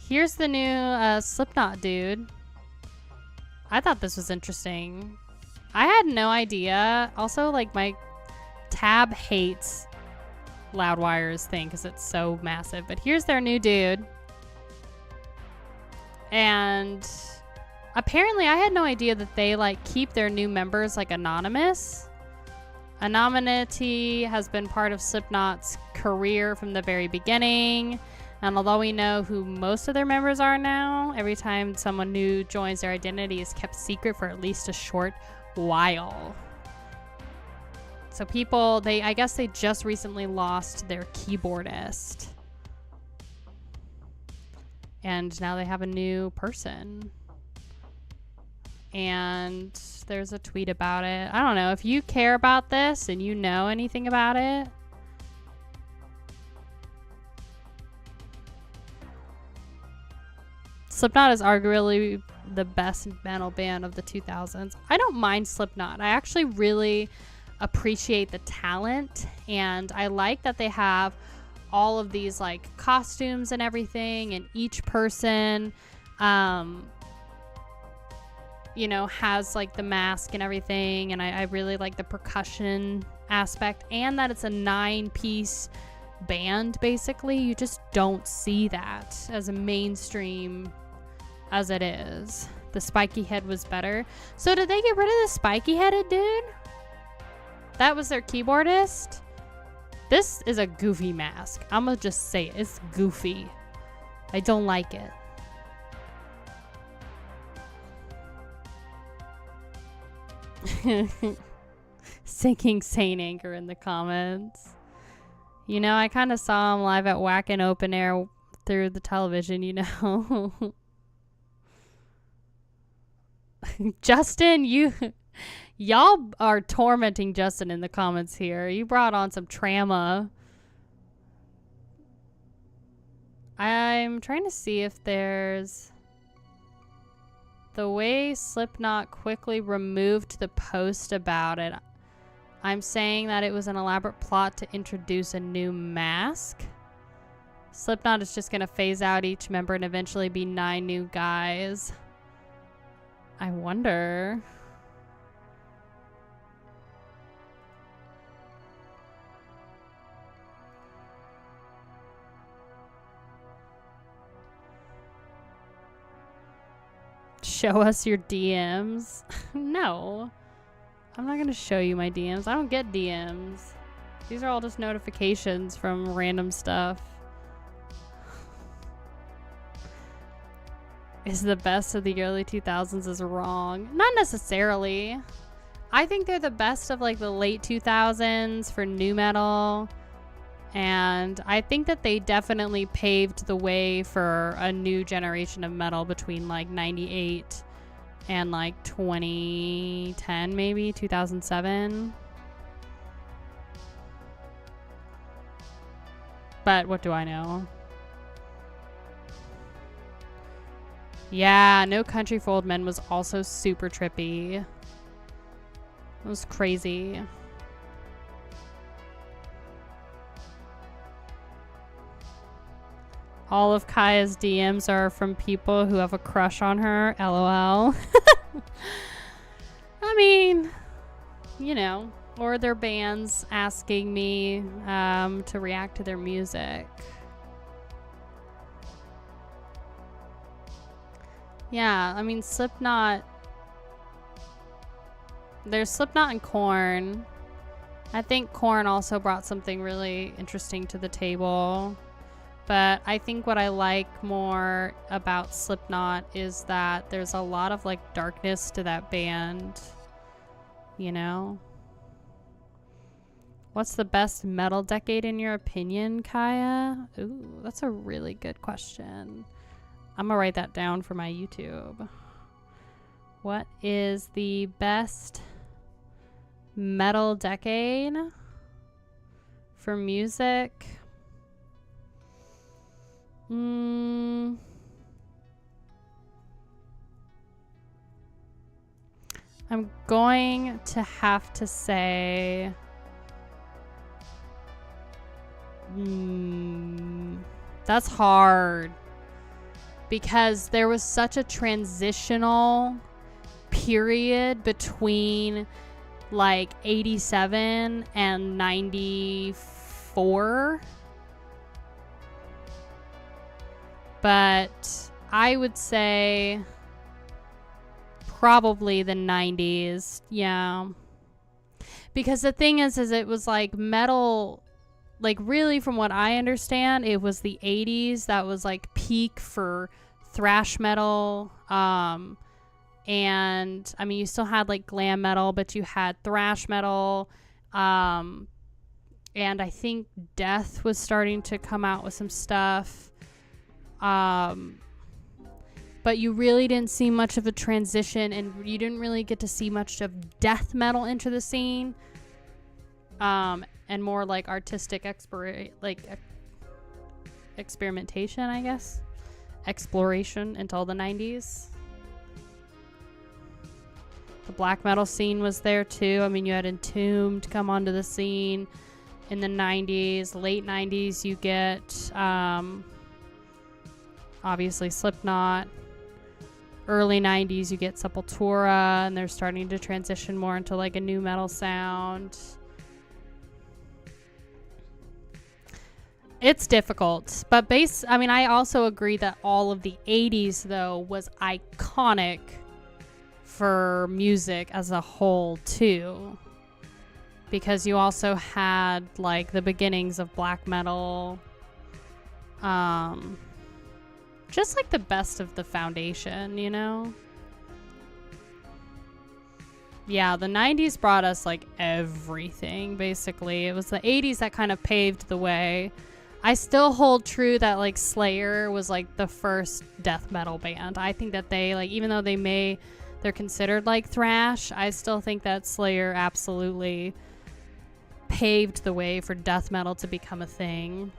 Here's the new Slipknot dude. I thought this was interesting. I had no idea. Also, like, my tab hates Loudwire's thing because it's so massive. But here's their new dude. And apparently I had no idea that they, like, keep their new members, like, anonymous. Anonymity has been part of Slipknot's career from the very beginning. And although we know who most of their members are now, every time someone new joins, their identity is kept secret for at least a short while. So people, I guess they just recently lost their keyboardist. And now they have a new person. And there's a tweet about it. I don't know if you care about this and you know anything about it. Slipknot is arguably the best metal band of the 2000s. I don't mind Slipknot. I actually really appreciate the talent, and I like that they have all of these like costumes and everything, and each person you know, has like the mask and everything, and I really like the percussion aspect, and that it's a 9-piece band. Basically, you just don't see that as a mainstream as it is. The spiky head was better. So did they get rid of the spiky headed dude? That was their keyboardist? This is a goofy mask. I'm gonna just say it. It's goofy. I don't like it. Sinking Saint Anger in the comments. You know, I kind of saw him live at Wacken Open Air through the television, you know. Justin, y'all are tormenting Justin in the comments here. You brought on some trauma. I'm trying to see if there's the way Slipknot quickly removed the post about it. I'm saying that it was an elaborate plot to introduce a new mask. Slipknot is just going to phase out each member and eventually be 9 new guys. I wonder. Show us your DMs. No. I'm not going to show you my DMs. I don't get DMs. These are all just notifications from random stuff. Is the best of the early 2000s is wrong. Not necessarily. I think they're the best of like the late 2000s for nu metal. And I think that they definitely paved the way for a new generation of metal between like 98 and like 2010, maybe 2007. But what do I know? Yeah, No Country for Old Men was also super trippy. It was crazy. All of Kaya's DMs are from people who have a crush on her. LOL. I mean, you know, or their bands asking me to react to their music. Yeah, I mean, Slipknot. There's Slipknot and Korn. I think Korn also brought something really interesting to the table. But I think what I like more about Slipknot is that there's a lot of like darkness to that band, you know? What's the best metal decade in your opinion, Kaya? Ooh, that's a really good question. I'm gonna write that down for my YouTube. What is the best metal decade? For music, I'm going to have to say that's hard because there was such a transitional period between like 87 and 94, but I would say probably the 90s. Yeah, because the thing is it was like metal, like really from what I understand, it was the 80s that was like peak for thrash metal. And I mean, you still had like glam metal, but you had thrash metal. And I think Death was starting to come out with some stuff. But you really didn't see much of a transition, and you didn't really get to see much of death metal enter the scene. And more like artistic experimentation, I guess. Exploration until the 90s. The black metal scene was there too. I mean, you had Entombed come onto the scene in the 90s. Late 90s, you get obviously Slipknot. Early 90s, you get Sepultura, and they're starting to transition more into like a new metal sound. It's difficult, but I also agree that all of the 80s though was iconic for music as a whole too, because you also had like the beginnings of black metal, just like the best of the foundation, you know. Yeah, the 90s brought us like everything basically. It was the 80s that kind of paved the way. I still hold true that like Slayer was like the first death metal band. I think that they, like, even though they're considered like thrash, I still think that Slayer absolutely paved the way for death metal to become a thing.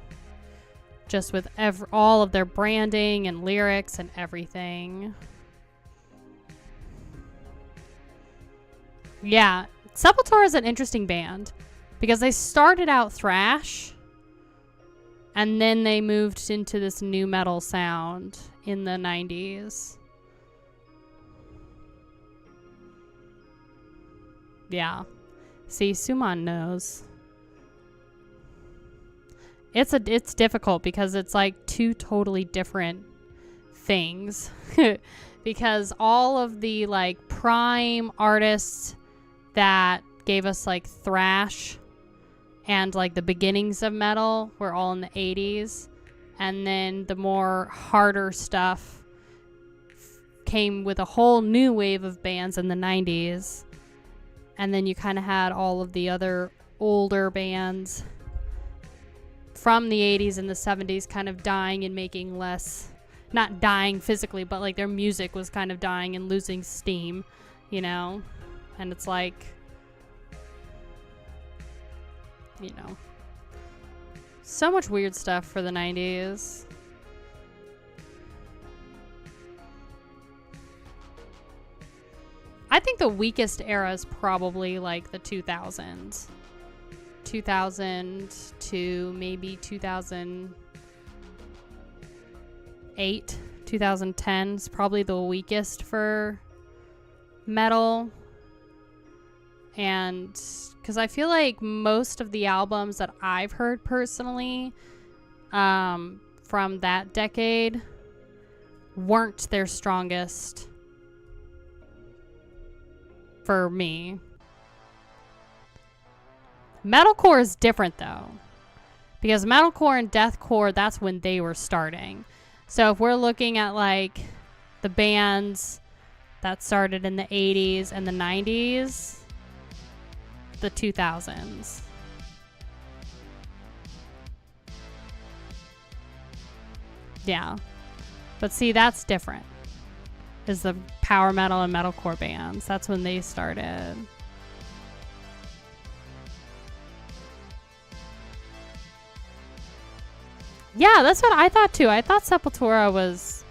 Just with all of their branding and lyrics and everything. Yeah, Sepultura is an interesting band because they started out thrash and then they moved into this new metal sound in the 90s. Yeah. See, Suman knows. It's difficult because it's like two totally different things. Because all of the like prime artists that gave us like thrash and like the beginnings of metal were all in the 80s, and then the more harder stuff came with a whole new wave of bands in the 90s, and then you kind of had all of the other older bands from the 80s and the 70s kind of dying and making less, not dying physically, but like their music was kind of dying and losing steam, you know. And it's like, you know, so much weird stuff for the 90s. I think the weakest era is probably like the 2000s. 2000 to maybe 2008, 2010 is probably the weakest for metal. And because I feel like most of the albums that I've heard personally from that decade weren't their strongest for me. Metalcore is different though, because metalcore and deathcore, that's when they were starting. So if we're looking at like the bands that started in the 80s and the 90s, the 2000s. Yeah. But see, that's different. Is the power metal and metalcore bands. That's when they started. Yeah, that's what I thought too. I thought Sepultura was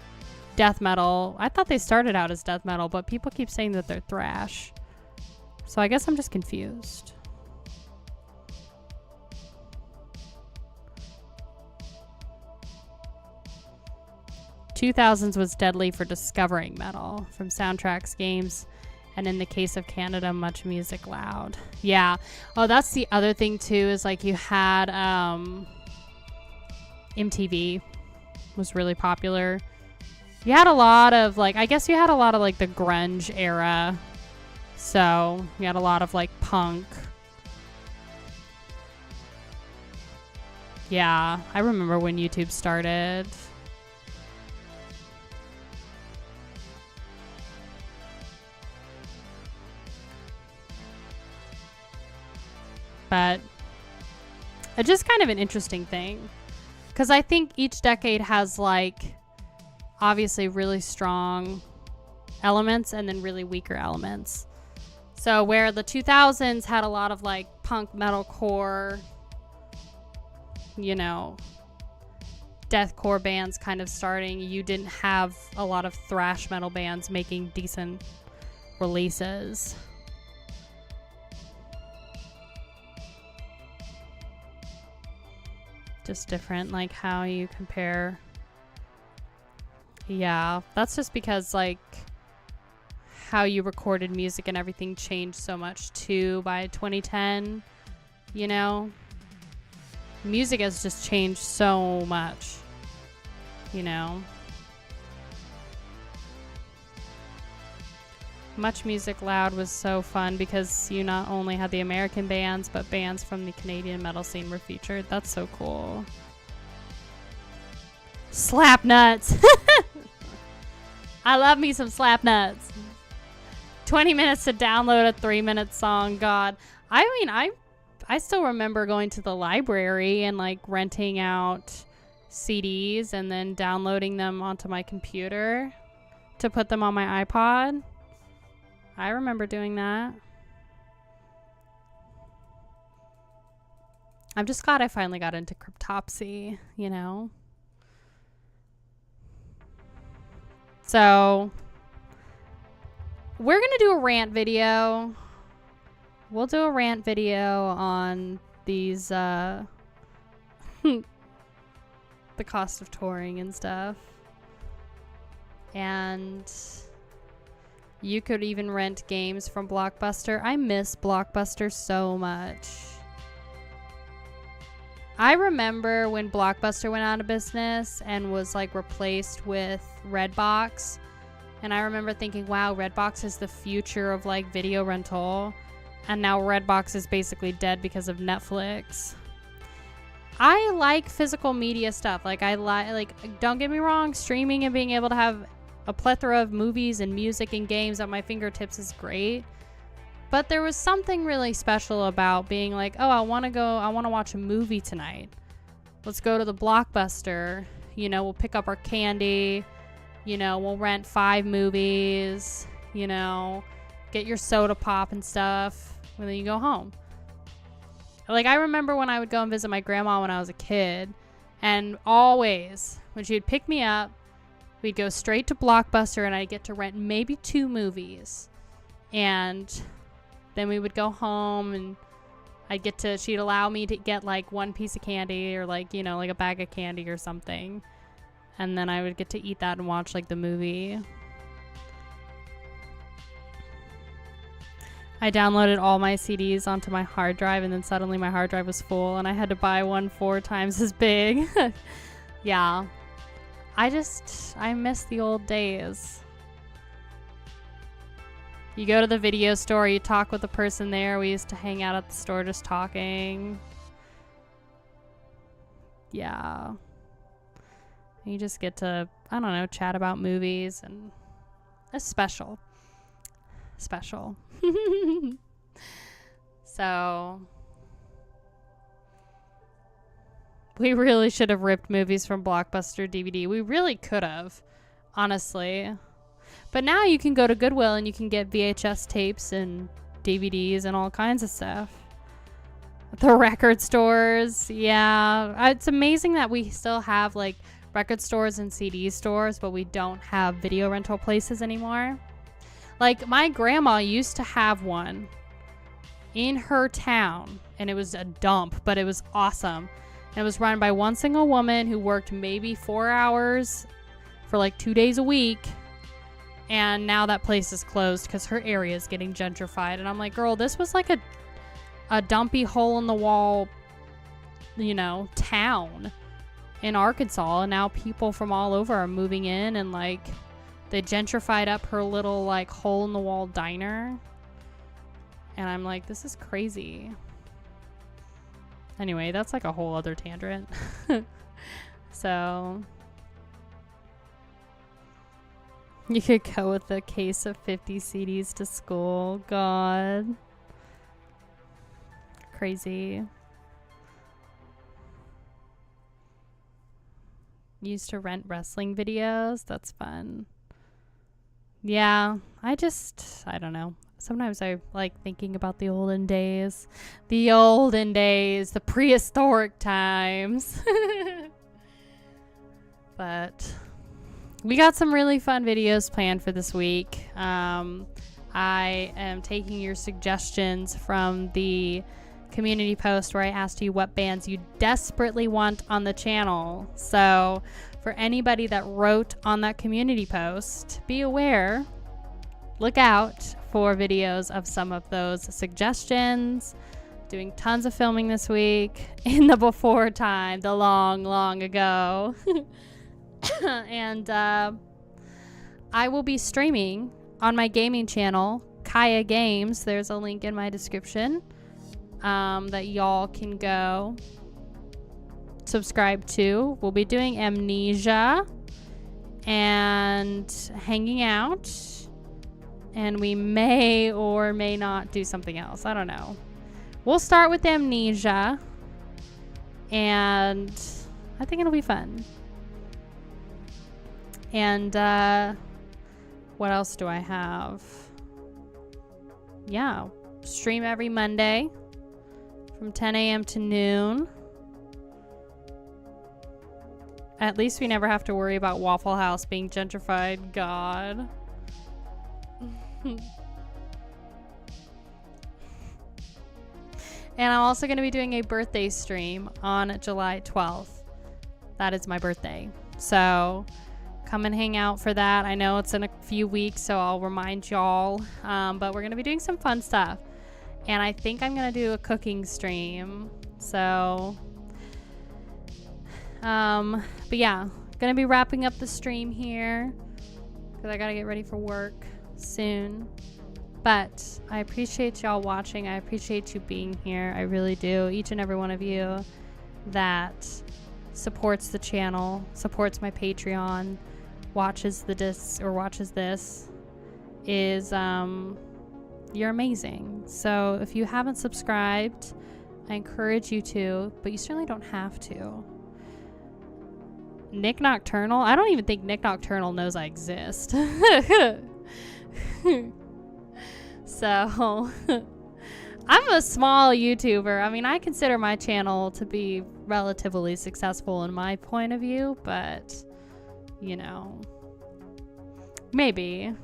death metal. I thought they started out as death metal, but people keep saying that they're thrash. So I guess I'm just confused. "2000s was deadly for discovering metal, from soundtracks, games, and in the case of Canada, much music loud." Yeah. Oh, that's the other thing too, is like you had MTV was really popular. You had a lot of like, I guess you had a lot of like the grunge era. So you had a lot of like punk. Yeah, I remember when YouTube started. But it's just kind of an interesting thing. Because I think each decade has like obviously really strong elements and then really weaker elements. So where the 2000s had a lot of like punk metalcore, you know, deathcore bands kind of starting, you didn't have a lot of thrash metal bands making decent releases. Just different, like how you compare. Yeah, that's just because like how you recorded music and everything changed so much too by 2010, you know? Music has just changed so much, you know? Much Music Loud was so fun because you not only had the American bands, but bands from the Canadian metal scene were featured. That's so cool. Slapnuts. I love me some Slapnuts. 20 minutes to download a 3-minute song. God. I mean, I still remember going to the library and like renting out CDs and then downloading them onto my computer to put them on my iPod. I remember doing that. I'm just glad I finally got into Cryptopsy, you know? So, we're going to do a rant video. We'll do a rant video on these, the cost of touring and stuff. And you could even rent games from Blockbuster. I miss Blockbuster so much. I remember when Blockbuster went out of business and was like replaced with Redbox. And I remember thinking, wow, Redbox is the future of like video rental. And now Redbox is basically dead because of Netflix. I like physical media stuff. Like don't get me wrong, streaming and being able to have a plethora of movies and music and games at my fingertips is great. But there was something really special about being like, oh, I want to watch a movie tonight. Let's go to the Blockbuster. You know, we'll pick up our candy. You know, we'll rent 5 movies. You know, get your soda pop and stuff. And then you go home. Like, I remember when I would go and visit my grandma when I was a kid. And always, when she would pick me up, we'd go straight to Blockbuster and I'd get to rent maybe 2 movies. And then we would go home and she'd allow me to get like 1 piece of candy or like, you know, like a bag of candy or something. And then I would get to eat that and watch like the movie. I downloaded all my CDs onto my hard drive and then suddenly my hard drive was full and I had to buy one 4 times as big. Yeah. I miss the old days. You go to the video store, you talk with the person there. We used to hang out at the store just talking. Yeah. You just get to, I don't know, chat about movies and it's special. Special. So, we really should have ripped movies from Blockbuster DVD. We really could have, honestly. But now you can go to Goodwill and you can get VHS tapes and DVDs and all kinds of stuff. The record stores. Yeah. It's amazing that we still have like record stores and CD stores, but we don't have video rental places anymore. Like my grandma used to have one in her town, and it was a dump, but it was awesome. And it was run by one single woman who worked maybe 4 hours for like 2 days a week. And now that place is closed because her area is getting gentrified. And I'm like, girl, this was like a dumpy hole in the wall, you know, town in Arkansas. And now people from all over are moving in, and like they gentrified up her little like hole in the wall diner. And I'm like, this is crazy. Anyway, that's like a whole other tangent. So you could go with a case of 50 CDs to school. God. Crazy. Used to rent wrestling videos. That's fun. Yeah, I don't know. Sometimes I like thinking about the olden days. The olden days, the prehistoric times. But we got some really fun videos planned for this week. I am taking your suggestions from the community post where I asked you what bands you desperately want on the channel. So for anybody that wrote on that community post, be aware, look out for videos of some of those suggestions. Doing tons of filming this week in the before time, the long ago. And I will be streaming on my gaming channel, Kaya Games. There's a link in my description that y'all can go subscribe to. We'll be doing Amnesia and hanging out, and we may or may not do something else. I don't know. We'll start with Amnesia, and I think it'll be fun. And what else do I have? Yeah, stream every Monday from 10 a.m. to noon. At least we never have to worry about Waffle House being gentrified. God. And I'm also going to be doing a birthday stream on July 12th. That is my birthday. So come and hang out for that. I know it's in a few weeks, so I'll remind y'all. But we're going to be doing some fun stuff. And I think I'm going to do a cooking stream. So, but yeah, going to be wrapping up the stream here because I got to get ready for work soon. But I appreciate y'all watching. I appreciate you being here. I really do. Each and every one of you that supports the channel, supports my Patreon, watches the discs or watches this is you're amazing. So if you haven't subscribed, I encourage you to, but you certainly don't have to. Nick Nocturnal? I don't even think Nick Nocturnal knows I exist. So I'm a small YouTuber. I mean, I consider my channel to be relatively successful in my point of view, but you know, maybe.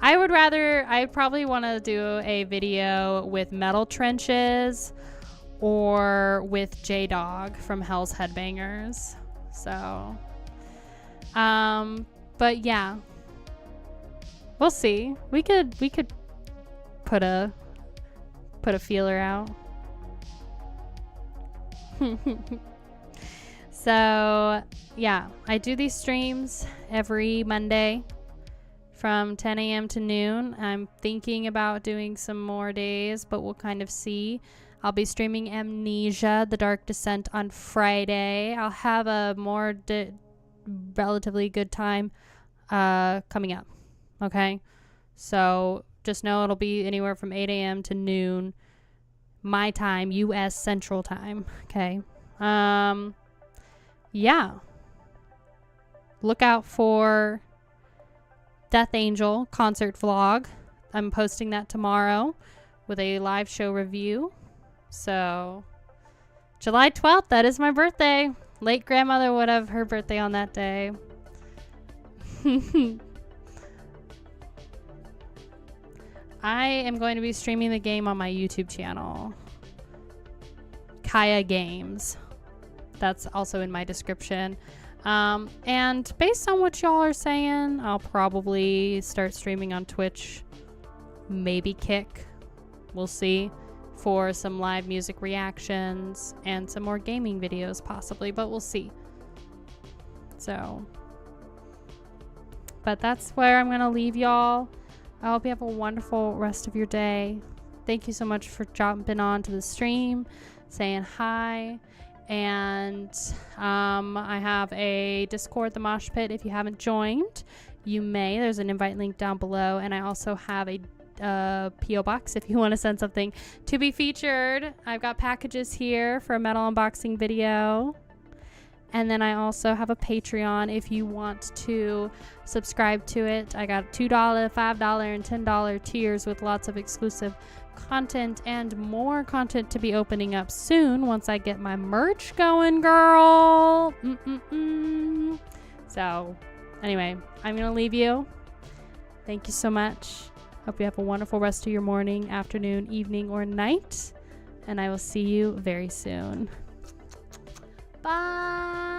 I'd probably want to do a video with Metal Trenches or with J-Dog from Hell's Headbangers. So, but yeah, we'll see. We could put a feeler out. So yeah, I do these streams every Monday from 10 a.m. to noon. I'm thinking about doing some more days, but we'll kind of see. I'll be streaming Amnesia, The Dark Descent on Friday. I'll have a more relatively good time coming up. Okay? So just know it'll be anywhere from 8 a.m. to noon my time, U.S. Central Time. Okay? Yeah. Look out for Death Angel concert vlog. I'm posting that tomorrow with a live show review. So July 12th, that is my birthday. Late grandmother would have her birthday on that day. I am going to be streaming the game on my YouTube channel. Kaya Games. That's also in my description. And based on what y'all are saying, I'll probably start streaming on Twitch. Maybe Kick. We'll see. For some live music reactions and some more gaming videos possibly, but we'll see. So, but that's where I'm gonna leave y'all. I hope you have a wonderful rest of your day. Thank you so much for jumping on to the stream, saying hi. And I have a Discord, the Mosh Pit. If you haven't joined, you may. There's an invite link down below. And I also have a P.O. box if you want to send something to be featured. I've got packages here for a metal unboxing video. And then I also have a Patreon if you want to subscribe to it. I got $2, $5, and $10 tiers with lots of exclusive content and more content to be opening up soon once I get my merch going, girl. So anyway, I'm gonna leave you. Thank you so much. Hope you have a wonderful rest of your morning, afternoon, evening, or night, and I will see you very soon. Bye.